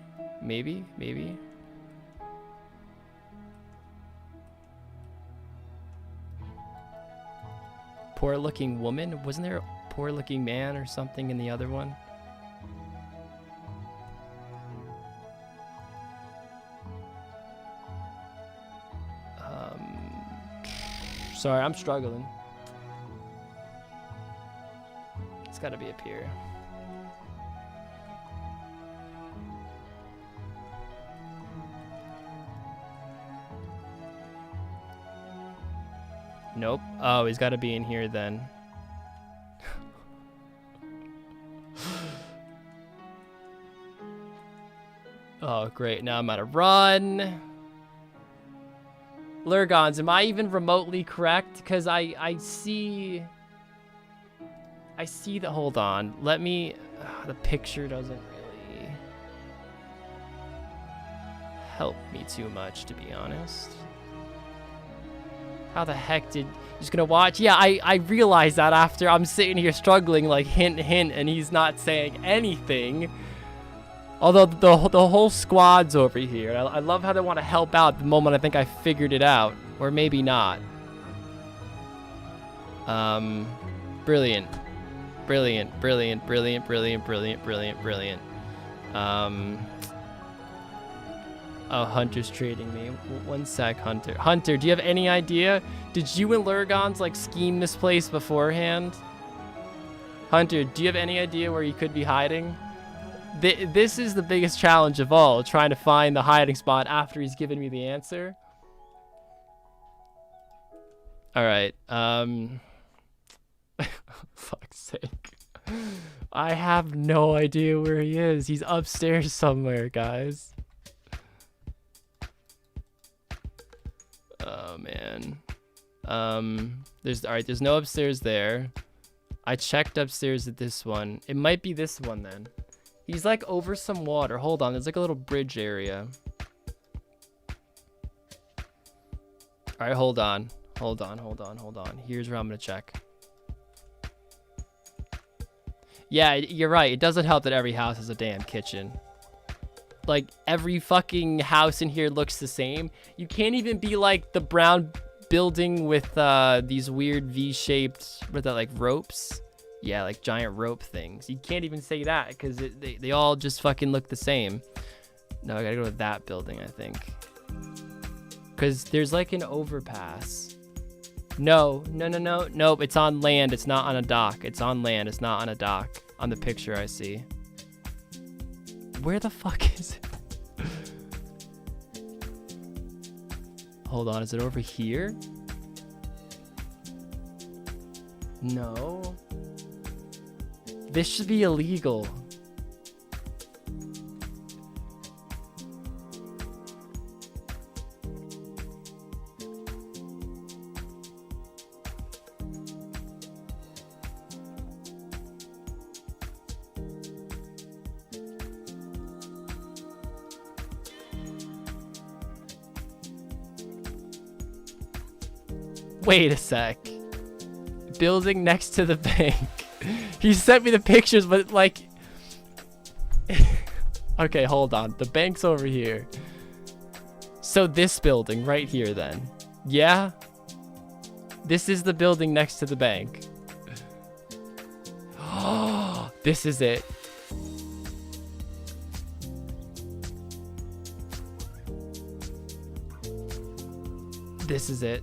A: Poor looking woman? Wasn't there a poor looking man or something in the other one? Sorry, I'm struggling. It's gotta be up here. Nope. Oh, he's gotta be in here then. Oh, great. Now I'm gotta run. Lurgons, am I even remotely correct? Because I see the, hold on. Let me, the picture doesn't really help me too much, to be honest. How the heck did, just gonna watch? Yeah, I realized that after I'm sitting here struggling, like hint, and he's not saying anything. Although the whole squad's over here. I love how they want to help out the moment I think I figured it out. Or maybe not. Brilliant. Oh, Hunter's trading me. One sec, Hunter. Hunter, do you have any idea? Did you and Lurgons like scheme this place beforehand? Hunter, do you have any idea where you could be hiding? This is the biggest challenge of all, trying to find the hiding spot after he's given me the answer. All right. Fuck's sake. I have no idea where he is. He's upstairs somewhere, guys. Oh man. There's no upstairs there. I checked upstairs at this one. It might be this one then. He's like over some water. Hold on, there's like a little bridge area. All right, hold on. Here's where I'm gonna check. Yeah, you're right. It doesn't help that every house has a damn kitchen. Like every fucking house in here looks the same. You can't even be like the brown building with these weird V-shaped, with that like ropes. Yeah, like giant rope things. You can't even say that because they all just fucking look the same. No, I gotta go to that building, I think. Because there's like an overpass. Nope, it's on land. It's not on a dock. It's on land. It's not on a dock. On the picture I see. Where the fuck is it? Hold on, is it over here? No. This should be illegal. Wait a sec. Building next to the bank. He sent me the pictures, but like... Okay, hold on. The bank's over here. So this building right here then. Yeah? This is the building next to the bank. Oh, this is it. This is it.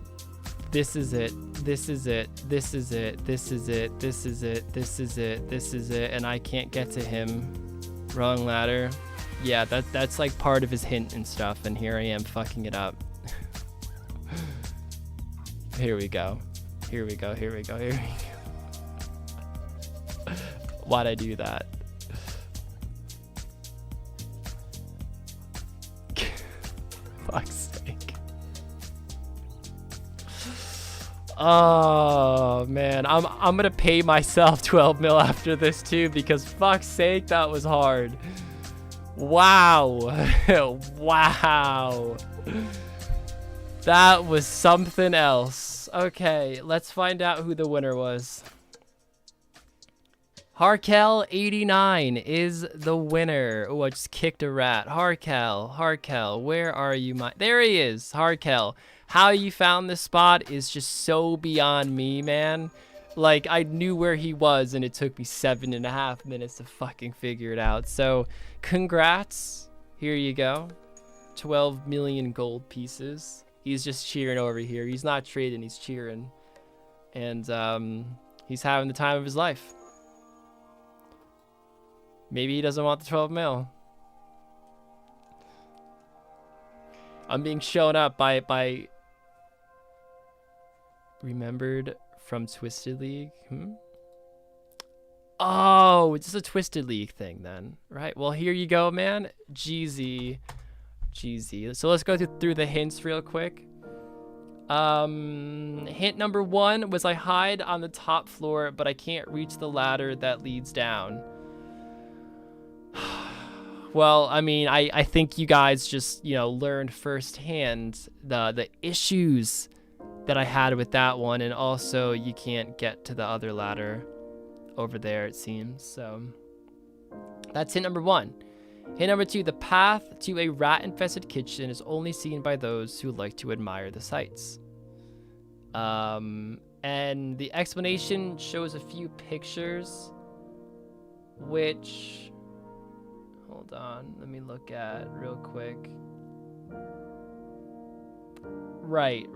A: This is it. This is it. This is it. This is it. This is it. This is it. This is it. And I can't get to him. Wrong ladder. Yeah, that's like part of his hint and stuff. And here I am fucking it up. Here we go. Here we go. Here we go. Here we go. Why'd I do that? Fuck's sake. Oh man, I'm gonna pay myself 12 mil after this too, because fuck's sake, that was hard. Wow. Wow. That was something else. Okay, let's find out who the winner was. Harkel89 is the winner. Oh, I just kicked a rat. Harkel, where are you? There he is, Harkel. How you found this spot is just so beyond me, man. Like, I knew where he was, and it took me 7.5 minutes to fucking figure it out. So, congrats. Here you go. 12 million gold pieces. He's just cheering over here. He's not trading, he's cheering. And, he's having the time of his life. Maybe he doesn't want the 12 mil. I'm being shown up by remembered from Twisted League. Oh, it's just a Twisted League thing then, right? Well, here you go, man. GZ. So let's go through the hints real quick. Hint number 1 was I hide on the top floor, but I can't reach the ladder that leads down. Well, I mean, I think you guys just, you know, learned firsthand the issues that I had with that one, and also you can't get to the other ladder over there, it seems. So that's hint number 1. Hint number 2, the path to a rat-infested kitchen is only seen by those who like to admire the sights. And the explanation shows a few pictures, which, hold on, let me look at real quick. Right.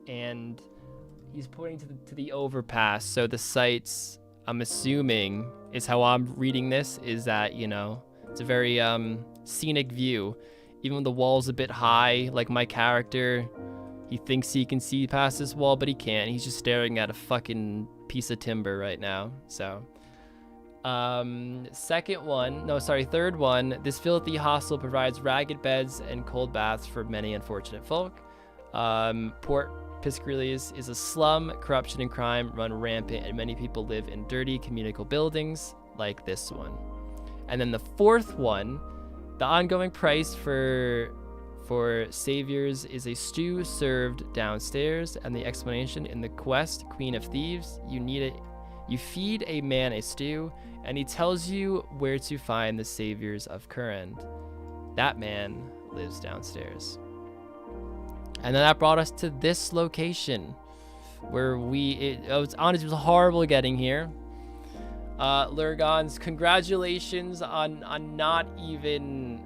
A: And he's pointing to the overpass. So the sights, I'm assuming, is how I'm reading this, is that, you know, it's a very scenic view. Even when the wall's a bit high, like my character, he thinks he can see past this wall, but he can't. He's just staring at a fucking piece of timber right now. So third one, this filthy hostel provides ragged beds and cold baths for many unfortunate folk. Port Piscarius is a slum. Corruption and crime run rampant, and many people live in dirty communal buildings like this one. And then the fourth one, the ongoing price for saviors is a stew served downstairs, and the explanation in the quest, Queen of Thieves, you feed a man a stew, and he tells you where to find the saviors of Kurand. That man lives downstairs. And then that brought us to this location, where it was horrible getting here. Lurgons, congratulations on not even,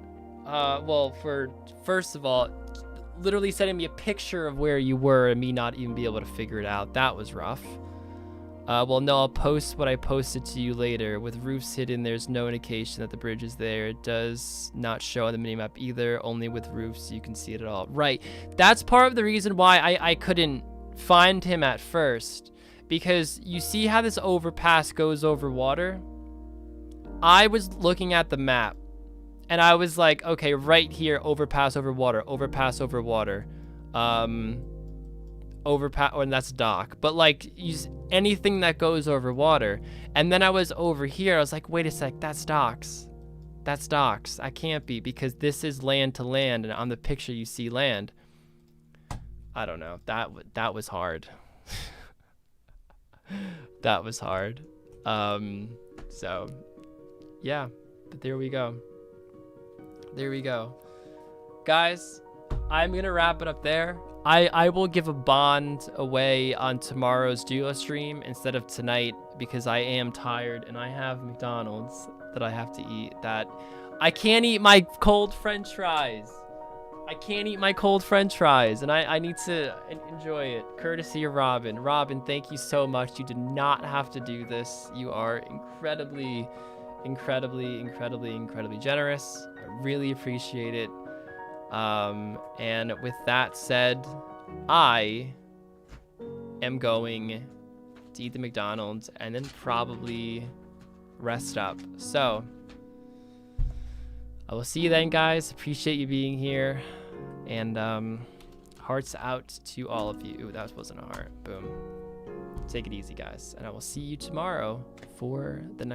A: first of all, literally sending me a picture of where you were and me not even be able to figure it out. That was rough. Well, no, I'll post what I posted to you later. With roofs hidden, there's no indication that the bridge is there. It does not show on the minimap either. Only with roofs you can see it at all. Right. That's part of the reason why I couldn't find him at first. Because you see how this overpass goes over water? I was looking at the map, and I was like, okay, right here, overpass over water, overpass over water. Overpass, and that's dock, but like use anything that goes over water. And then I was over here, I was like, wait a sec, that's docks. I can't be, because this is land to land, and on the picture you see land. I don't know, that was hard. That was hard. So yeah, but there we go, guys. I'm gonna wrap it up there. I will give a bond away on tomorrow's duo stream instead of tonight, because I am tired and I have McDonald's that I have to eat. That I can't eat my cold French fries. And I need to enjoy it, courtesy of Robin. Robin, thank you so much. You did not have to do this. You are incredibly generous. I really appreciate it. And with that said, I am going to eat the McDonald's, and then probably rest up. So I will see you then, guys. Appreciate you being here, and hearts out to all of you. Ooh, that wasn't a heart. Boom. Take it easy, guys, and I will see you tomorrow for the next